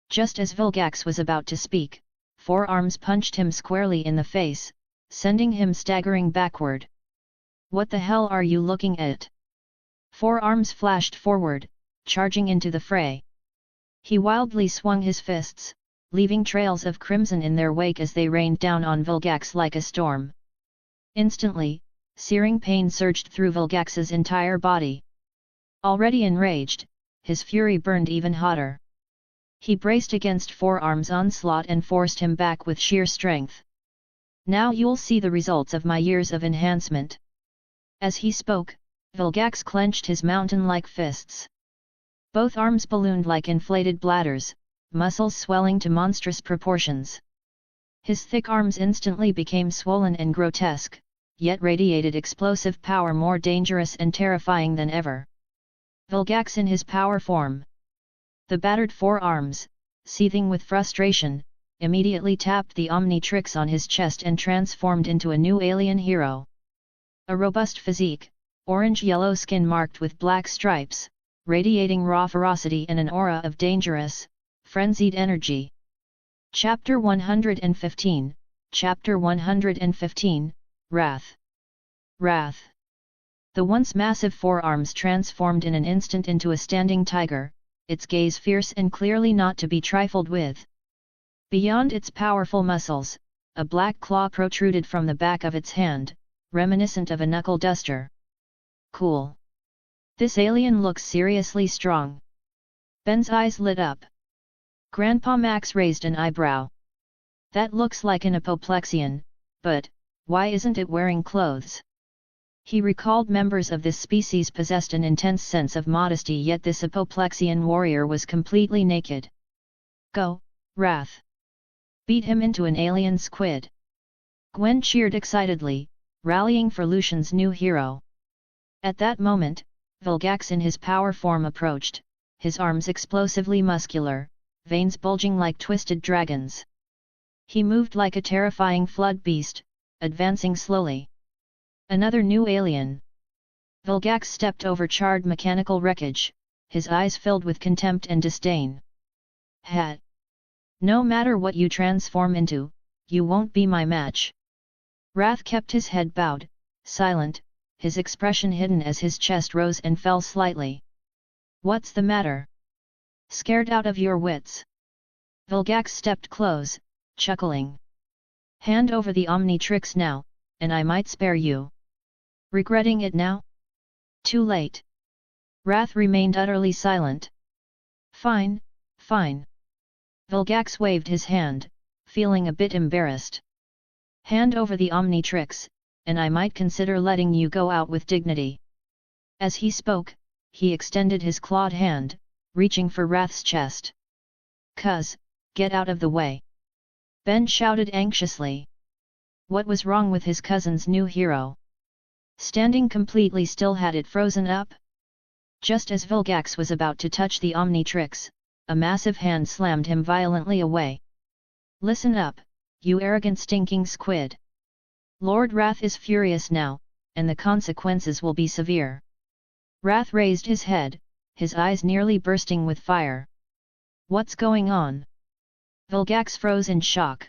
Just as Vilgax was about to speak, Four Arms punched him squarely in the face, sending him staggering backward. What the hell are you looking at? Four Arms flashed forward, charging into the fray. He wildly swung his fists, leaving trails of crimson in their wake as they rained down on Vilgax like a storm. Instantly, searing pain surged through Vilgax's entire body. Already enraged, his fury burned even hotter. He braced against Four Arms' onslaught and forced him back with sheer strength. Now you'll see the results of my years of enhancement. As he spoke, Vilgax clenched his mountain-like fists. Both arms ballooned like inflated bladders, muscles swelling to monstrous proportions. His thick arms instantly became swollen and grotesque, yet radiated explosive power more dangerous and terrifying than ever. Vilgax in his power form. The battered Four Arms, seething with frustration, immediately tapped the Omnitrix on his chest and transformed into a new alien hero. A robust physique, orange-yellow skin marked with black stripes, radiating raw ferocity and an aura of dangerous, frenzied energy. Chapter 115, Chapter 115, Wrath. Wrath. The once massive Four Arms transformed in an instant into a standing tiger, its gaze fierce and clearly not to be trifled with. Beyond its powerful muscles, a black claw protruded from the back of its hand, reminiscent of a knuckle duster. Cool. This alien looks seriously strong. Ben's eyes lit up. Grandpa Max raised an eyebrow. That looks like an apoplexian, but why isn't it wearing clothes? He recalled members of this species possessed an intense sense of modesty, yet this apoplexian warrior was completely naked. Go, Wrath! Beat him into an alien squid! Gwen cheered excitedly, rallying for Lucian's new hero. At that moment, Vilgax in his power form approached, his arms explosively muscular, veins bulging like twisted dragons. He moved like a terrifying flood beast, advancing slowly. Another new alien. Vilgax stepped over charred mechanical wreckage, his eyes filled with contempt and disdain. Hat! No matter what you transform into, you won't be my match. Wrath kept his head bowed, silent, his expression hidden as his chest rose and fell slightly. What's the matter? Scared out of your wits? Vilgax stepped close, chuckling. Hand over the Omnitrix now, and I might spare you. Regretting it now? Too late. Wrath remained utterly silent. Fine, fine. Vilgax waved his hand, feeling a bit embarrassed. Hand over the Omnitrix, and I might consider letting you go out with dignity. As he spoke, he extended his clawed hand, reaching for Wrath's chest. Cuz, get out of the way! Ben shouted anxiously. What was wrong with his cousin's new hero? Standing completely still, had it frozen up? Just as Vilgax was about to touch the Omnitrix, a massive hand slammed him violently away. Listen up, you arrogant stinking squid! Lord Wrath is furious now, and the consequences will be severe. Wrath raised his head, his eyes nearly bursting with fire. What's going on? Vilgax froze in shock.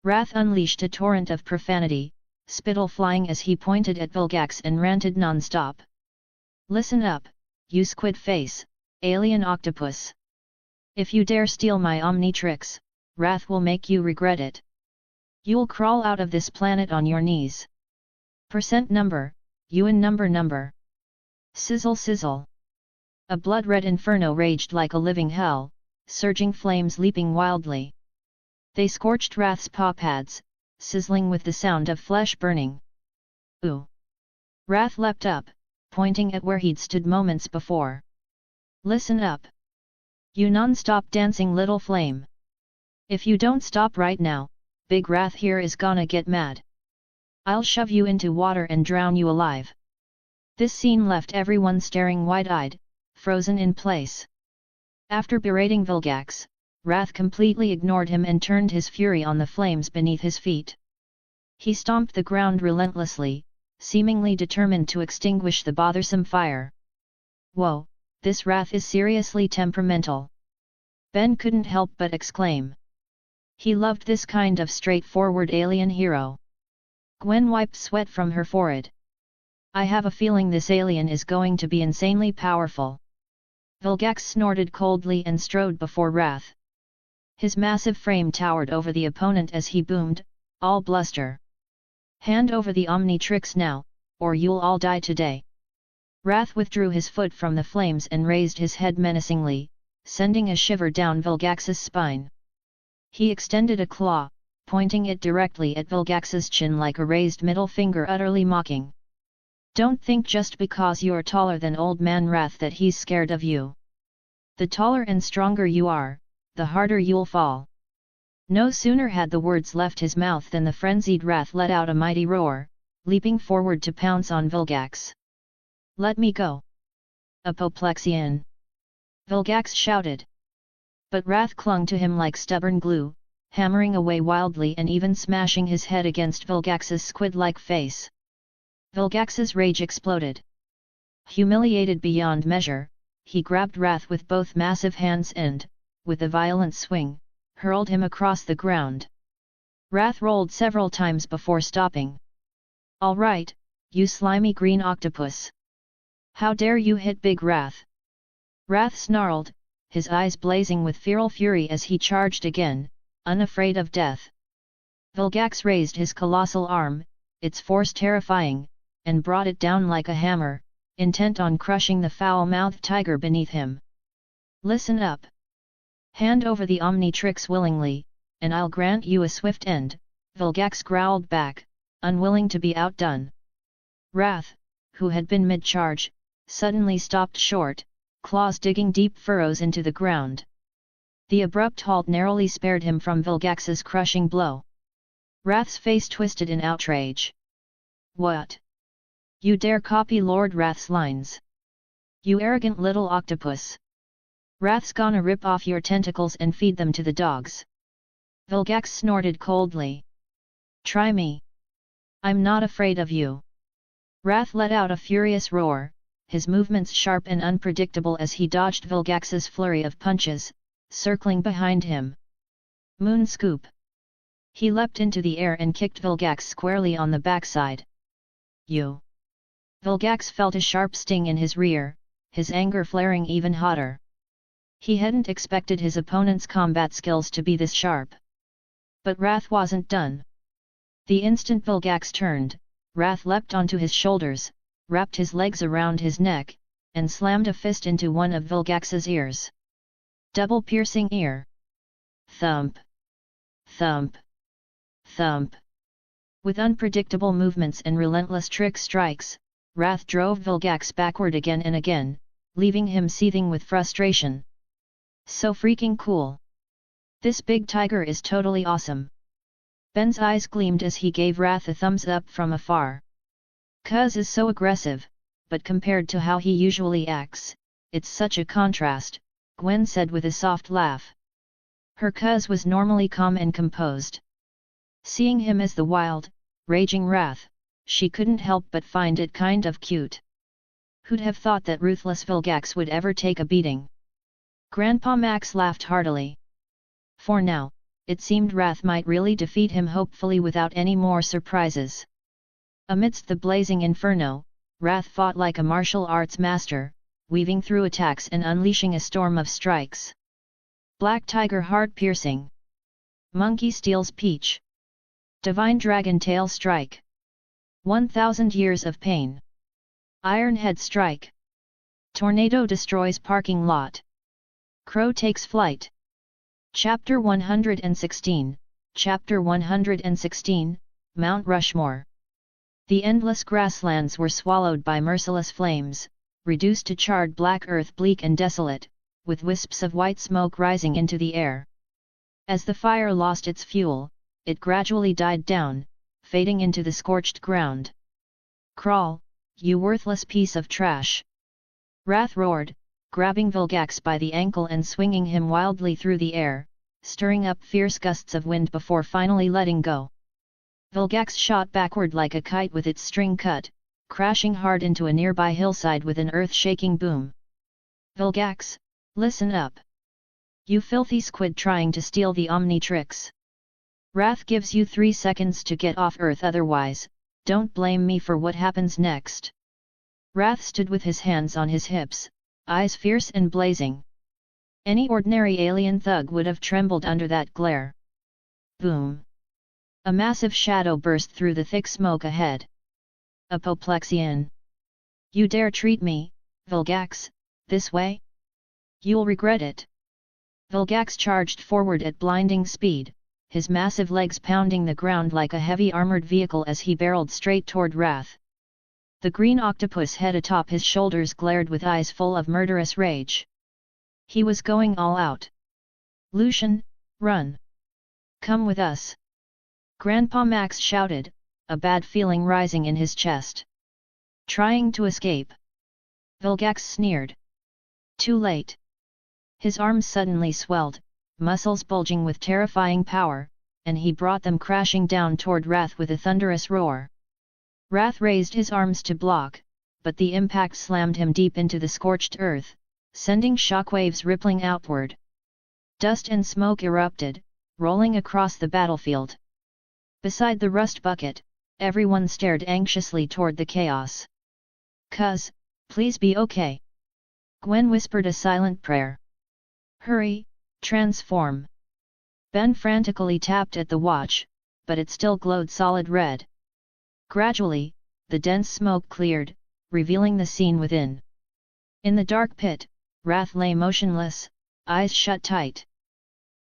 Wrath unleashed a torrent of profanity, spittle flying as he pointed at Vilgax and ranted non-stop. Listen up, you squid face, alien octopus! If you dare steal my Omnitrix, Wrath will make you regret it. You'll crawl out of this planet on your knees. Percent number, UN number. Sizzle sizzle. A blood-red inferno raged like a living hell, surging flames leaping wildly. They scorched Wrath's paw pads, sizzling with the sound of flesh burning. Ooh! Wrath leapt up, pointing at where he'd stood moments before. Listen up! You non-stop dancing little flame! If you don't stop right now, Big Wrath here is gonna get mad. I'll shove you into water and drown you alive. This scene left everyone staring wide-eyed, frozen in place. After berating Vilgax, Wrath completely ignored him and turned his fury on the flames beneath his feet. He stomped the ground relentlessly, seemingly determined to extinguish the bothersome fire. Whoa, this Wrath is seriously temperamental. Ben couldn't help but exclaim. He loved this kind of straightforward alien hero. Gwen wiped sweat from her forehead. I have a feeling this alien is going to be insanely powerful. Vilgax snorted coldly and strode before Wrath. His massive frame towered over the opponent as he boomed, all bluster. Hand over the Omnitrix now, or you'll all die today. Wrath withdrew his foot from the flames and raised his head menacingly, sending a shiver down Vilgax's spine. He extended a claw, pointing it directly at Vilgax's chin like a raised middle finger, utterly mocking. Don't think just because you're taller than Old Man Wrath that he's scared of you. The taller and stronger you are, the harder you'll fall. No sooner had the words left his mouth than the frenzied Wrath let out a mighty roar, leaping forward to pounce on Vilgax. Let me go! Apoplexian! Vilgax shouted. But Wrath clung to him like stubborn glue, hammering away wildly and even smashing his head against Vilgax's squid-like face. Vilgax's rage exploded. Humiliated beyond measure, he grabbed Wrath with both massive hands and, with a violent swing, hurled him across the ground. Wrath rolled several times before stopping. All right, you slimy green octopus! How dare you hit Big Wrath! Wrath snarled, his eyes blazing with feral fury as he charged again, unafraid of death. Vilgax raised his colossal arm, its force terrifying, and brought it down like a hammer, intent on crushing the foul-mouthed tiger beneath him. Listen up. Hand over the Omnitrix willingly, and I'll grant you a swift end, Vilgax growled back, unwilling to be outdone. Wrath, who had been mid-charge, suddenly stopped short, claws digging deep furrows into the ground. The abrupt halt narrowly spared him from Vilgax's crushing blow. Wrath's face twisted in outrage. What? You dare copy Lord Wrath's lines? You arrogant little octopus! Wrath's gonna rip off your tentacles and feed them to the dogs. Vilgax snorted coldly. Try me. I'm not afraid of you. Wrath let out a furious roar, his movements sharp and unpredictable as he dodged Vilgax's flurry of punches, circling behind him. Moon scoop. He leapt into the air and kicked Vilgax squarely on the backside. You! Vilgax felt a sharp sting in his rear, his anger flaring even hotter. He hadn't expected his opponent's combat skills to be this sharp. But Wrath wasn't done. The instant Vilgax turned, Wrath leapt onto his shoulders, wrapped his legs around his neck, and slammed a fist into one of Vilgax's ears. Double piercing ear. Thump. Thump. Thump. With unpredictable movements and relentless trick strikes, Wrath drove Vilgax backward again and again, leaving him seething with frustration. So freaking cool. This big tiger is totally awesome. Ben's eyes gleamed as he gave Wrath a thumbs up from afar. Cuz is so aggressive, but compared to how he usually acts, it's such a contrast, Gwen said with a soft laugh. Her cuz was normally calm and composed. Seeing him as the wild, raging Wrath, she couldn't help but find it kind of cute. Who'd have thought that ruthless Vilgax would ever take a beating? Grandpa Max laughed heartily. For now, it seemed Wrath might really defeat him, hopefully without any more surprises. Amidst the blazing inferno, Wrath fought like a martial arts master, weaving through attacks and unleashing a storm of strikes. Black Tiger Heart Piercing. Monkey Steals Peach. Divine Dragon Tail Strike. 1000 Years of Pain. Iron Head Strike. Tornado Destroys Parking Lot. Crow Takes Flight. Chapter 116, Chapter 116, Mount Rushmore. The endless grasslands were swallowed by merciless flames, reduced to charred black earth, bleak and desolate, with wisps of white smoke rising into the air. As the fire lost its fuel, it gradually died down, fading into the scorched ground. Crawl, you worthless piece of trash! Wrath roared, grabbing Vilgax by the ankle and swinging him wildly through the air, stirring up fierce gusts of wind before finally letting go. Vilgax shot backward like a kite with its string cut, crashing hard into a nearby hillside with an earth-shaking boom. Vilgax, listen up! You filthy squid trying to steal the Omnitrix! Wrath gives you 3 seconds to get off Earth, otherwise, don't blame me for what happens next. Wrath stood with his hands on his hips, eyes fierce and blazing. Any ordinary alien thug would have trembled under that glare. Boom! A massive shadow burst through the thick smoke ahead. Apoplexian! You dare treat me, Vilgax, this way? You'll regret it. Vilgax charged forward at blinding speed, his massive legs pounding the ground like a heavy armored vehicle as he barreled straight toward Wrath. The green octopus head atop his shoulders glared with eyes full of murderous rage. He was going all out. Lucian, run! Come with us! Grandpa Max shouted, a bad feeling rising in his chest. Trying to escape. Vilgax sneered. Too late. His arms suddenly swelled, muscles bulging with terrifying power, and he brought them crashing down toward Wrath with a thunderous roar. Wrath raised his arms to block, but the impact slammed him deep into the scorched earth, sending shockwaves rippling outward. Dust and smoke erupted, rolling across the battlefield. Beside the rust bucket, everyone stared anxiously toward the chaos. Cuz, please be okay. Gwen whispered a silent prayer. Hurry, transform. Ben frantically tapped at the watch, but it still glowed solid red. Gradually, the dense smoke cleared, revealing the scene within. In the dark pit, Wrath lay motionless, eyes shut tight.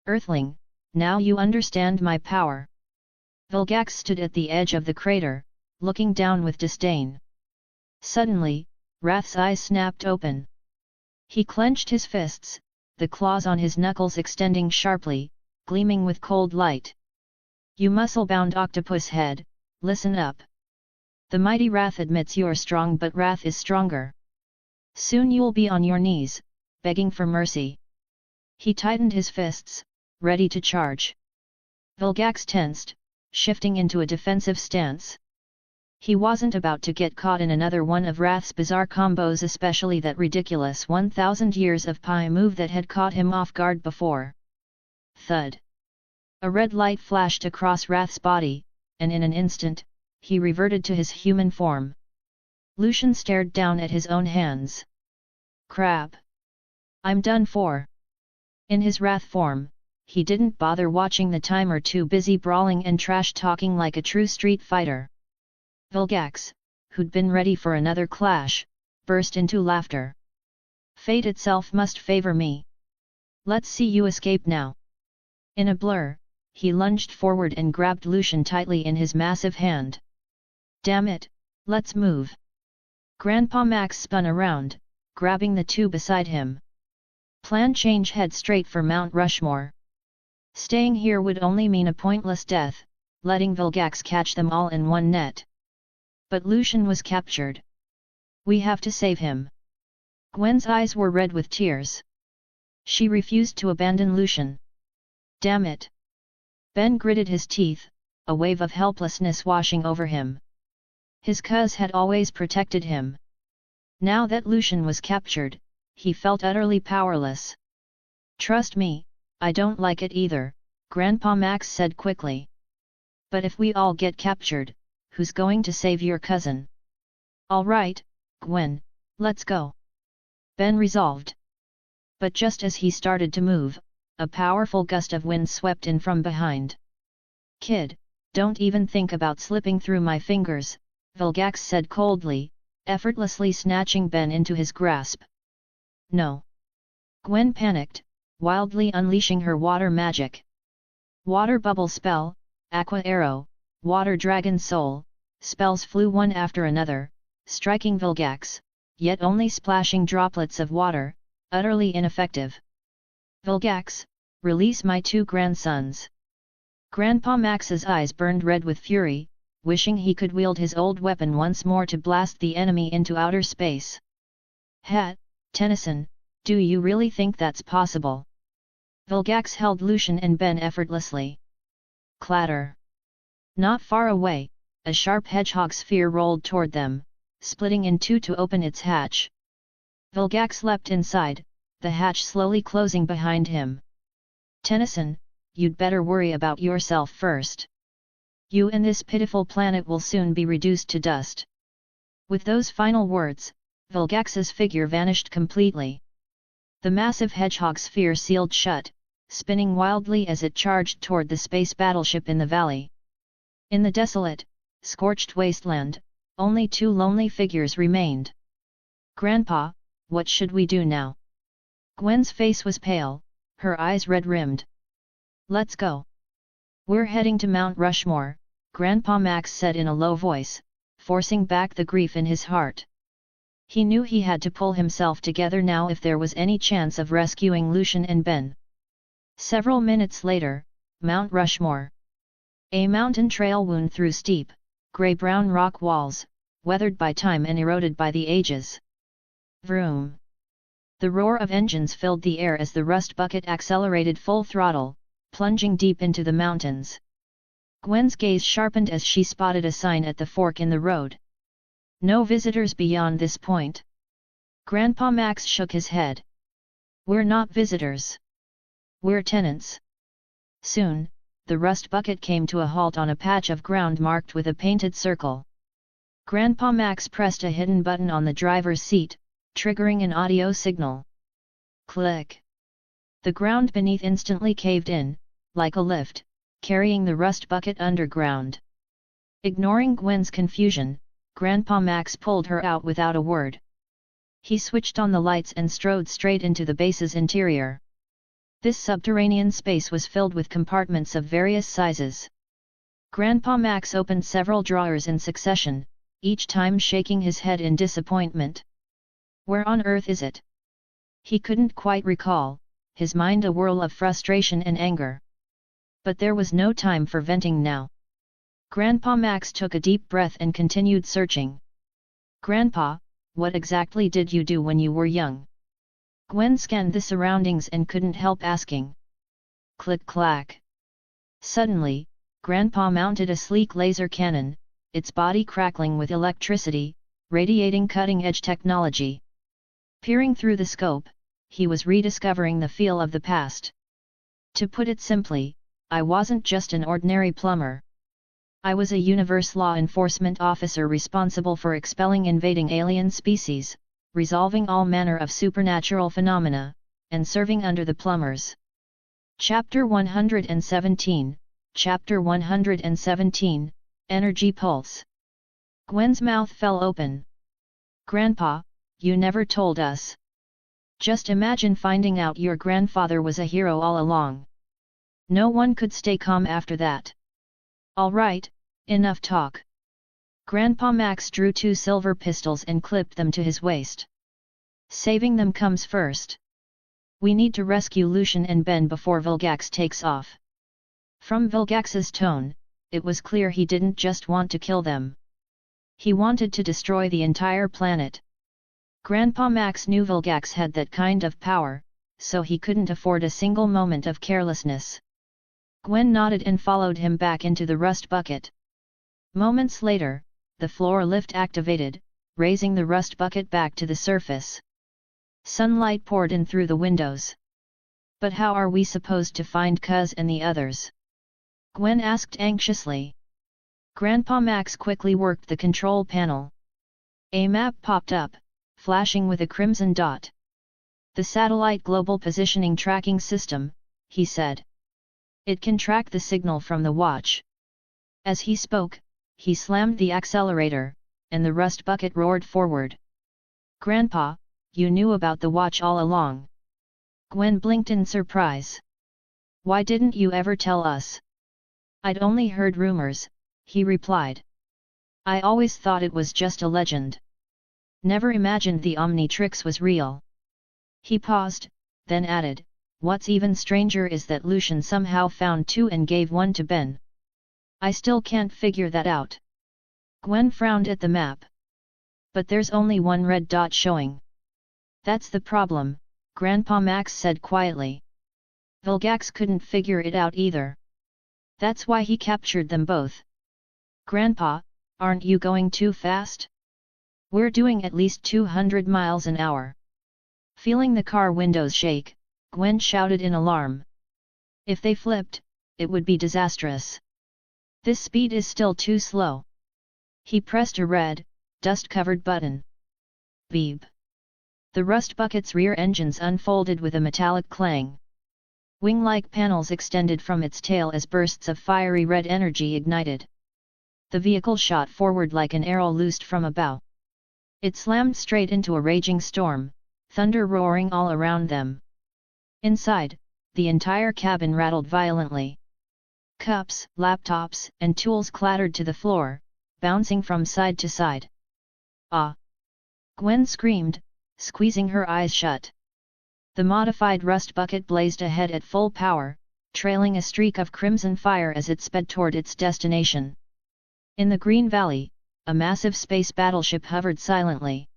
Earthling, now you understand my power. Vilgax stood at the edge of the crater, looking down with disdain. Suddenly, Wrath's eyes snapped open. He clenched his fists, the claws on his knuckles extending sharply, gleaming with cold light. You muscle-bound octopus head, listen up. The mighty Wrath admits you're strong, but Wrath is stronger. Soon you'll be on your knees, begging for mercy. He tightened his fists, ready to charge. Vilgax tensed, shifting into a defensive stance. He wasn't about to get caught in another one of Wrath's bizarre combos, especially that ridiculous 1000 years of Pi move that had caught him off guard before. Thud. A red light flashed across Wrath's body, and in an instant, he reverted to his human form. Lucian stared down at his own hands. Crap! I'm done for. In his Wrath form, he didn't bother watching the timer, too busy brawling and trash-talking like a true street fighter. Vilgax, who'd been ready for another clash, burst into laughter. Fate itself must favor me. Let's see you escape now. In a blur, he lunged forward and grabbed Lucian tightly in his massive hand. Damn it, let's move. Grandpa Max spun around, grabbing the two beside him. Plan change, head straight for Mount Rushmore. Staying here would only mean a pointless death, letting Vilgax catch them all in one net. But Lucian was captured. We have to save him. Gwen's eyes were red with tears. She refused to abandon Lucian. Damn it! Ben gritted his teeth, a wave of helplessness washing over him. His cuz had always protected him. Now that Lucian was captured, he felt utterly powerless. Trust me, I don't like it either, Grandpa Max said quickly. But if we all get captured, who's going to save your cousin? All right, Gwen, let's go. Ben resolved. But just as he started to move, a powerful gust of wind swept in from behind. Kid, don't even think about slipping through my fingers, Vilgax said coldly, effortlessly snatching Ben into his grasp. No. Gwen panicked, wildly unleashing her water magic. Water bubble spell, aqua arrow, water dragon soul, spells flew one after another, striking Vilgax, yet only splashing droplets of water, utterly ineffective. Vilgax, release my two grandsons. Grandpa Max's eyes burned red with fury, wishing he could wield his old weapon once more to blast the enemy into outer space. Tennyson, do you really think that's possible? Vilgax held Lucian and Ben effortlessly. Clatter. Not far away, a sharp hedgehog sphere rolled toward them, splitting in two to open its hatch. Vilgax leapt inside, the hatch slowly closing behind him. Tennyson, you'd better worry about yourself first. You and this pitiful planet will soon be reduced to dust. With those final words, Vilgax's figure vanished completely. The massive hedgehog sphere sealed shut, spinning wildly as it charged toward the space battleship in the valley. In the desolate, scorched wasteland, only two lonely figures remained. Grandpa, what should we do now? Gwen's face was pale, her eyes red-rimmed. Let's go. We're heading to Mount Rushmore, Grandpa Max said in a low voice, forcing back the grief in his heart. He knew he had to pull himself together now if there was any chance of rescuing Lucian and Ben. Several minutes later, Mount Rushmore. A mountain trail wound through steep, grey-brown rock walls, weathered by time and eroded by the ages. Vroom! The roar of engines filled the air as the rust bucket accelerated full throttle, plunging deep into the mountains. Gwen's gaze sharpened as she spotted a sign at the fork in the road. No visitors beyond this point. Grandpa Max shook his head. We're not visitors. We're tenants. Soon, the rust bucket came to a halt on a patch of ground marked with a painted circle. Grandpa Max pressed a hidden button on the driver's seat, triggering an audio signal. Click! The ground beneath instantly caved in, like a lift, carrying the rust bucket underground. Ignoring Gwen's confusion, Grandpa Max pulled her out without a word. He switched on the lights and strode straight into the base's interior. This subterranean space was filled with compartments of various sizes. Grandpa Max opened several drawers in succession, each time shaking his head in disappointment. Where on earth is it? He couldn't quite recall, his mind a whirl of frustration and anger. But there was no time for venting now. Grandpa Max took a deep breath and continued searching. Grandpa, what exactly did you do when you were young? Gwen scanned the surroundings and couldn't help asking. Click-clack. Suddenly, Grandpa mounted a sleek laser cannon, its body crackling with electricity, radiating cutting-edge technology. Peering through the scope, he was rediscovering the feel of the past. To put it simply, I wasn't just an ordinary plumber. I was a universe law enforcement officer responsible for expelling invading alien species, resolving all manner of supernatural phenomena, and serving under the plumbers. Chapter 117, Chapter 117, Energy Pulse. Gwen's mouth fell open. Grandpa, you never told us. Just imagine finding out your grandfather was a hero all along. No one could stay calm after that. All right, enough talk. Grandpa Max drew 2 silver pistols and clipped them to his waist. Saving them comes first. We need to rescue Lucian and Ben before Vilgax takes off. From Vilgax's tone, it was clear he didn't just want to kill them. He wanted to destroy the entire planet. Grandpa Max knew Vilgax had that kind of power, so he couldn't afford a single moment of carelessness. Gwen nodded and followed him back into the rust bucket. Moments later, the floor lift activated, raising the rust bucket back to the surface. Sunlight poured in through the windows. But how are we supposed to find Cuz and the others? Gwen asked anxiously. Grandpa Max quickly worked the control panel. A map popped up, flashing with a crimson dot. The Satellite Global Positioning Tracking System, he said. It can track the signal from the watch. As he spoke, he slammed the accelerator, and the rust bucket roared forward. Grandpa, you knew about the watch all along. Gwen blinked in surprise. Why didn't you ever tell us? I'd only heard rumors, he replied. I always thought it was just a legend. Never imagined the Omnitrix was real. He paused, then added, what's even stranger is that Lucian somehow found 2 and gave 1 to Ben. I still can't figure that out. Gwen frowned at the map. But there's only 1 red dot showing. That's the problem, Grandpa Max said quietly. Vilgax couldn't figure it out either. That's why he captured them both. Grandpa, aren't you going too fast? We're doing at least 200 miles an hour. Feeling the car windows shake, Gwen shouted in alarm. If they flipped, it would be disastrous. This speed is still too slow. He pressed a red, dust-covered button. Beep. The rust bucket's rear engines unfolded with a metallic clang. Wing-like panels extended from its tail as bursts of fiery red energy ignited. The vehicle shot forward like an arrow loosed from a bow. It slammed straight into a raging storm, thunder roaring all around them. Inside, the entire cabin rattled violently. Cups, laptops, and tools clattered to the floor, bouncing from side to side. Ah! Gwen screamed, squeezing her eyes shut. The modified rust bucket blazed ahead at full power, trailing a streak of crimson fire as it sped toward its destination. In the Green Valley, a massive space battleship hovered silently.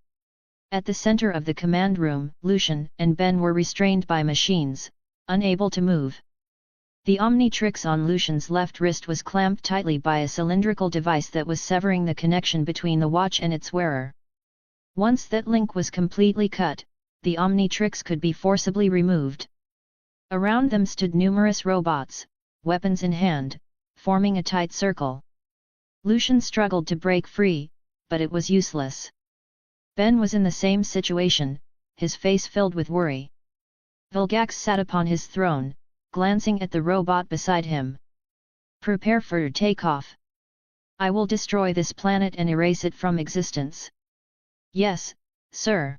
At the center of the command room, Lucian and Ben were restrained by machines, unable to move. The Omnitrix on Lucian's left wrist was clamped tightly by a cylindrical device that was severing the connection between the watch and its wearer. Once that link was completely cut, the Omnitrix could be forcibly removed. Around them stood numerous robots, weapons in hand, forming a tight circle. Lucian struggled to break free, but it was useless. Ben was in the same situation, his face filled with worry. Vilgax sat upon his throne, glancing at the robot beside him. Prepare for takeoff. I will destroy this planet and erase it from existence. Yes, sir.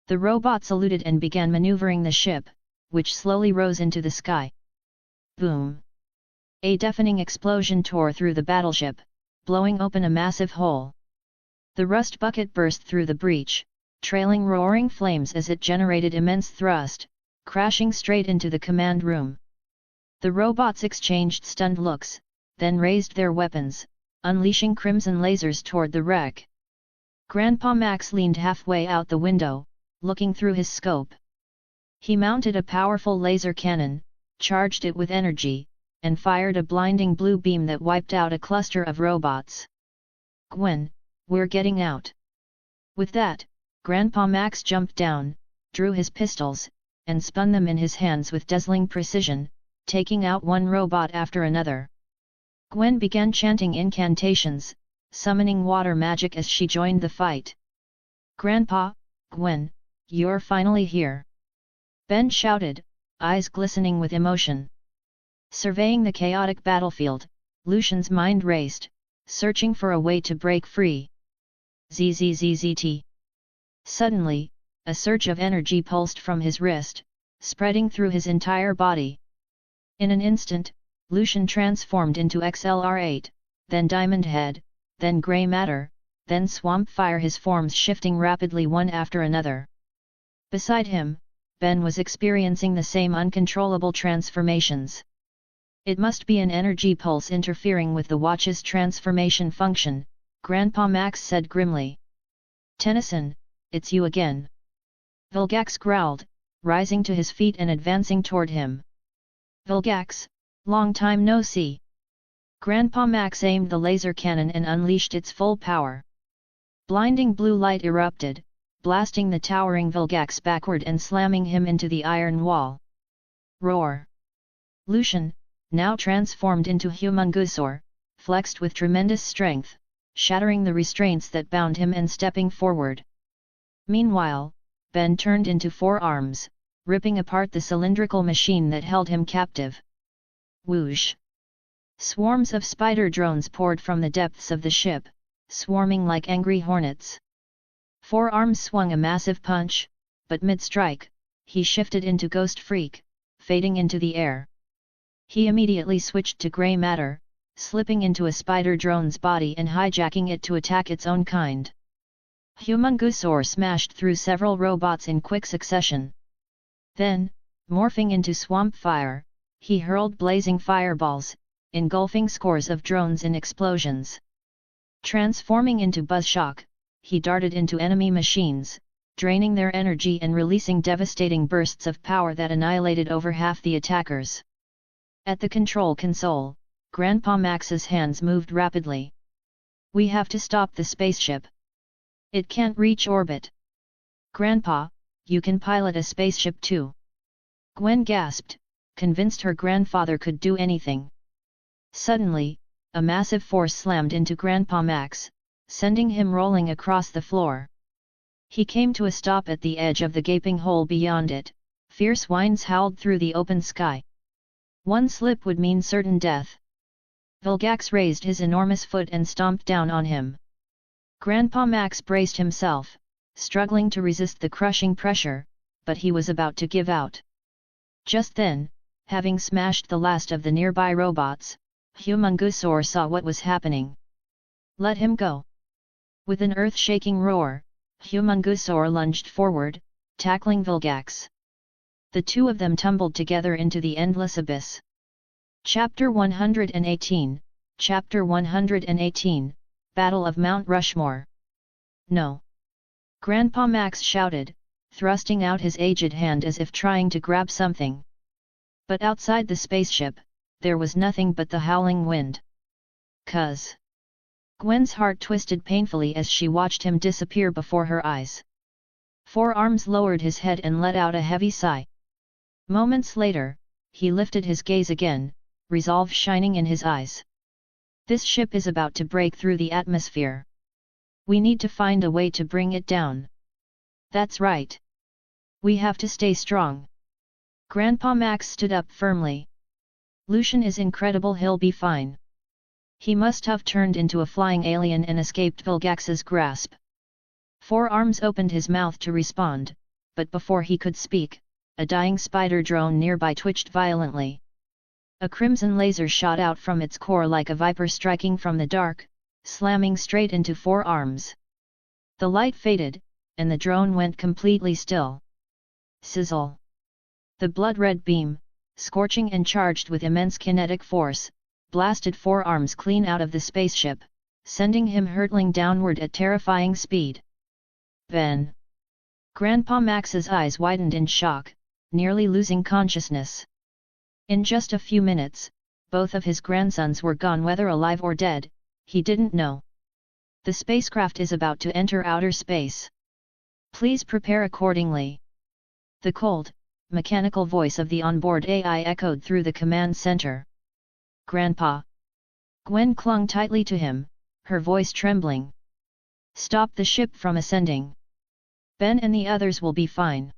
The robot saluted and began maneuvering the ship, which slowly rose into the sky. Boom! A deafening explosion tore through the battleship, blowing open a massive hole. The rust bucket burst through the breach, trailing roaring flames as it generated immense thrust, crashing straight into the command room. The robots exchanged stunned looks, then raised their weapons, unleashing crimson lasers toward the wreck. Grandpa Max leaned halfway out the window, looking through his scope. He mounted a powerful laser cannon, charged it with energy, and fired a blinding blue beam that wiped out a cluster of robots. Gwen, we're getting out. With that, Grandpa Max jumped down, drew his pistols, and spun them in his hands with dazzling precision, taking out one robot after another. Gwen began chanting incantations, summoning water magic as she joined the fight. Grandpa, Gwen, you're finally here! Ben shouted, eyes glistening with emotion. Surveying the chaotic battlefield, Lucian's mind raced, searching for a way to break free. Zzzt. Suddenly, a surge of energy pulsed from his wrist, spreading through his entire body. In an instant, Lucian transformed into XLR8, then Diamond Head, then Grey Matter, then Swamp Fire, his forms shifting rapidly one after another. Beside him, Ben was experiencing the same uncontrollable transformations. It must be an energy pulse interfering with the watch's transformation function, Grandpa Max said grimly. Tennyson, it's you again. Vilgax growled, rising to his feet and advancing toward him. Vilgax, long time no see. Grandpa Max aimed the laser cannon and unleashed its full power. Blinding blue light erupted, blasting the towering Vilgax backward and slamming him into the iron wall. Roar! Lucian, now transformed into Humungusaur, flexed with tremendous strength, shattering the restraints that bound him and stepping forward. Meanwhile, Ben turned into 4 arms, ripping apart the cylindrical machine that held him captive. Whoosh! Swarms of spider drones poured from the depths of the ship, swarming like angry hornets. 4 arms swung a massive punch, but mid-strike, he shifted into Ghost Freak, fading into the air. He immediately switched to Grey Matter, slipping into a spider drone's body and hijacking it to attack its own kind. Humungusaur smashed through several robots in quick succession. Then, morphing into Swamp Fire, he hurled blazing fireballs, engulfing scores of drones in explosions. Transforming into Buzzshock, he darted into enemy machines, draining their energy and releasing devastating bursts of power that annihilated over half the attackers. At the control console, Grandpa Max's hands moved rapidly. We have to stop the spaceship. It can't reach orbit. Grandpa, you can pilot a spaceship too. Gwen gasped, convinced her grandfather could do anything. Suddenly, a massive force slammed into Grandpa Max, sending him rolling across the floor. He came to a stop at the edge of the gaping hole beyond it, fierce whines howled through the open sky. One slip would mean certain death. Vilgax raised his enormous foot and stomped down on him. Grandpa Max braced himself, struggling to resist the crushing pressure, but he was about to give out. Just then, having smashed the last of the nearby robots, Humungusaur saw what was happening. Let him go! With an earth-shaking roar, Humungusaur lunged forward, tackling Vilgax. The two of them tumbled together into the endless abyss. Chapter 118, Chapter 118, Battle of Mount Rushmore. No! Grandpa Max shouted, thrusting out his aged hand as if trying to grab something. But outside the spaceship, there was nothing but the howling wind. "'Cause..." Gwen's heart twisted painfully as she watched him disappear before her eyes. 4 Arms lowered his head and let out a heavy sigh. Moments later, he lifted his gaze again, resolve shining in his eyes. This ship is about to break through the atmosphere. We need to find a way to bring it down. That's right. We have to stay strong. Grandpa Max stood up firmly. Lucian is incredible, he'll be fine. He must have turned into a flying alien and escaped Vilgax's grasp. Four Arms opened his mouth to respond, but before he could speak, a dying spider drone nearby twitched violently. A crimson laser shot out from its core like a viper striking from the dark, slamming straight into Four Arms. The light faded, and the drone went completely still. Sizzle! The blood-red beam, scorching and charged with immense kinetic force, blasted Four Arms clean out of the spaceship, sending him hurtling downward at terrifying speed. Ben! Grandpa Max's eyes widened in shock, nearly losing consciousness. In just a few minutes, both of his grandsons were gone, whether alive or dead, he didn't know. The spacecraft is about to enter outer space. Please prepare accordingly. The cold, mechanical voice of the onboard AI echoed through the command center. Grandpa! Gwen clung tightly to him, her voice trembling. Stop the ship from ascending. Ben and the others will be fine.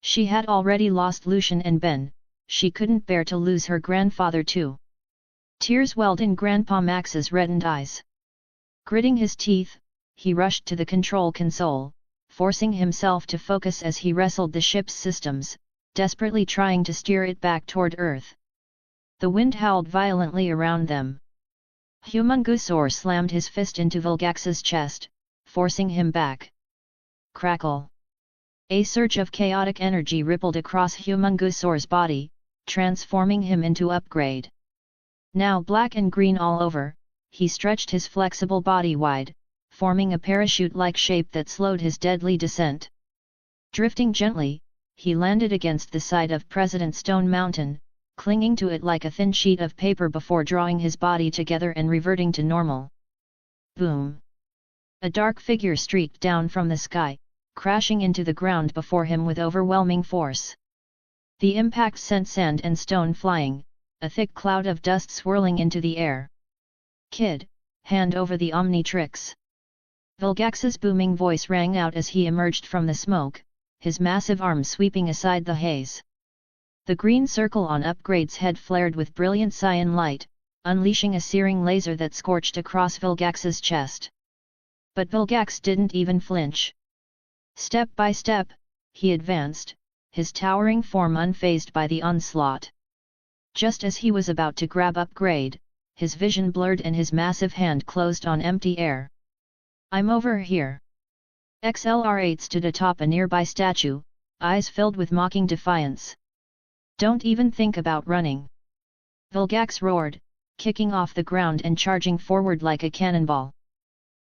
She had already lost Lucian and Ben, she couldn't bear to lose her grandfather too. Tears welled in Grandpa Max's reddened eyes. Gritting his teeth, he rushed to the control console, forcing himself to focus as he wrestled the ship's systems, desperately trying to steer it back toward Earth. The wind howled violently around them. Humongousaur slammed his fist into Vilgax's chest, forcing him back. Crackle! A surge of chaotic energy rippled across Humongousaur's body, transforming him into Upgrade. Now black and green all over, he stretched his flexible body wide, forming a parachute-like shape that slowed his deadly descent. Drifting gently, he landed against the side of President Stone Mountain, clinging to it like a thin sheet of paper before drawing his body together and reverting to normal. Boom! A dark figure streaked down from the sky, crashing into the ground before him with overwhelming force. The impact sent sand and stone flying, a thick cloud of dust swirling into the air. Kid, hand over the Omnitrix! Vilgax's booming voice rang out as he emerged from the smoke, his massive arms sweeping aside the haze. The green circle on Upgrade's head flared with brilliant cyan light, unleashing a searing laser that scorched across Vilgax's chest. But Vilgax didn't even flinch. Step by step, he advanced, his towering form unfazed by the onslaught. Just as he was about to grab Upgrade, his vision blurred and his massive hand closed on empty air. I'm over here. XLR8 stood atop a nearby statue, eyes filled with mocking defiance. Don't even think about running! Vilgax roared, kicking off the ground and charging forward like a cannonball.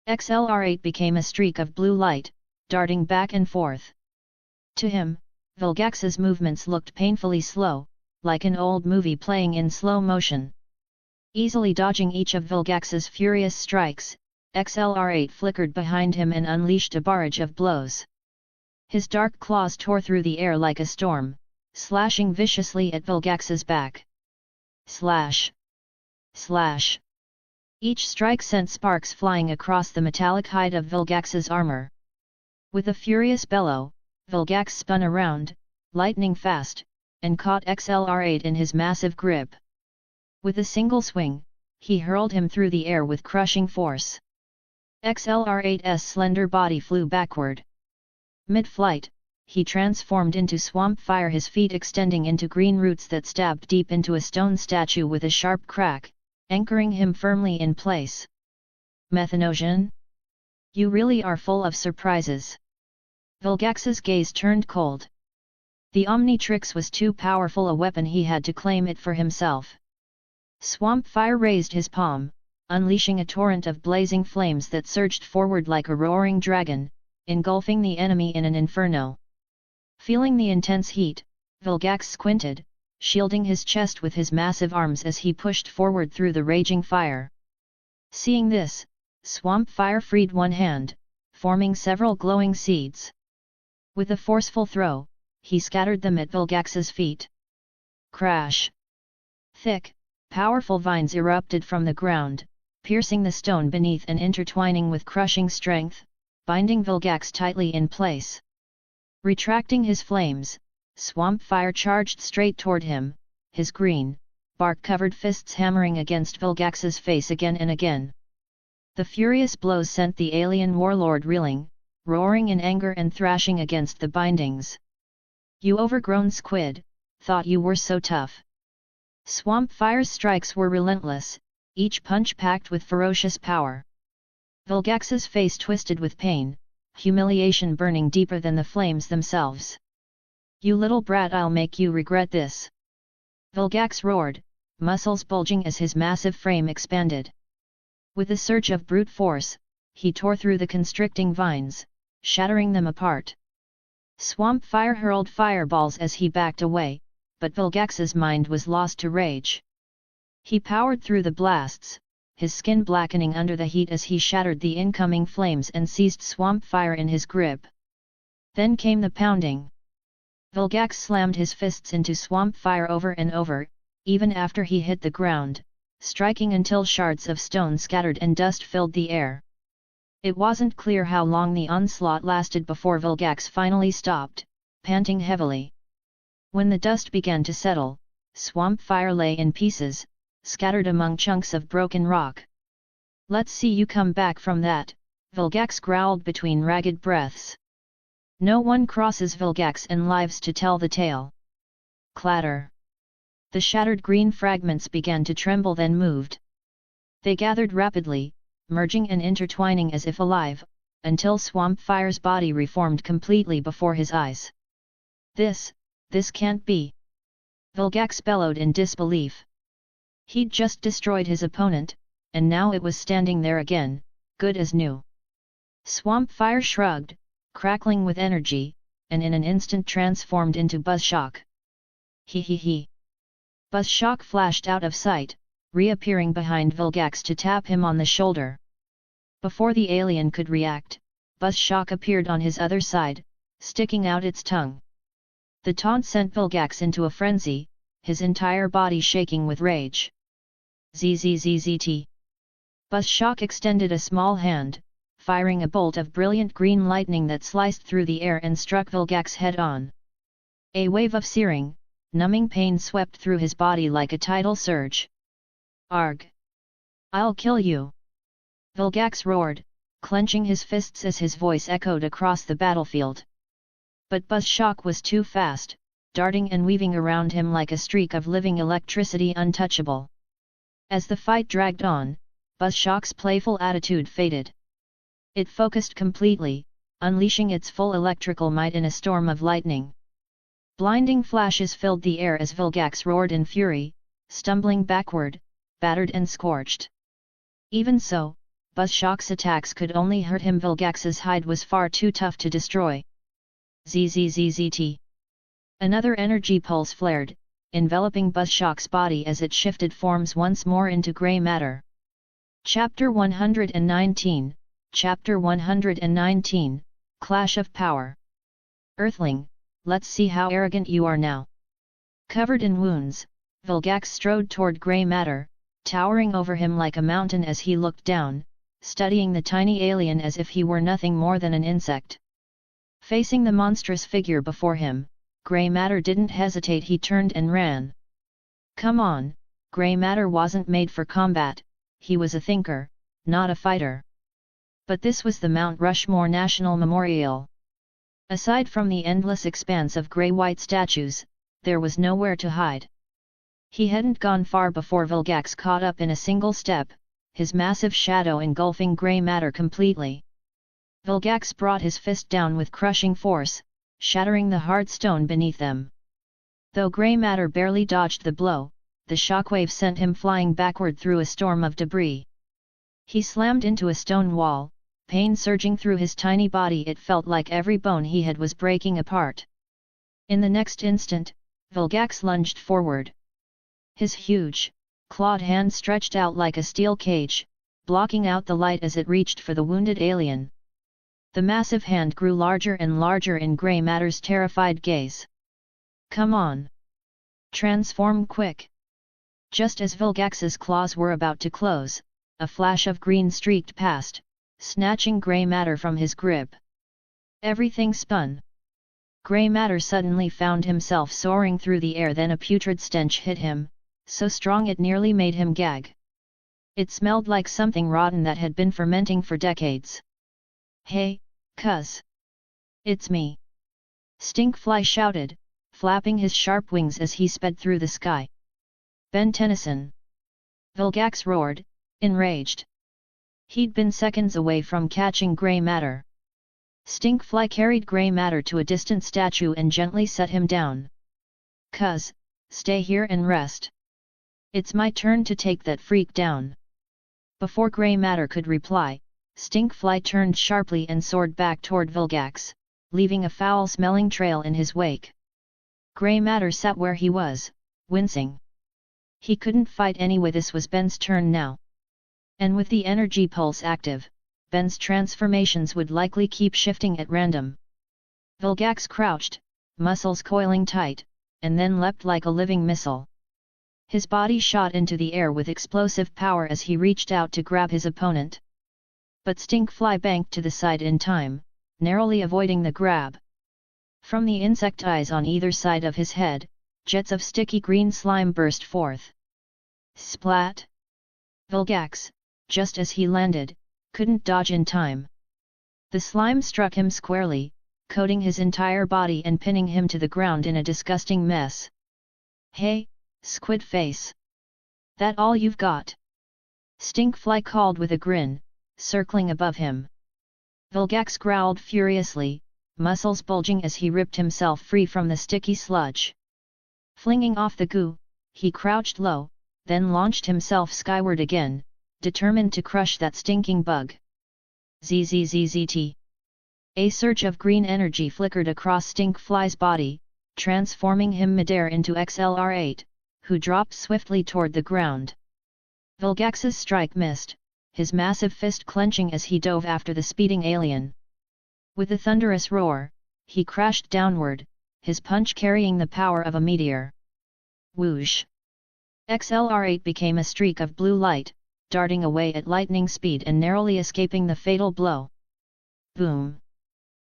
XLR8 became a streak of blue light, darting back and forth. To him, Vilgax's movements looked painfully slow, like an old movie playing in slow motion. Easily dodging each of Vilgax's furious strikes, XLR8 flickered behind him and unleashed a barrage of blows. His dark claws tore through the air like a storm, slashing viciously at Vilgax's back. Slash! Slash! Each strike sent sparks flying across the metallic hide of Vilgax's armor. With a furious bellow, Vilgax spun around, lightning fast, and caught XLR8 in his massive grip. With a single swing, he hurled him through the air with crushing force. XLR8's slender body flew backward. Mid-flight, he transformed into swamp fire, his feet extending into green roots that stabbed deep into a stone statue with a sharp crack, anchoring him firmly in place. Methanosian? You really are full of surprises. Vilgax's gaze turned cold. The Omnitrix was too powerful a weapon, he had to claim it for himself. Swamp fire raised his palm, unleashing a torrent of blazing flames that surged forward like a roaring dragon, engulfing the enemy in an inferno. Feeling the intense heat, Vilgax squinted, shielding his chest with his massive arms as he pushed forward through the raging fire. Seeing this, Swamp Fire freed one hand, forming several glowing seeds. With a forceful throw, he scattered them at Vilgax's feet. Crash! Thick, powerful vines erupted from the ground, piercing the stone beneath and intertwining with crushing strength, binding Vilgax tightly in place. Retracting his flames, Swamp Fire charged straight toward him, his green, bark-covered fists hammering against Vilgax's face again and again. The furious blows sent the alien warlord reeling, roaring in anger and thrashing against the bindings. "You overgrown squid, thought you were so tough." Swamp Fire's strikes were relentless, each punch packed with ferocious power. Vilgax's face twisted with pain, humiliation burning deeper than the flames themselves. "You little brat, I'll make you regret this!" Vilgax roared, muscles bulging as his massive frame expanded. With a surge of brute force, he tore through the constricting vines, shattering them apart. Swamp Fire hurled fireballs as he backed away, but Vilgax's mind was lost to rage. He powered through the blasts, his skin blackening under the heat as he shattered the incoming flames and seized Swamp Fire in his grip. Then came the pounding. Vilgax slammed his fists into Swamp Fire over and over, even after he hit the ground, striking until shards of stone scattered and dust filled the air. It wasn't clear how long the onslaught lasted before Vilgax finally stopped, panting heavily. When the dust began to settle, Swamp Fire lay in pieces, scattered among chunks of broken rock. "Let's see you come back from that," Vilgax growled between ragged breaths. No one crosses Vilgax and lives to tell the tale. Clatter. The shattered green fragments began to tremble, then moved. They gathered rapidly, merging and intertwining as if alive, until Swamp Fire's body reformed completely before his eyes. This can't be!" Vilgax bellowed in disbelief. He'd just destroyed his opponent, and now it was standing there again, good as new. Swamp Fire shrugged, crackling with energy, and in an instant transformed into Buzzshock. He. Buzzshock flashed out of sight, reappearing behind Vilgax to tap him on the shoulder. Before the alien could react, Buzzshock appeared on his other side, sticking out its tongue. The taunt sent Vilgax into a frenzy, his entire body shaking with rage. ZZZZT. Buzzshock extended a small hand, firing a bolt of brilliant green lightning that sliced through the air and struck Vilgax head-on. A wave of searing, numbing pain swept through his body like a tidal surge. "Arg! I'll kill you!" Vilgax roared, clenching his fists as his voice echoed across the battlefield. But Buzzshock was too fast, darting and weaving around him like a streak of living electricity untouchable. As the fight dragged on, Buzzshock's playful attitude faded. It focused completely, unleashing its full electrical might in a storm of lightning. Blinding flashes filled the air as Vilgax roared in fury, stumbling backward, battered and scorched. Even so, Buzzshock's attacks could only hurt him. Vilgax's hide was far too tough to destroy. ZZZZT. Another energy pulse flared, enveloping Buzzshock's body as it shifted forms once more into grey matter. Chapter 119, Chapter 119, Clash of Power. "Earthling, let's see how arrogant you are now." Covered in wounds, Vilgax strode toward grey matter, towering over him like a mountain as he looked down, studying the tiny alien as if he were nothing more than an insect. Facing the monstrous figure before him, grey matter didn't hesitate. He turned and ran. Come on, grey matter wasn't made for combat, he was a thinker, not a fighter. But this was the Mount Rushmore National Memorial. Aside from the endless expanse of grey-white statues, there was nowhere to hide. He hadn't gone far before Vilgax caught up in a single step, his massive shadow engulfing grey matter completely. Vilgax brought his fist down with crushing force, shattering the hard stone beneath them. Though grey matter barely dodged the blow, the shockwave sent him flying backward through a storm of debris. He slammed into a stone wall, pain surging through his tiny body. It felt like every bone he had was breaking apart. In the next instant, Vilgax lunged forward. His huge, clawed hand stretched out like a steel cage, blocking out the light as it reached for the wounded alien. The massive hand grew larger and larger in grey matter's terrified gaze. Come on! Transform quick! Just as Vilgax's claws were about to close, a flash of green streaked past, snatching grey matter from his grip. Everything spun. Grey matter suddenly found himself soaring through the air. Then a putrid stench hit him, so strong it nearly made him gag. It smelled like something rotten that had been fermenting for decades. "Hey, cuz! It's me!" Stinkfly shouted, flapping his sharp wings as he sped through the sky. "Ben Tennyson!" Vilgax roared, enraged. He'd been seconds away from catching grey matter. Stinkfly carried grey matter to a distant statue and gently set him down. "Cuz, stay here and rest. It's my turn to take that freak down." Before grey matter could reply, Stinkfly turned sharply and soared back toward Vilgax, leaving a foul-smelling trail in his wake. Grey matter sat where he was, wincing. He couldn't fight anyway. This was Ben's turn now. And with the energy pulse active, Ben's transformations would likely keep shifting at random. Vilgax crouched, muscles coiling tight, and then leapt like a living missile. His body shot into the air with explosive power as he reached out to grab his opponent. But Stinkfly banked to the side in time, narrowly avoiding the grab. From the insect eyes on either side of his head, jets of sticky green slime burst forth. Splat! Vilgax, just as he landed, couldn't dodge in time. The slime struck him squarely, coating his entire body and pinning him to the ground in a disgusting mess. "Hey, squid face! That all you've got?" Stinkfly called with a grin, circling above him. Vilgax growled furiously, muscles bulging as he ripped himself free from the sticky sludge. Flinging off the goo, he crouched low, then launched himself skyward again, determined to crush that stinking bug. Zzzt. A surge of green energy flickered across Stinkfly's body, transforming him midair into XLR8, who dropped swiftly toward the ground. Vilgax's strike missed, his massive fist clenching as he dove after the speeding alien. With a thunderous roar, he crashed downward, his punch carrying the power of a meteor. Whoosh! XLR8 became a streak of blue light, darting away at lightning speed and narrowly escaping the fatal blow. Boom!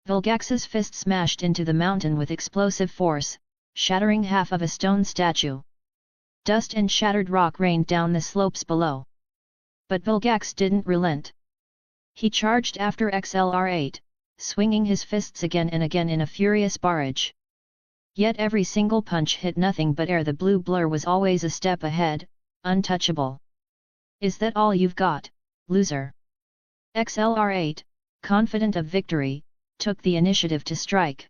Vilgax's fist smashed into the mountain with explosive force, shattering half of a stone statue. Dust and shattered rock rained down the slopes below. But Vilgax didn't relent. He charged after XLR8, swinging his fists again and again in a furious barrage. Yet every single punch hit nothing but air. The blue blur was always a step ahead, untouchable. "Is that all you've got, loser?" XLR8, confident of victory, took the initiative to strike.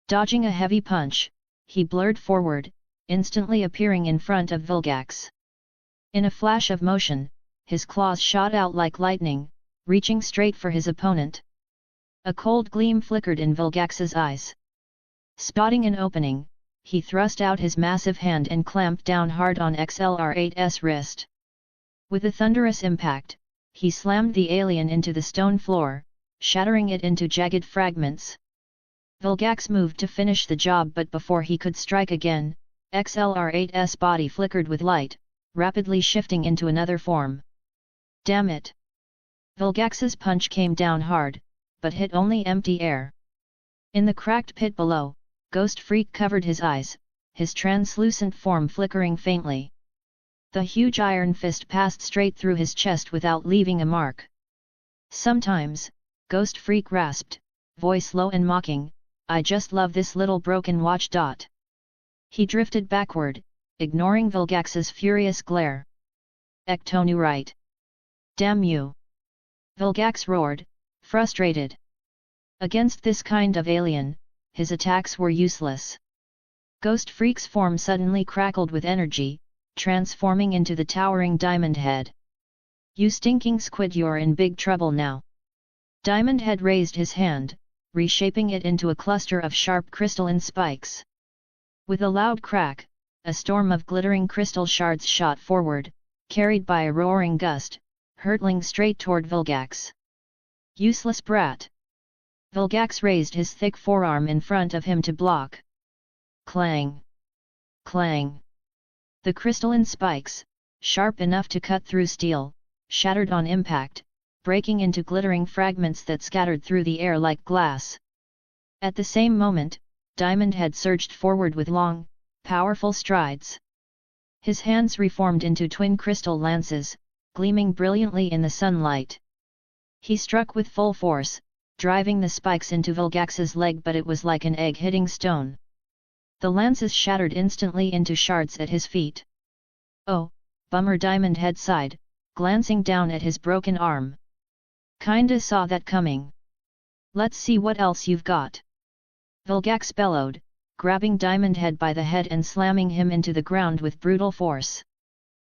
Dodging a heavy punch, he blurred forward, instantly appearing in front of Vilgax. In a flash of motion, his claws shot out like lightning, reaching straight for his opponent. A cold gleam flickered in Vilgax's eyes. Spotting an opening, he thrust out his massive hand and clamped down hard on XLR8's wrist. With a thunderous impact, he slammed the alien into the stone floor, shattering it into jagged fragments. Vilgax moved to finish the job, but before he could strike again, XLR8's body flickered with light, rapidly shifting into another form. Damn it! Vilgax's punch came down hard, but hit only empty air. In the cracked pit below, Ghost Freak covered his eyes, his translucent form flickering faintly. The huge iron fist passed straight through his chest without leaving a mark. "Sometimes," Ghost Freak rasped, voice low and mocking, "I just love this little broken watch." He drifted backward, ignoring Vilgax's furious glare. "Ectonu right! Damn you!" Vilgax roared, frustrated. Against this kind of alien, his attacks were useless. Ghost Freak's form suddenly crackled with energy, transforming into the towering Diamond Head. "You stinking squid, you're in big trouble now." Diamond Head raised his hand, reshaping it into a cluster of sharp crystalline spikes. With a loud crack, a storm of glittering crystal shards shot forward, carried by a roaring gust, hurtling straight toward Vilgax. "Useless brat!" Vilgax raised his thick forearm in front of him to block. Clang! Clang! The crystalline spikes, sharp enough to cut through steel, shattered on impact, breaking into glittering fragments that scattered through the air like glass. At the same moment, Diamond Head surged forward with long, powerful strides. His hands reformed into twin crystal lances, gleaming brilliantly in the sunlight. He struck with full force, driving the spikes into Vilgax's leg, but it was like an egg hitting stone. The lances shattered instantly into shards at his feet. "Oh," Bummer Diamond Head sighed, glancing down at his broken arm. "Kinda saw that coming. Let's see what else you've got." Vilgax bellowed, grabbing Diamond Head by the head and slamming him into the ground with brutal force.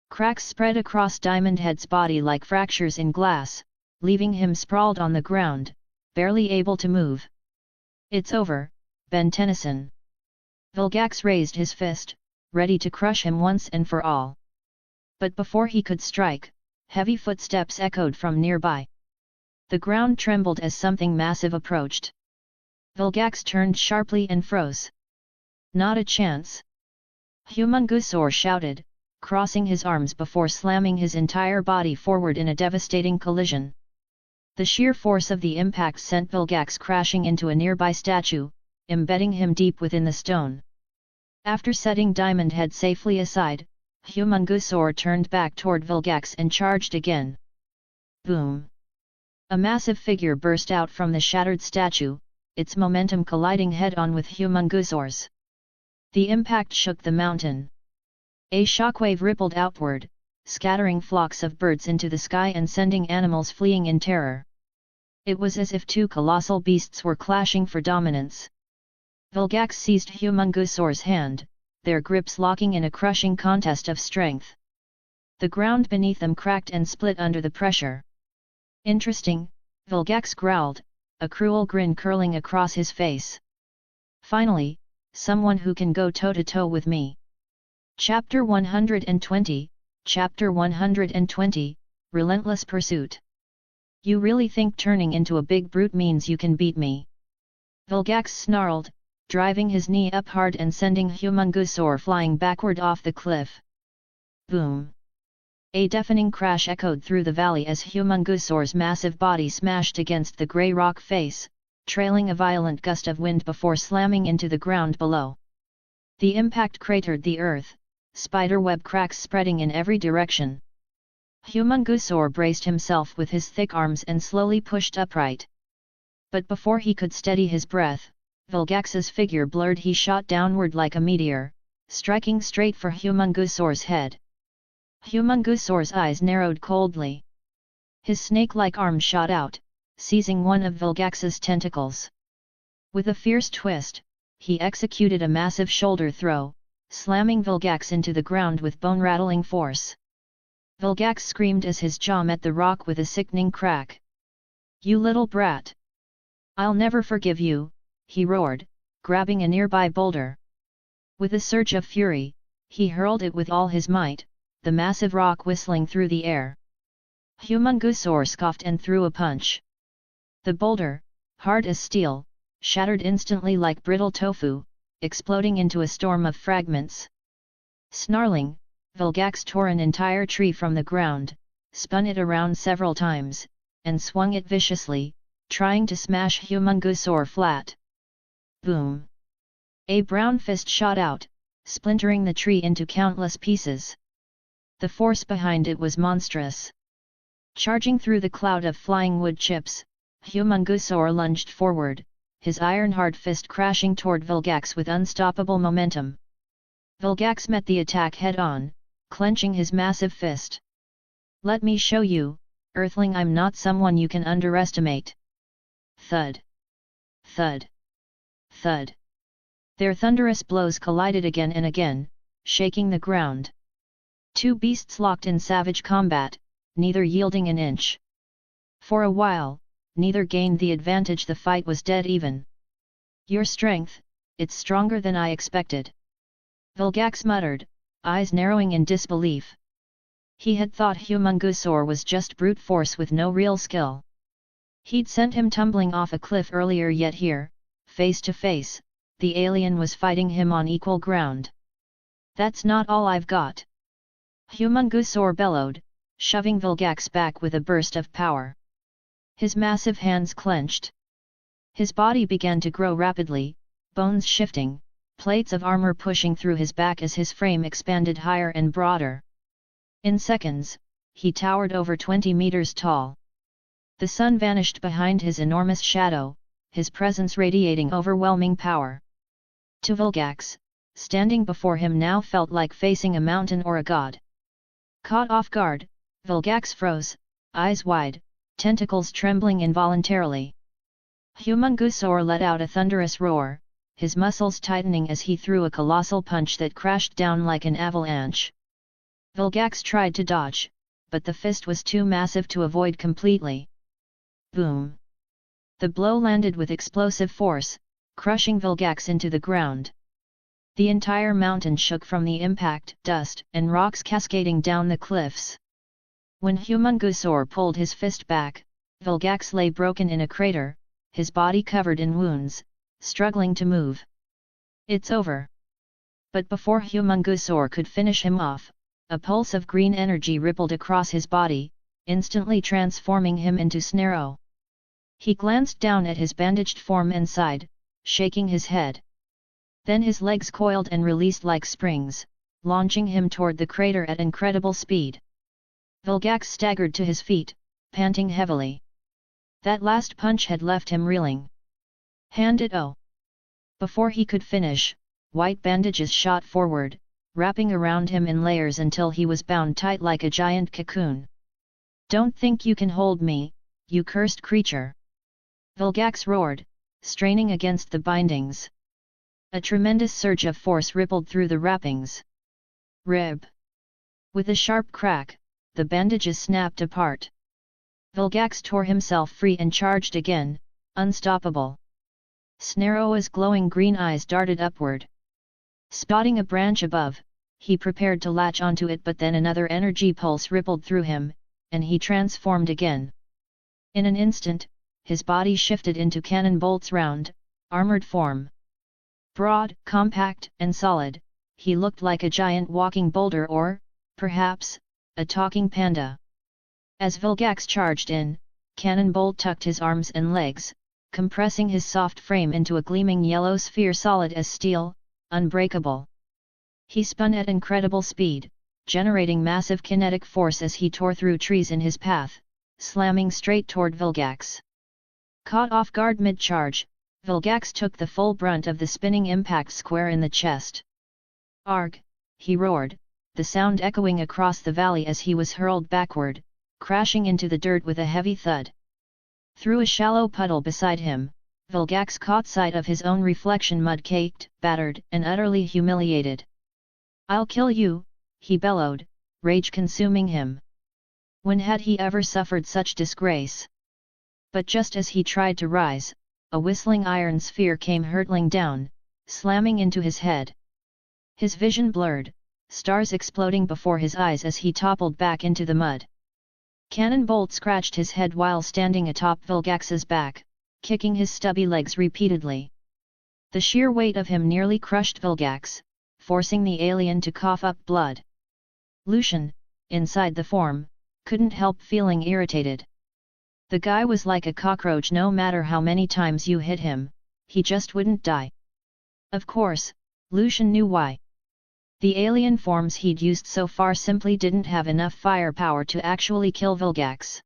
Cracks spread across Diamond Head's body like fractures in glass, leaving him sprawled on the ground, barely able to move. "It's over, Ben Tennyson." Vilgax raised his fist, ready to crush him once and for all. But before he could strike, heavy footsteps echoed from nearby. The ground trembled as something massive approached. Vilgax turned sharply and froze. "Not a chance!" Humungusor shouted, crossing his arms before slamming his entire body forward in a devastating collision. The sheer force of the impact sent Vilgax crashing into a nearby statue, embedding him deep within the stone. After setting Diamond Head safely aside, Humungusor turned back toward Vilgax and charged again. Boom! A massive figure burst out from the shattered statue, its momentum colliding head-on with Humungusor's. The impact shook the mountain. A shockwave rippled outward, scattering flocks of birds into the sky and sending animals fleeing in terror. It was as if two colossal beasts were clashing for dominance. Vilgax seized Humungusor's hand, their grips locking in a crushing contest of strength. The ground beneath them cracked and split under the pressure. "Interesting," Vilgax growled, a cruel grin curling across his face. "Finally, someone who can go toe-to-toe with me." Chapter 120, Chapter 120, Relentless Pursuit. "You really think turning into a big brute means you can beat me?" Vilgax snarled, driving his knee up hard and sending Humungusor flying backward off the cliff. Boom! A deafening crash echoed through the valley as Humungusor's massive body smashed against the grey rock face, trailing a violent gust of wind before slamming into the ground below. The impact cratered the earth, spiderweb cracks spreading in every direction. Humungusor braced himself with his thick arms and slowly pushed upright. But before he could steady his breath, Vilgax's figure blurred. He shot downward like a meteor, striking straight for Humungusor's head. Humungusor's eyes narrowed coldly. His snake-like arm shot out, seizing one of Vilgax's tentacles. With a fierce twist, he executed a massive shoulder throw, slamming Vilgax into the ground with bone-rattling force. Vilgax screamed as his jaw met the rock with a sickening crack. "You little brat! I'll never forgive you," he roared, grabbing a nearby boulder. With a surge of fury, he hurled it with all his might, the massive rock whistling through the air. Humungusor scoffed and threw a punch. The boulder, hard as steel, shattered instantly like brittle tofu, exploding into a storm of fragments. Snarling, Vilgax tore an entire tree from the ground, spun it around several times, and swung it viciously, trying to smash Humungusor flat. Boom! A brown fist shot out, splintering the tree into countless pieces. The force behind it was monstrous. Charging through the cloud of flying wood chips, Humungusor lunged forward, his iron-hard fist crashing toward Vilgax with unstoppable momentum. Vilgax met the attack head-on, clenching his massive fist. "Let me show you, Earthling, I'm not someone you can underestimate." Thud! Thud! Thud! Their thunderous blows collided again and again, shaking the ground. Two beasts locked in savage combat, neither yielding an inch. For a while, neither gained the advantage. The fight was dead even. "Your strength, it's stronger than I expected," Vilgax muttered, eyes narrowing in disbelief. He had thought Humungusor was just brute force with no real skill. He'd sent him tumbling off a cliff earlier, yet here, face to face, the alien was fighting him on equal ground. "That's not all I've got," Humungusor bellowed, shoving Vilgax back with a burst of power. His massive hands clenched. His body began to grow rapidly, bones shifting, plates of armor pushing through his back as his frame expanded higher and broader. In seconds, he towered over 20 meters tall. The sun vanished behind his enormous shadow, his presence radiating overwhelming power. To Vilgax, standing before him now felt like facing a mountain or a god. Caught off guard, Vilgax froze, eyes wide, tentacles trembling involuntarily. Humungusor let out a thunderous roar, his muscles tightening as he threw a colossal punch that crashed down like an avalanche. Vilgax tried to dodge, but the fist was too massive to avoid completely. Boom! The blow landed with explosive force, crushing Vilgax into the ground. The entire mountain shook from the impact, dust and rocks cascading down the cliffs. When Humungusor pulled his fist back, Vilgax lay broken in a crater, his body covered in wounds, struggling to move. It's over. But before Humungusor could finish him off, a pulse of green energy rippled across his body, instantly transforming him into Snarrow. He glanced down at his bandaged form and sighed, shaking his head. Then his legs coiled and released like springs, launching him toward the crater at incredible speed. Vilgax staggered to his feet, panting heavily. That last punch had left him reeling. Hand it oh! Before he could finish, white bandages shot forward, wrapping around him in layers until he was bound tight like a giant cocoon. Don't think you can hold me, you cursed creature! Vilgax roared, straining against the bindings. A tremendous surge of force rippled through the wrappings. Rib! With a sharp crack, the bandages snapped apart. Vilgax tore himself free and charged again, unstoppable. Snarrow's glowing green eyes darted upward. Spotting a branch above, he prepared to latch onto it, but then another energy pulse rippled through him, and he transformed again. In an instant, his body shifted into Cannonbolt's round, armored form. Broad, compact, and solid, he looked like a giant walking boulder or, perhaps, a talking panda. As Vilgax charged in, Cannonbolt tucked his arms and legs, compressing his soft frame into a gleaming yellow sphere solid as steel, unbreakable. He spun at incredible speed, generating massive kinetic force as he tore through trees in his path, slamming straight toward Vilgax. Caught off guard mid-charge, Vilgax took the full brunt of the spinning impact square in the chest. Arg! He roared, the sound echoing across the valley as he was hurled backward, crashing into the dirt with a heavy thud. Through a shallow puddle beside him, Vilgax caught sight of his own reflection, mud-caked, battered, and utterly humiliated. "I'll kill you," he bellowed, rage consuming him. When had he ever suffered such disgrace? But just as he tried to rise, a whistling iron sphere came hurtling down, slamming into his head. His vision blurred, stars exploding before his eyes as he toppled back into the mud. Cannonbolt scratched his head while standing atop Vilgax's back, kicking his stubby legs repeatedly. The sheer weight of him nearly crushed Vilgax, forcing the alien to cough up blood. Lucian, inside the form, couldn't help feeling irritated. The guy was like a cockroach. No matter how many times you hit him, he just wouldn't die. Of course, Lucian knew why. The alien forms he'd used so far simply didn't have enough firepower to actually kill Vilgax.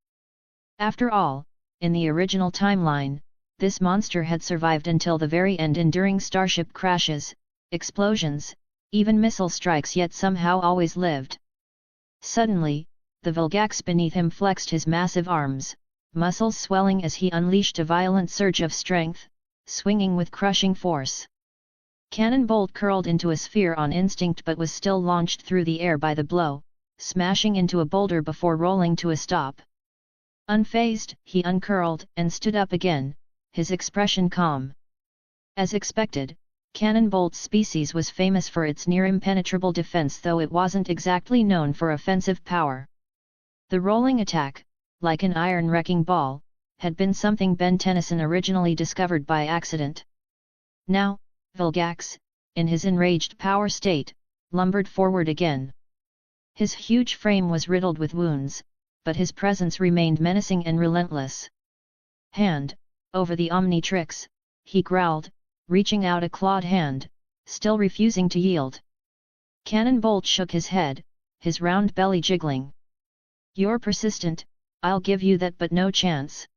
After all, in the original timeline, this monster had survived until the very end, enduring starship crashes, explosions, even missile strikes, yet somehow always lived. Suddenly, the Vilgax beneath him flexed his massive arms, muscles swelling as he unleashed a violent surge of strength, swinging with crushing force. Cannonbolt curled into a sphere on instinct but was still launched through the air by the blow, smashing into a boulder before rolling to a stop. Unfazed, he uncurled and stood up again, his expression calm. As expected, Cannonbolt's species was famous for its near-impenetrable defense, though it wasn't exactly known for offensive power. The rolling attack, like an iron wrecking ball, had been something Ben Tennyson originally discovered by accident. Now, Vilgax, in his enraged power state, lumbered forward again. His huge frame was riddled with wounds, but his presence remained menacing and relentless. Hand, over the Omnitrix, he growled, reaching out a clawed hand, still refusing to yield. Cannonbolt shook his head, his round belly jiggling. "You're persistent, I'll give you that, but no chance.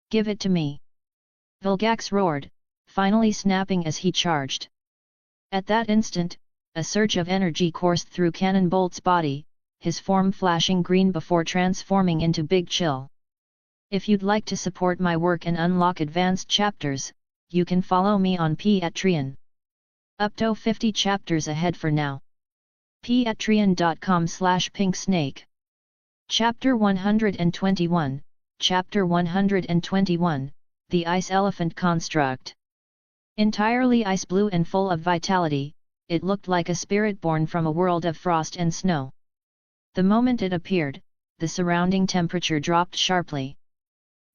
Give it to me." Vilgax roared, finally snapping as he charged. At that instant, a surge of energy coursed through Cannonbolt's body, his form flashing green before transforming into Big Chill. If you'd like to support my work and unlock advanced chapters, you can follow me on Patreon. Up to 50 chapters ahead for now. patreon.com/pinksnake. Chapter 121, Chapter 121, The Ice Elephant Construct. Entirely ice blue and full of vitality, it looked like a spirit born from a world of frost and snow. The moment it appeared, the surrounding temperature dropped sharply.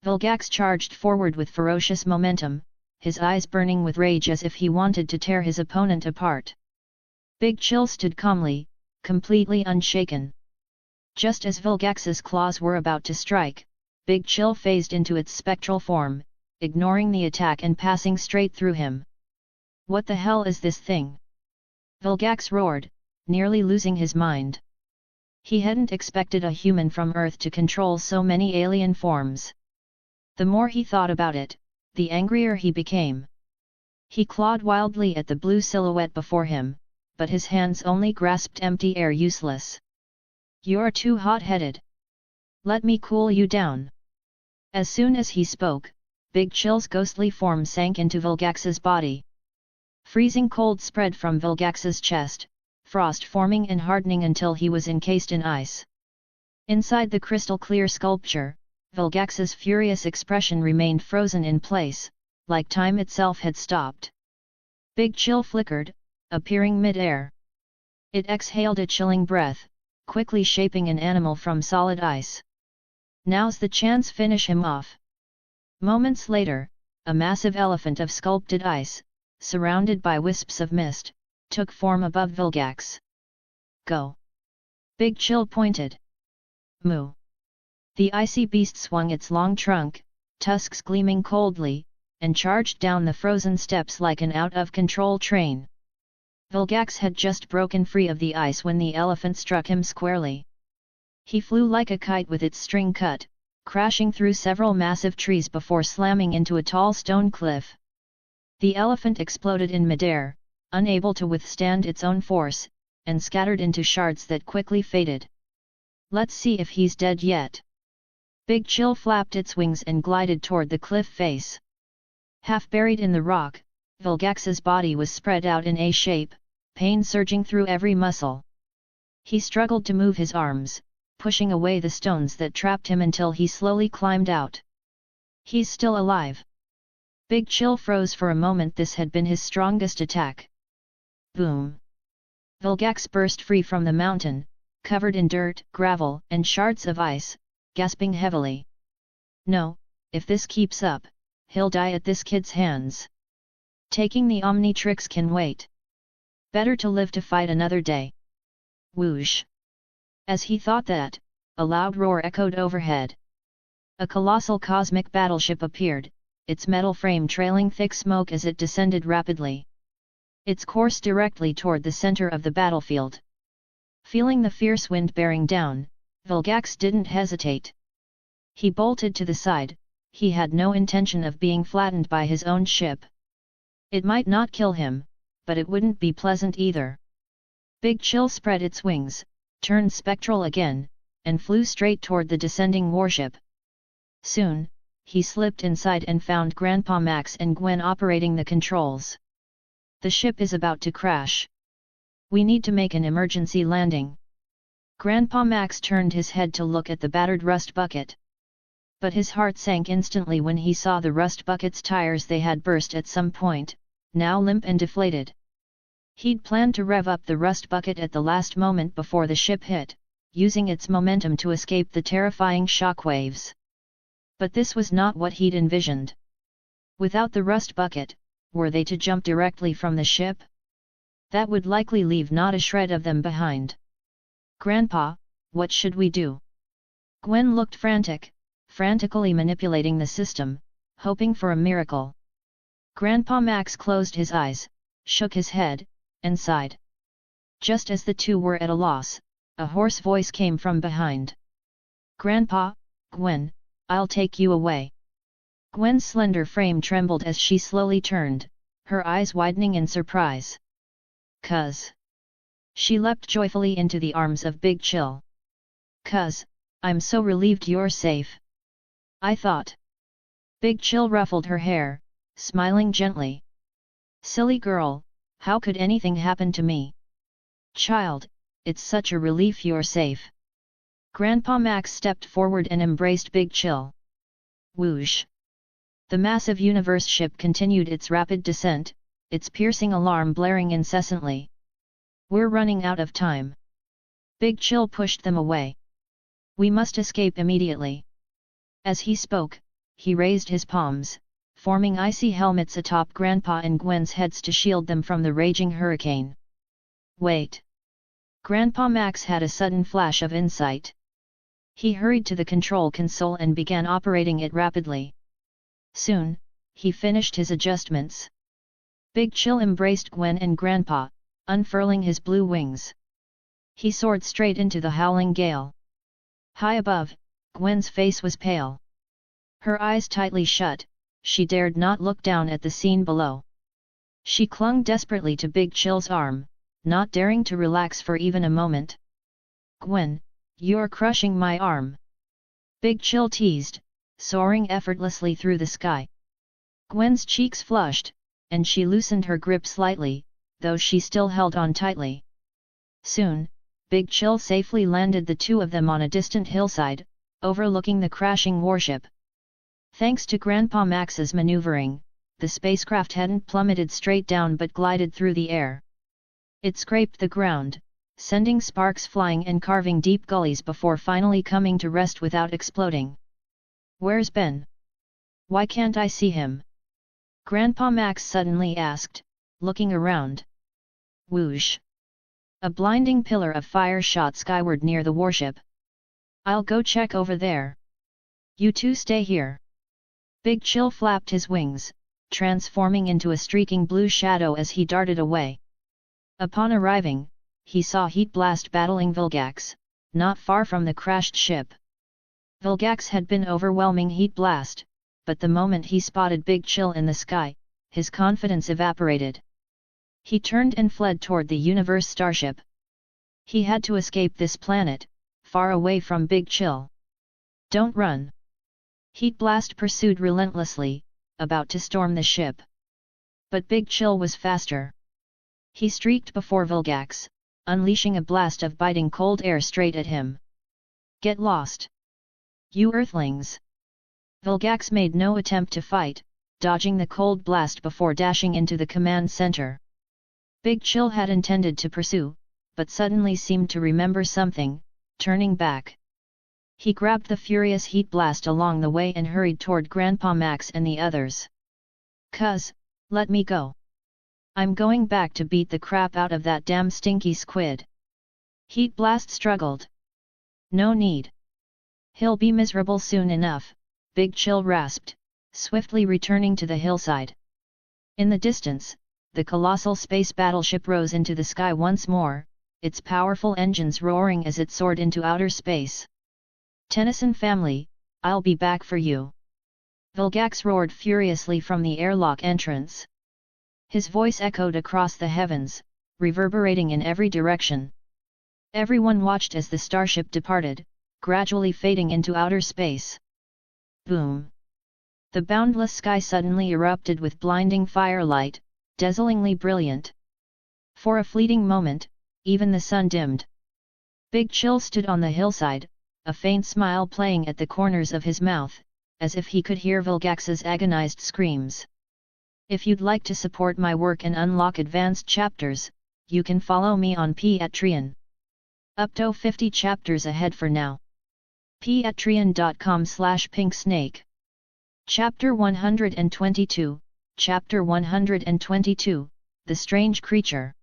Vilgax charged forward with ferocious momentum, his eyes burning with rage as if he wanted to tear his opponent apart. Big Chill stood calmly, completely unshaken. Just as Vilgax's claws were about to strike, Big Chill phased into its spectral form, ignoring the attack and passing straight through him. "What the hell is this thing?" Vilgax roared, nearly losing his mind. He hadn't expected a human from Earth to control so many alien forms. The more he thought about it, the angrier he became. He clawed wildly at the blue silhouette before him, but his hands only grasped empty air, useless. "You're too hot-headed. Let me cool you down." As soon as he spoke, Big Chill's ghostly form sank into Vilgax's body. Freezing cold spread from Vilgax's chest, frost forming and hardening until he was encased in ice. Inside the crystal-clear sculpture, Vilgax's furious expression remained frozen in place, like time itself had stopped. Big Chill flickered, appearing mid-air. It exhaled a chilling breath, quickly shaping an animal from solid ice. "Now's the chance, finish him off." Moments later, a massive elephant of sculpted ice, surrounded by wisps of mist, took form above Vilgax. "Go!" Big Chill pointed. "Moo!" The icy beast swung its long trunk, tusks gleaming coldly, and charged down the frozen steps like an out-of-control train. Vilgax had just broken free of the ice when the elephant struck him squarely. He flew like a kite with its string cut, crashing through several massive trees before slamming into a tall stone cliff. The elephant exploded in midair, unable to withstand its own force, and scattered into shards that quickly faded. "Let's see if he's dead yet." Big Chill flapped its wings and glided toward the cliff face. Half buried in the rock, Vilgax's body was spread out in a shape, pain surging through every muscle. He struggled to move his arms, pushing away the stones that trapped him until he slowly climbed out. "He's still alive." Big Chill froze for a moment. This had been his strongest attack. Boom! Vilgax burst free from the mountain, covered in dirt, gravel, and shards of ice, gasping heavily. "No, if this keeps up, he'll die at this kid's hands. Taking the Omnitrix can wait. Better to live to fight another day." Whoosh! As he thought that, a loud roar echoed overhead. A colossal cosmic battleship appeared, its metal frame trailing thick smoke as it descended rapidly. Its course directly toward the center of the battlefield. Feeling the fierce wind bearing down, Vilgax didn't hesitate. He bolted to the side. He had no intention of being flattened by his own ship. It might not kill him, but it wouldn't be pleasant either. Big Chill spread its wings, turned spectral again, and flew straight toward the descending warship. Soon, he slipped inside and found Grandpa Max and Gwen operating the controls. "The ship is about to crash. We need to make an emergency landing." Grandpa Max turned his head to look at the battered rust bucket. But his heart sank instantly when he saw the rust bucket's tires. They had burst at some point, now limp and deflated. He'd planned to rev up the rust bucket at the last moment before the ship hit, using its momentum to escape the terrifying shockwaves. But this was not what he'd envisioned. Without the rust bucket, were they to jump directly from the ship? That would likely leave not a shred of them behind. "Grandpa, what should we do?" Gwen looked frantically manipulating the system, hoping for a miracle. Grandpa Max closed his eyes, shook his head, and sighed. Just as the two were at a loss, a hoarse voice came from behind. "Grandpa, Gwen, I'll take you away." Gwen's slender frame trembled as she slowly turned, her eyes widening in surprise. "Cuz." She leapt joyfully into the arms of Big Chill. "Cuz, I'm so relieved you're safe. I thought." Big Chill ruffled her hair, smiling gently. "Silly girl, how could anything happen to me? Child, it's such a relief you're safe." Grandpa Max stepped forward and embraced Big Chill. Whoosh! The massive universe ship continued its rapid descent, its piercing alarm blaring incessantly. "We're running out of time." Big Chill pushed them away. "We must escape immediately." As he spoke, he raised his palms, forming icy helmets atop Grandpa and Gwen's heads to shield them from the raging hurricane. "Wait!" Grandpa Max had a sudden flash of insight. He hurried to the control console and began operating it rapidly. Soon, he finished his adjustments. Big Chill embraced Gwen and Grandpa, unfurling his blue wings. He soared straight into the howling gale. High above, Gwen's face was pale. Her eyes tightly shut, she dared not look down at the scene below. She clung desperately to Big Chill's arm, not daring to relax for even a moment. "Gwen, you're crushing my arm!" Big Chill teased, soaring effortlessly through the sky. Gwen's cheeks flushed, and she loosened her grip slightly, though she still held on tightly. Soon, Big Chill safely landed the two of them on a distant hillside, overlooking the crashing warship. Thanks to Grandpa Max's maneuvering, the spacecraft hadn't plummeted straight down but glided through the air. It scraped the ground, sending sparks flying and carving deep gullies before finally coming to rest without exploding. "Where's Ben? Why can't I see him?" Grandpa Max suddenly asked, looking around. Whoosh! A blinding pillar of fire shot skyward near the warship. "I'll go check over there. You two stay here." Big Chill flapped his wings, transforming into a streaking blue shadow as he darted away. Upon arriving, he saw Heat Blast battling Vilgax, not far from the crashed ship. Vilgax had been overwhelming Heat Blast, but the moment he spotted Big Chill in the sky, his confidence evaporated. He turned and fled toward the universe starship. He had to escape this planet, far away from Big Chill. "Don't run!" Heat Blast pursued relentlessly, about to storm the ship. But Big Chill was faster. He streaked before Vilgax, unleashing a blast of biting cold air straight at him. "Get lost! You Earthlings!" Vilgax made no attempt to fight, dodging the cold blast before dashing into the command center. Big Chill had intended to pursue, but suddenly seemed to remember something, turning back. He grabbed the furious Heat Blast along the way and hurried toward Grandpa Max and the others. "Cuz, let me go. I'm going back to beat the crap out of that damn stinky squid." Heat Blast struggled. "No need. He'll be miserable soon enough," Big Chill rasped, swiftly returning to the hillside. In the distance, the colossal space battleship rose into the sky once more, its powerful engines roaring as it soared into outer space. "Tennyson family, I'll be back for you!" Vilgax roared furiously from the airlock entrance. His voice echoed across the heavens, reverberating in every direction. Everyone watched as the starship departed, gradually fading into outer space. Boom! The boundless sky suddenly erupted with blinding firelight, dazzlingly brilliant. For a fleeting moment, even the sun dimmed. Big Chill stood on the hillside, a faint smile playing at the corners of his mouth, as if he could hear Vilgax's agonized screams. If you'd like to support my work and unlock advanced chapters, you can follow me on Patreon. Up to 50 chapters ahead for now. Patreon.com/pinksnake. Chapter 122, Chapter 122, The Strange Creature.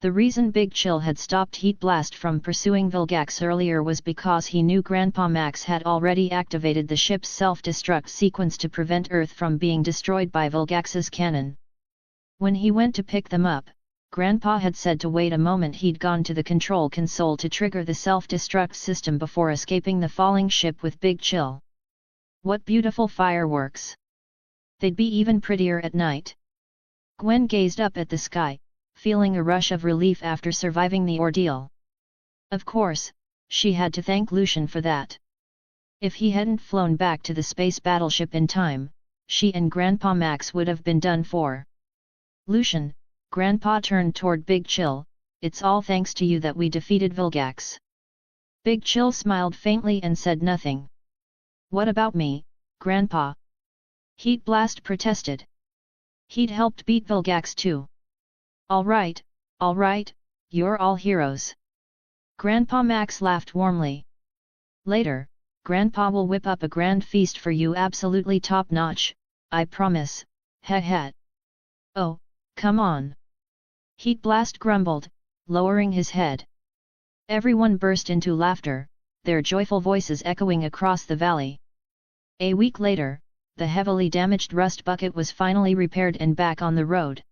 The reason Big Chill had stopped Heat Blast from pursuing Vilgax earlier was because he knew Grandpa Max had already activated the ship's self-destruct sequence to prevent Earth from being destroyed by Vilgax's cannon. When he went to pick them up, Grandpa had said to wait a moment. He'd gone to the control console to trigger the self-destruct system before escaping the falling ship with Big Chill. What beautiful fireworks! They'd be even prettier at night. Gwen gazed up at the sky, feeling a rush of relief after surviving the ordeal. Of course, she had to thank Lucian for that. If he hadn't flown back to the space battleship in time, she and Grandpa Max would have been done for. Lucian, Grandpa turned toward Big Chill, it's all thanks to you that we defeated Vilgax. Big Chill smiled faintly and said nothing. What about me, Grandpa? Heat Blast protested. He'd helped beat Vilgax too. All right, you're all heroes. Grandpa Max laughed warmly. Later, Grandpa will whip up a grand feast for you, absolutely top-notch, I promise, heh heh. Oh, come on. Heat Blast grumbled, lowering his head. Everyone burst into laughter, their joyful voices echoing across the valley. A week later, the heavily damaged rust bucket was finally repaired and back on the road.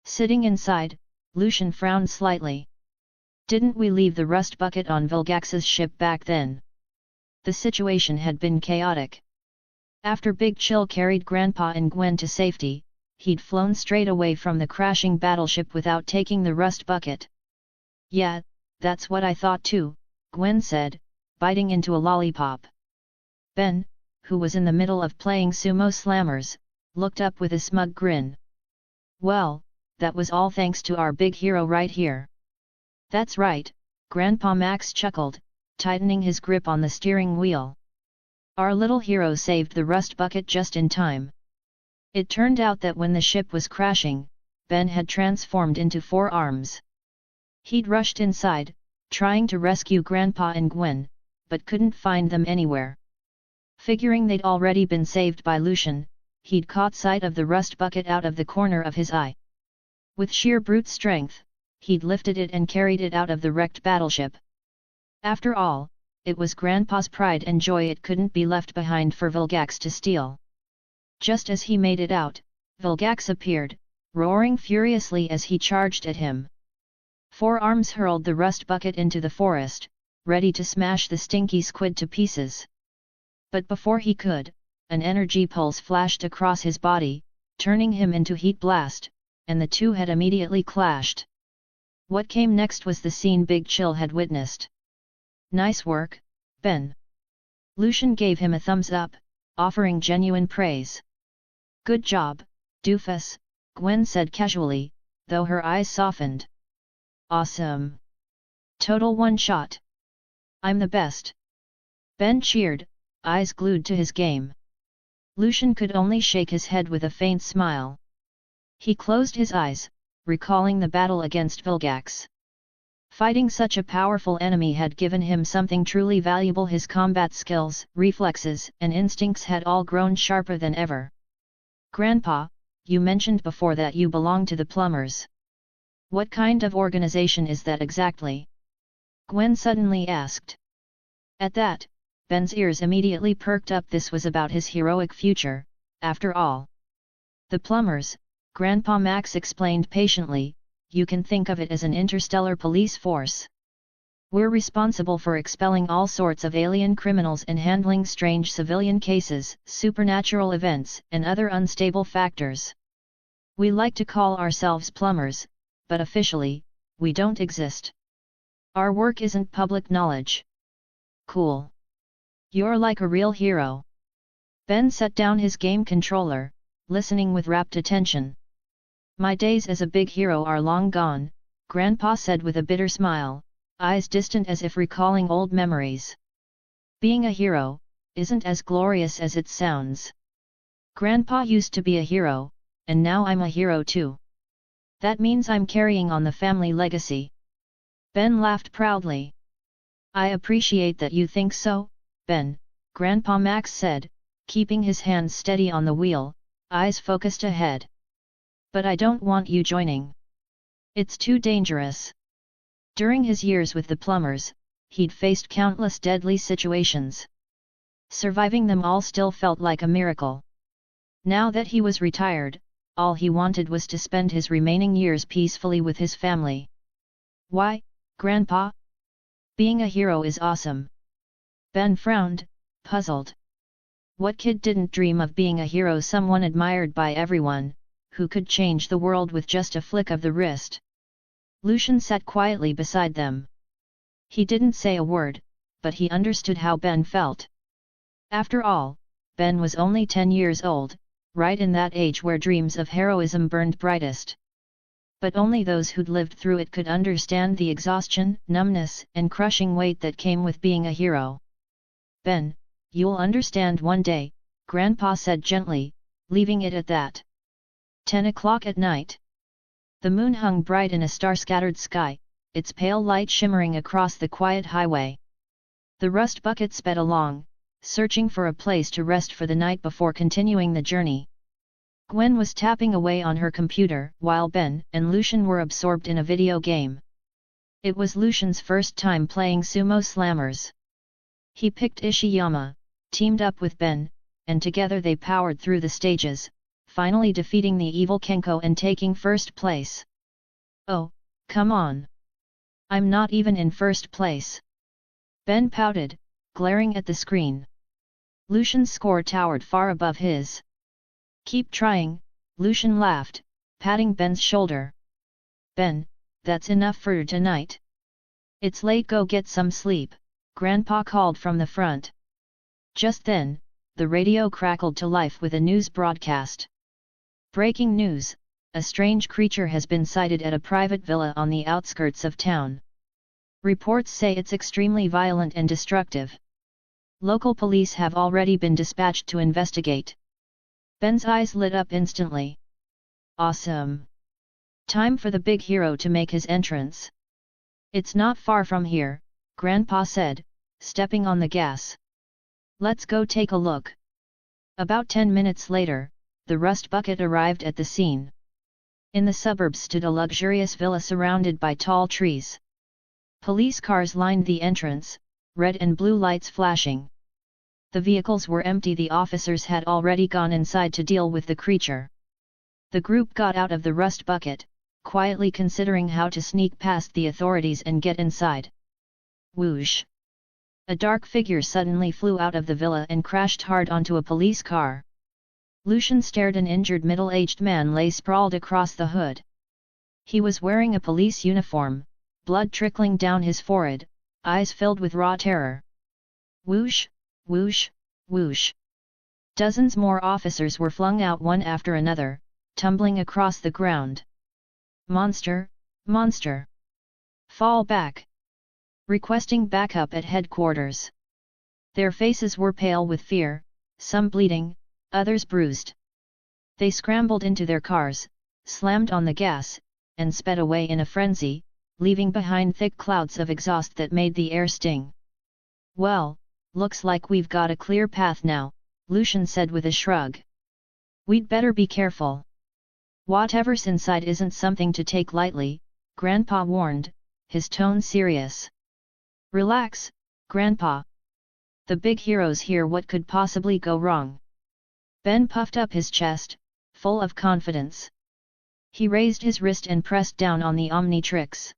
Sitting inside, Lucian frowned slightly. Didn't we leave the rust bucket on Vilgax's ship back then? The situation had been chaotic. After Big Chill carried Grandpa and Gwen to safety, he'd flown straight away from the crashing battleship without taking the rust bucket. Yeah, that's what I thought too, Gwen said, biting into a lollipop. Ben, who was in the middle of playing sumo slammers, looked up with a smug grin. Well, that was all thanks to our big hero right here. That's right, Grandpa Max chuckled, tightening his grip on the steering wheel. Our little hero saved the rust bucket just in time. It turned out that when the ship was crashing, Ben had transformed into 4 arms. He'd rushed inside, trying to rescue Grandpa and Gwen, but couldn't find them anywhere. Figuring they'd already been saved by Lucian, he'd caught sight of the rust bucket out of the corner of his eye. With sheer brute strength, he'd lifted it and carried it out of the wrecked battleship. After all, it was Grandpa's pride and joy. It couldn't be left behind for Vilgax to steal. Just as he made it out, Vilgax appeared, roaring furiously as he charged at him. 4 arms hurled the rust bucket into the forest, ready to smash the stinky squid to pieces. But before he could, an energy pulse flashed across his body, turning him into Heat Blast, and the two had immediately clashed. What came next was the scene Big Chill had witnessed. Nice work, Ben. Lucian gave him a thumbs up, offering genuine praise. Good job, doofus, Gwen said casually, though her eyes softened. Awesome. Total one-shot. I'm the best. Ben cheered, eyes glued to his game. Lucian could only shake his head with a faint smile. He closed his eyes, recalling the battle against Vilgax. Fighting such a powerful enemy had given him something truly valuable. His combat skills, reflexes, and instincts had all grown sharper than ever. Grandpa, you mentioned before that you belong to the plumbers. What kind of organization is that exactly? Gwen suddenly asked. At that, Ben's ears immediately perked up. This was about his heroic future, after all. The plumbers, Grandpa Max explained patiently, you can think of it as an interstellar police force. We're responsible for expelling all sorts of alien criminals and handling strange civilian cases, supernatural events, and other unstable factors. We like to call ourselves plumbers, but officially, we don't exist. Our work isn't public knowledge. Cool. You're like a real hero. Ben set down his game controller, listening with rapt attention. My days as a big hero are long gone, Grandpa said with a bitter smile, eyes distant as if recalling old memories. Being a hero isn't as glorious as it sounds. Grandpa used to be a hero, and now I'm a hero too. That means I'm carrying on the family legacy. Ben laughed proudly. I appreciate that you think so, Ben, Grandpa Max said, keeping his hands steady on the wheel, eyes focused ahead. But I don't want you joining. It's too dangerous. During his years with the plumbers, he'd faced countless deadly situations. Surviving them all still felt like a miracle. Now that he was retired, all he wanted was to spend his remaining years peacefully with his family. Why, Grandpa? Being a hero is awesome. Ben frowned, puzzled. What kid didn't dream of being a hero, someone admired by everyone, who could change the world with just a flick of the wrist? Lucian sat quietly beside them. He didn't say a word, but he understood how Ben felt. After all, Ben was only 10 years old, right in that age where dreams of heroism burned brightest. But only those who'd lived through it could understand the exhaustion, numbness, and crushing weight that came with being a hero. Ben, you'll understand one day, Grandpa said gently, leaving it at that. 10 o'clock at night. The moon hung bright in a star-scattered sky, its pale light shimmering across the quiet highway. The rust bucket sped along, searching for a place to rest for the night before continuing the journey. Gwen was tapping away on her computer, while Ben and Lucian were absorbed in a video game. It was Lucian's first time playing sumo slammers. He picked Ishiyama, teamed up with Ben, and together they powered through the stages, finally defeating the evil Kenko and taking first place. Oh, come on! I'm not even in first place! Ben pouted, glaring at the screen. Lucian's score towered far above his. Keep trying, Lucian laughed, patting Ben's shoulder. Ben, that's enough for tonight. It's late, go get some sleep, Grandpa called from the front. Just then, the radio crackled to life with a news broadcast. Breaking news, a strange creature has been sighted at a private villa on the outskirts of town. Reports say it's extremely violent and destructive. Local police have already been dispatched to investigate. Ben's eyes lit up instantly. Awesome! Time for the big hero to make his entrance. It's not far from here, Grandpa said, stepping on the gas. Let's go take a look. About 10 minutes later, the rust bucket arrived at the scene. In the suburbs stood a luxurious villa surrounded by tall trees. Police cars lined the entrance, red and blue lights flashing. The vehicles were empty, the officers had already gone inside to deal with the creature. The group got out of the rust bucket, quietly considering how to sneak past the authorities and get inside. Whoosh! A dark figure suddenly flew out of the villa and crashed hard onto a police car. Lucian stared. An injured middle-aged man lay sprawled across the hood. He was wearing a police uniform, blood trickling down his forehead, eyes filled with raw terror. Whoosh! Whoosh! Whoosh! Dozens more officers were flung out one after another, tumbling across the ground. Monster! Monster! Fall back! Requesting backup at headquarters. Their faces were pale with fear, some bleeding, others bruised. They scrambled into their cars, slammed on the gas, and sped away in a frenzy, leaving behind thick clouds of exhaust that made the air sting. Well, looks like we've got a clear path now, Lucian said with a shrug. We'd better be careful. Whatever's inside isn't something to take lightly, Grandpa warned, his tone serious. Relax, Grandpa. The big hero's here, what could possibly go wrong? Ben puffed up his chest, full of confidence. He raised his wrist and pressed down on the Omnitrix.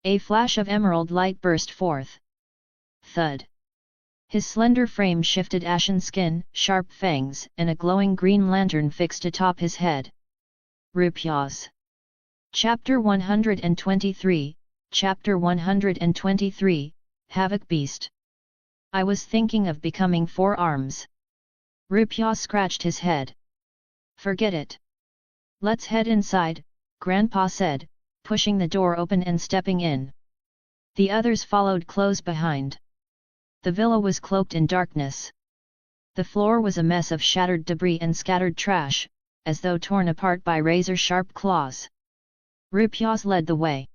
A flash of emerald light burst forth. Thud! His slender frame shifted, ashen skin, sharp fangs, and a glowing green lantern fixed atop his head. Rupyas. Chapter 123, Chapter 123, Havoc Beast. I was thinking of becoming 4 arms. Rupya scratched his head. Forget it. Let's head inside, Grandpa said, pushing the door open and stepping in. The others followed close behind. The villa was cloaked in darkness. The floor was a mess of shattered debris and scattered trash, as though torn apart by razor-sharp claws. Rupyas led the way.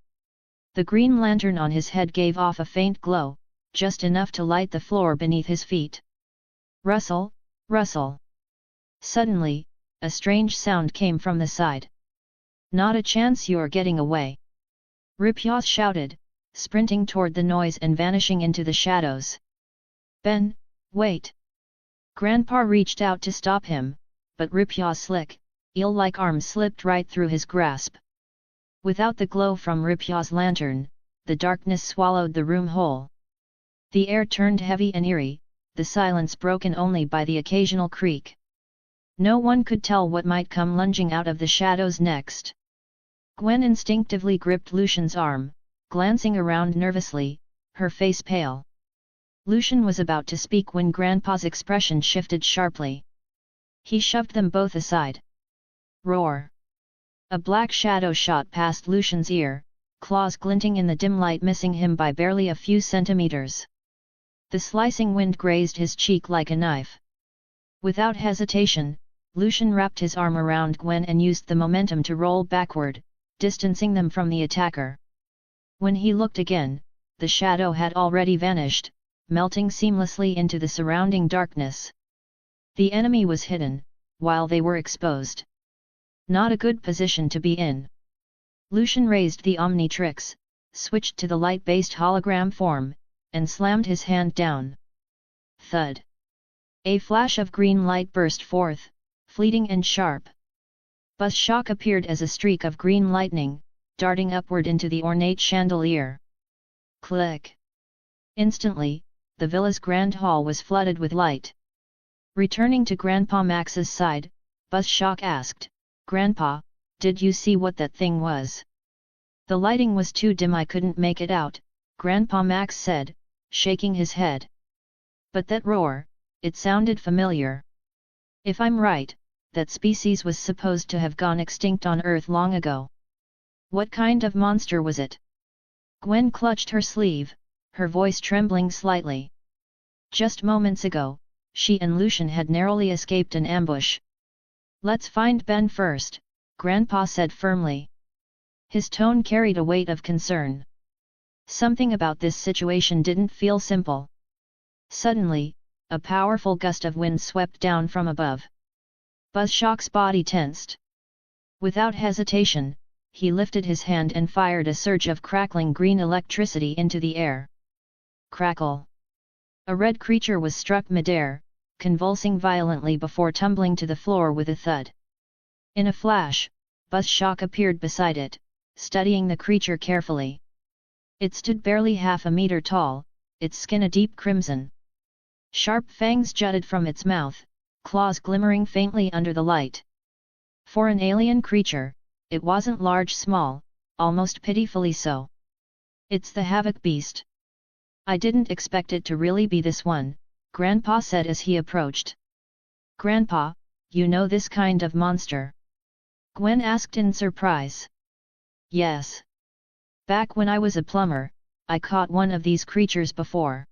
The green lantern on his head gave off a faint glow, just enough to light the floor beneath his feet. Rustle, rustle. Suddenly, a strange sound came from the side. Not a chance you're getting away! Rupyas shouted, sprinting toward the noise and vanishing into the shadows. Ben, wait! Grandpa reached out to stop him, but Rupya's slick, eel-like arm slipped right through his grasp. Without the glow from Ripya's lantern, the darkness swallowed the room whole. The air turned heavy and eerie, the silence broken only by the occasional creak. No one could tell what might come lunging out of the shadows next. Gwen instinctively gripped Lucian's arm, glancing around nervously, her face pale. Lucian was about to speak when Grandpa's expression shifted sharply. He shoved them both aside. Roar! A black shadow shot past Lucian's ear, claws glinting in the dim light, missing him by barely a few centimeters. The slicing wind grazed his cheek like a knife. Without hesitation, Lucian wrapped his arm around Gwen and used the momentum to roll backward, distancing them from the attacker. When he looked again, the shadow had already vanished, melting seamlessly into the surrounding darkness. The enemy was hidden, while they were exposed. Not a good position to be in. Lucian raised the Omnitrix, switched to the light-based hologram form, and slammed his hand down. Thud! A flash of green light burst forth, fleeting and sharp. Buzz shock appeared as a streak of green lightning, darting upward into the ornate chandelier. Click! Instantly, the villa's grand hall was flooded with light. Returning to Grandpa Max's side, Buzz shock asked, "Grandpa, did you see what that thing was?" "The lighting was too dim, I couldn't make it out," Grandpa Max said, shaking his head. "But that roar, it sounded familiar. If I'm right, that species was supposed to have gone extinct on Earth long ago. What kind of monster was it?" Gwen clutched her sleeve, her voice trembling slightly. Just moments ago, she and Lucian had narrowly escaped an ambush. "Let's find Ben first," Grandpa said firmly. His tone carried a weight of concern. Something about this situation didn't feel simple. Suddenly, a powerful gust of wind swept down from above. Buzzshock's body tensed. Without hesitation, he lifted his hand and fired a surge of crackling green electricity into the air. Crackle! A red creature was struck midair, convulsing violently before tumbling to the floor with a thud. In a flash, Buzzshock appeared beside it, studying the creature carefully. It stood barely half a meter tall, its skin a deep crimson. Sharp fangs jutted from its mouth, claws glimmering faintly under the light. For an alien creature, it wasn't large-small, almost pitifully so. "It's the Havoc Beast. I didn't expect it to really be this one," Grandpa said as he approached. "Grandpa, you know this kind of monster?" Gwen asked in surprise. "Yes. Back when I was a plumber, I caught one of these creatures before."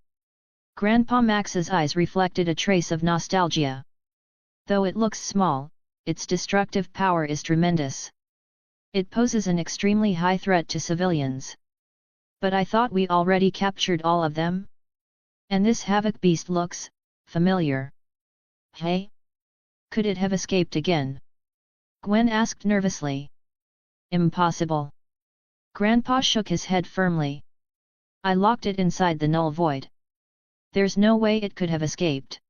Grandpa Max's eyes reflected a trace of nostalgia. "Though it looks small, its destructive power is tremendous. It poses an extremely high threat to civilians. But I thought we already captured all of them? And this Havoc Beast looks familiar. Hey? Could it have escaped again?" Gwen asked nervously. "Impossible." Grandpa shook his head firmly. "I locked it inside the null void. There's no way it could have escaped.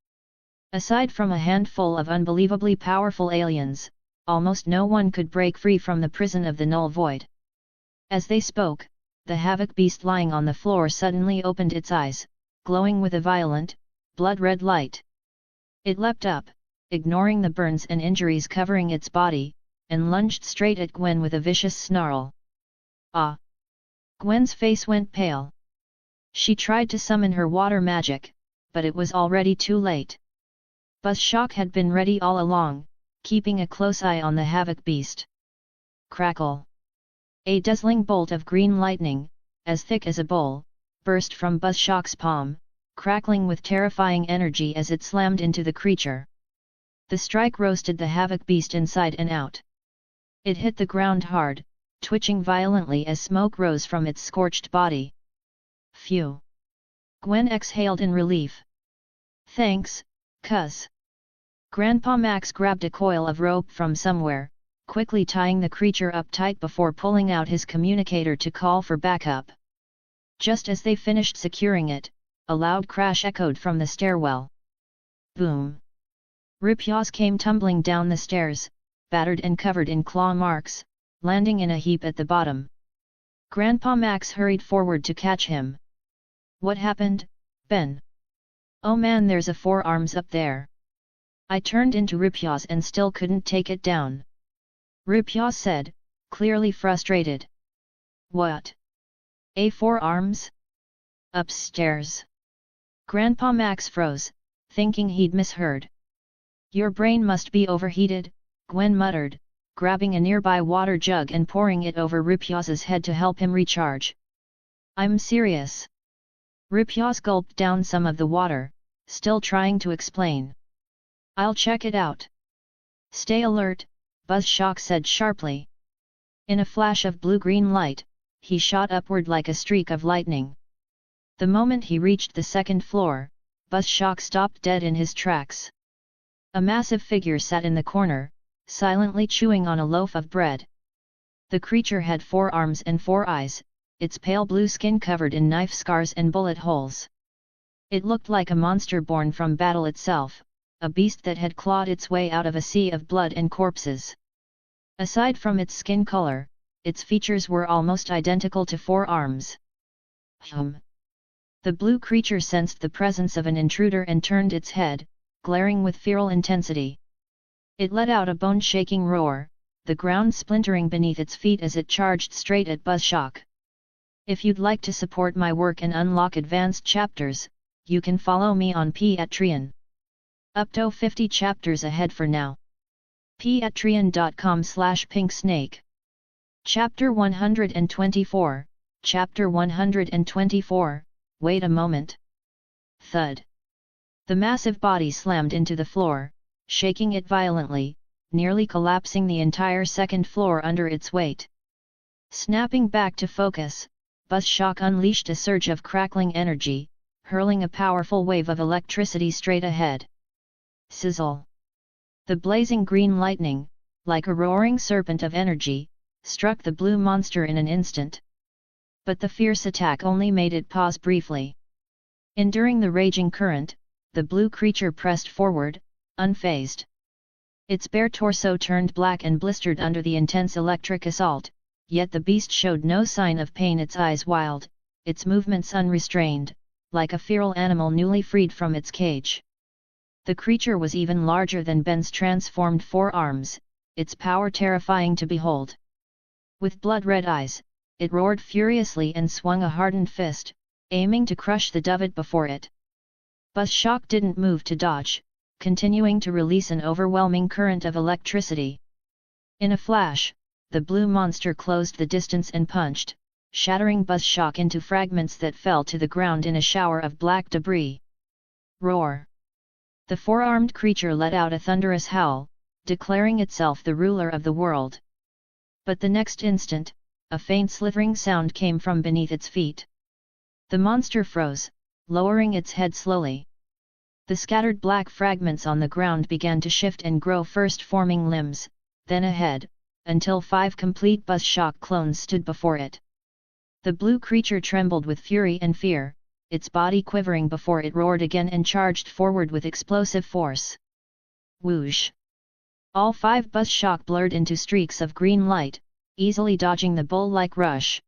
Aside from a handful of unbelievably powerful aliens, almost no one could break free from the prison of the null void." As they spoke, the Havoc Beast lying on the floor suddenly opened its eyes, glowing with a violent, blood-red light. It leapt up, ignoring the burns and injuries covering its body, and lunged straight at Gwen with a vicious snarl. "Ah!" Gwen's face went pale. She tried to summon her water magic, but it was already too late. Buzzshock had been ready all along, keeping a close eye on the Havoc Beast. Crackle! A dazzling bolt of green lightning, as thick as a bowl, burst from Buzzshock's palm, crackling with terrifying energy as it slammed into the creature. The strike roasted the Havoc Beast inside and out. It hit the ground hard, twitching violently as smoke rose from its scorched body. Phew! Gwen exhaled in relief. "Thanks, cuz." Grandpa Max grabbed a coil of rope from somewhere, quickly tying the creature up tight before pulling out his communicator to call for backup. Just as they finished securing it, a loud crash echoed from the stairwell. Boom! Ripya's came tumbling down the stairs, battered and covered in claw marks, landing in a heap at the bottom. Grandpa Max hurried forward to catch him. "What happened, Ben? Oh man, there's a forearms up there." I turned into Rypyos and still couldn't take it down. Rypyos said, clearly frustrated. "What? A forearms? Upstairs?" Grandpa Max froze, thinking he'd misheard. "Your brain must be overheated," Gwen muttered, grabbing a nearby water jug and pouring it over Rypyos's head to help him recharge. "I'm serious." Rypyos gulped down some of the water, still trying to explain. "I'll check it out." "Stay alert," Buzzshock said sharply. In a flash of blue-green light, he shot upward like a streak of lightning. The moment he reached the second floor, Buzzshock stopped dead in his tracks. A massive figure sat in the corner, silently chewing on a loaf of bread. The creature had 4 arms and 4 eyes, its pale blue skin covered in knife scars and bullet holes. It looked like a monster born from battle itself, a beast that had clawed its way out of a sea of blood and corpses. Aside from its skin color, its features were almost identical to 4 arms. The blue creature sensed the presence of an intruder and turned its head, glaring with feral intensity. It let out a bone-shaking roar, the ground splintering beneath its feet as it charged straight at Buzzshock. If you'd like to support my work and unlock advanced chapters, you can follow me on Patreon. Up to 50 chapters ahead for now. Patreon.com/pinksnake. Chapter 124, Chapter 124, Wait a moment. Thud. The massive body slammed into the floor, shaking it violently, nearly collapsing the entire second floor under its weight. Snapping back to focus, Buzzshock unleashed a surge of crackling energy, hurling a powerful wave of electricity straight ahead. Sizzle! The blazing green lightning, like a roaring serpent of energy, struck the blue monster in an instant. But the fierce attack only made it pause briefly. Enduring the raging current, the blue creature pressed forward, unfazed. Its bare torso turned black and blistered under the intense electric assault, yet the beast showed no sign of pain, its eyes wild, its movements unrestrained, like a feral animal newly freed from its cage. The creature was even larger than Ben's transformed 4 arms, its power terrifying to behold. With blood-red eyes, it roared furiously and swung a hardened fist, aiming to crush the dovet before it. Buzzshock didn't move to dodge, continuing to release an overwhelming current of electricity. In a flash, the blue monster closed the distance and punched, shattering Buzzshock into fragments that fell to the ground in a shower of black debris. Roar! The 4-armed creature let out a thunderous howl, declaring itself the ruler of the world. But the next instant, a faint slithering sound came from beneath its feet. The monster froze, lowering its head slowly. The scattered black fragments on the ground began to shift and grow, first forming limbs, then a head, until 5 complete Buzzshock clones stood before it. The blue creature trembled with fury and fear, its body quivering before it roared again and charged forward with explosive force. Whoosh! All 5 Buzzshock blurred into streaks of green light, easily dodging the bull-like rush.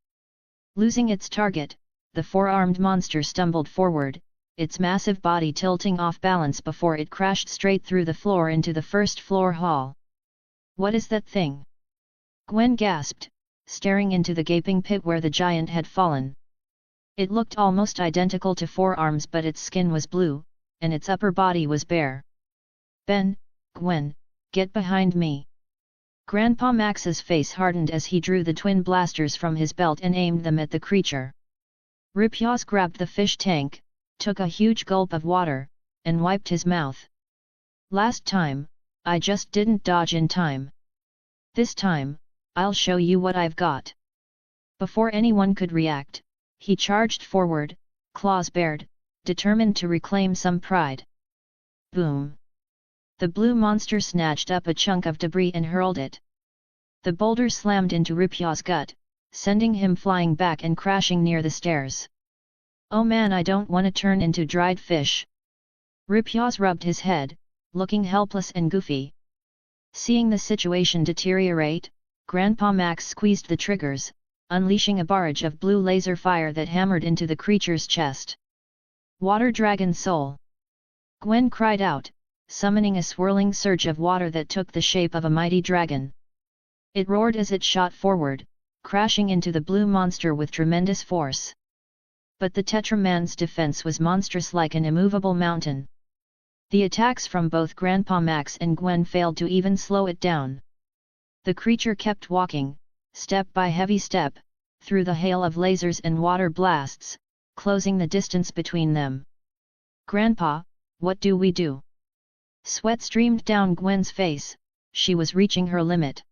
Losing its target, the 4-armed monster stumbled forward, its massive body tilting off balance before it crashed straight through the floor into the first-floor hall. "What is that thing?" Gwen gasped, staring into the gaping pit where the giant had fallen. It looked almost identical to 4 arms, but its skin was blue, and its upper body was bare. "Ben, Gwen, get behind me." Grandpa Max's face hardened as he drew the twin blasters from his belt and aimed them at the creature. Rypyos grabbed the fish tank, took a huge gulp of water, and wiped his mouth. "Last time, I just didn't dodge in time. This time, I'll show you what I've got." Before anyone could react, he charged forward, claws bared, determined to reclaim some pride. Boom! The blue monster snatched up a chunk of debris and hurled it. The boulder slammed into Rypyos' gut, sending him flying back and crashing near the stairs. "Oh man, I don't want to turn into dried fish." Rypyos rubbed his head, looking helpless and goofy. Seeing the situation deteriorate, Grandpa Max squeezed the triggers, unleashing a barrage of blue laser fire that hammered into the creature's chest. Water Dragon Soul! Gwen cried out, summoning a swirling surge of water that took the shape of a mighty dragon. It roared as it shot forward, crashing into the blue monster with tremendous force. But the Tetraman's defense was monstrous like an immovable mountain. The attacks from both Grandpa Max and Gwen failed to even slow it down. The creature kept walking, step by heavy step, through the hail of lasers and water blasts, closing the distance between them. "Grandpa, what do we do?" Sweat streamed down Gwen's face, she was reaching her limit.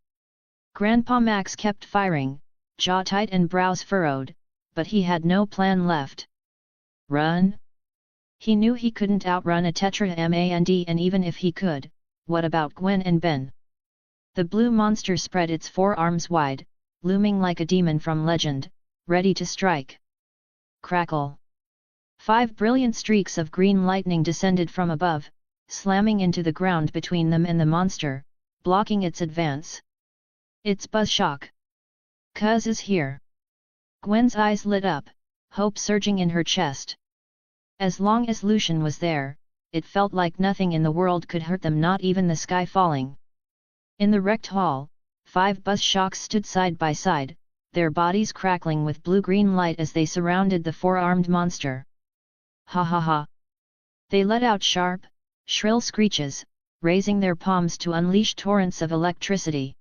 Grandpa Max kept firing, jaw tight and brows furrowed, but he had no plan left. Run? He knew he couldn't outrun a Tetraman, and even if he could, what about Gwen and Ben? The blue monster spread its forearms wide, looming like a demon from legend, ready to strike. Crackle! 5 brilliant streaks of green lightning descended from above, slamming into the ground between them and the monster, blocking its advance. "It's Buzzshock! Cuz is here!" Gwen's eyes lit up, hope surging in her chest. As long as Lucian was there, it felt like nothing in the world could hurt them, not even the sky falling. In the wrecked hall, 5 Buzzshocks stood side by side, their bodies crackling with blue-green light as they surrounded the four-armed monster. Ha ha ha! They let out sharp, shrill screeches, raising their palms to unleash torrents of electricity.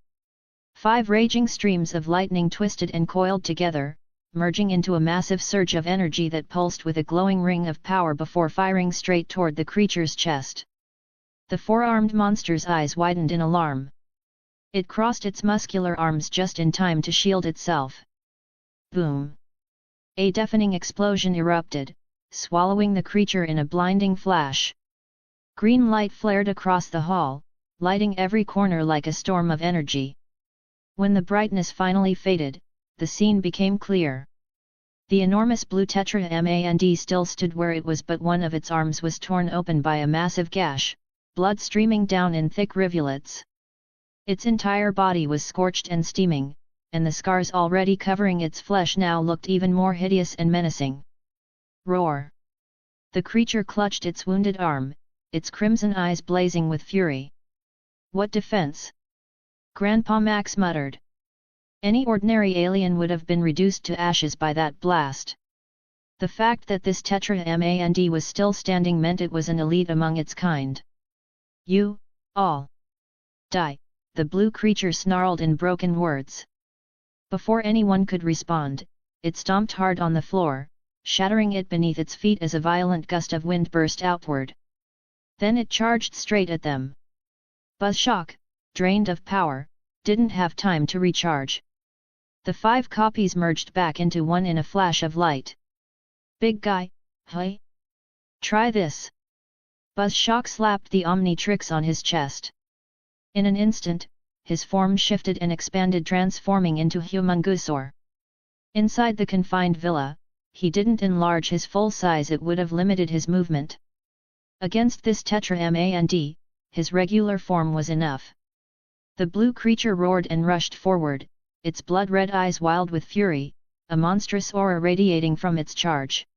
5 raging streams of lightning twisted and coiled together, merging into a massive surge of energy that pulsed with a glowing ring of power before firing straight toward the creature's chest. The four-armed monster's eyes widened in alarm. It crossed its muscular arms just in time to shield itself. Boom! A deafening explosion erupted, swallowing the creature in a blinding flash. Green light flared across the hall, lighting every corner like a storm of energy. When the brightness finally faded, the scene became clear. The enormous blue Tetraman still stood where it was, but one of its arms was torn open by a massive gash, blood streaming down in thick rivulets. Its entire body was scorched and steaming, and the scars already covering its flesh now looked even more hideous and menacing. Roar! The creature clutched its wounded arm, its crimson eyes blazing with fury. "What defense?" Grandpa Max muttered. Any ordinary alien would have been reduced to ashes by that blast. The fact that this Tetraman was still standing meant it was an elite among its kind. "You, all, die!" the blue creature snarled in broken words. Before anyone could respond, it stomped hard on the floor, shattering it beneath its feet as a violent gust of wind burst outward. Then it charged straight at them. Buzzshock, drained of power, didn't have time to recharge. The 5 copies merged back into one in a flash of light. "Big guy, hey? Try this!" Buzzshock slapped the Omnitrix on his chest. In an instant, his form shifted and expanded, transforming into Humongousaur. Inside the confined villa, he didn't enlarge his full size, it would have limited his movement. Against this Tetraman, his regular form was enough. The blue creature roared and rushed forward, its blood-red eyes wild with fury, a monstrous aura radiating from its charge.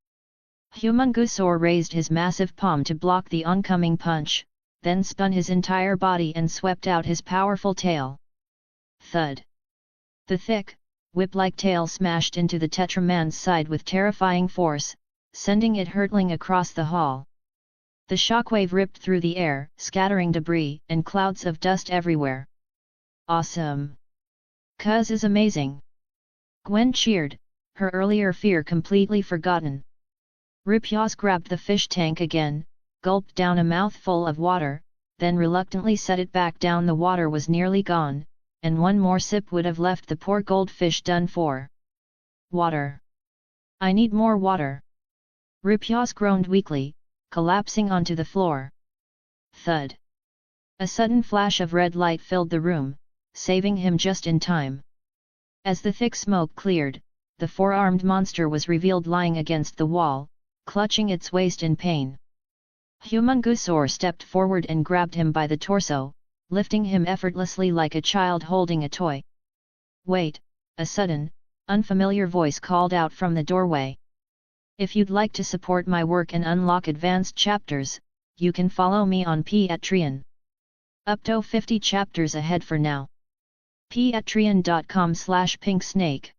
Humongousaur raised his massive palm to block the oncoming punch, then spun his entire body and swept out his powerful tail. Thud! The thick, whip-like tail smashed into the Tetraman's side with terrifying force, sending it hurtling across the hall. The shockwave ripped through the air, scattering debris and clouds of dust everywhere. "Awesome! Cuz is amazing!" Gwen cheered, her earlier fear completely forgotten. Ripyas grabbed the fish tank again, gulped down a mouthful of water, then reluctantly set it back down. The water was nearly gone, and one more sip would have left the poor goldfish done for. "Water! I need more water!" Ripyas groaned weakly, collapsing onto the floor. Thud! A sudden flash of red light filled the room, saving him just in time. As the thick smoke cleared, the four-armed monster was revealed lying against the wall, clutching its waist in pain. Humongousaur stepped forward and grabbed him by the torso, lifting him effortlessly like a child holding a toy. "Wait," a sudden, unfamiliar voice called out from the doorway. "If you'd like to support my work and unlock advanced chapters, you can follow me on Patreon. Up to 50 chapters ahead for now. Patreon.com/pinksnake."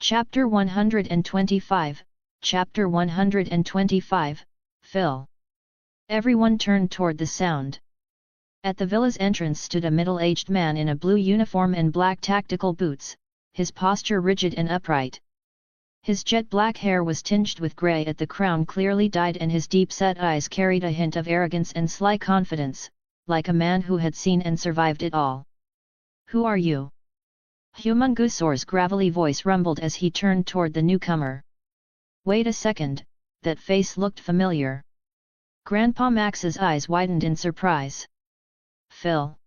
Chapter 125, Chapter 125, Phil. Everyone turned toward the sound. At the villa's entrance stood a middle-aged man in a blue uniform and black tactical boots, his posture rigid and upright. His jet-black hair was tinged with grey at the crown clearly dyed, and his deep-set eyes carried a hint of arrogance and sly confidence, like a man who had seen and survived it all. "Who are you?" Humungusor's gravelly voice rumbled as he turned toward the newcomer. Wait a second, that face looked familiar. Grandpa Max's eyes widened in surprise. "Phil.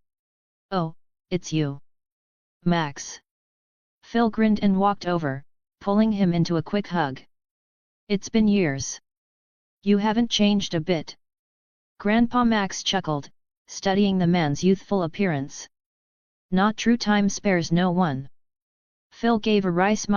Oh, it's you. Max." Phil grinned and walked over, pulling him into a quick hug. "It's been years. You haven't changed a bit." Grandpa Max chuckled, studying the man's youthful appearance. "Not true, time spares no one." Phil gave a wry smile.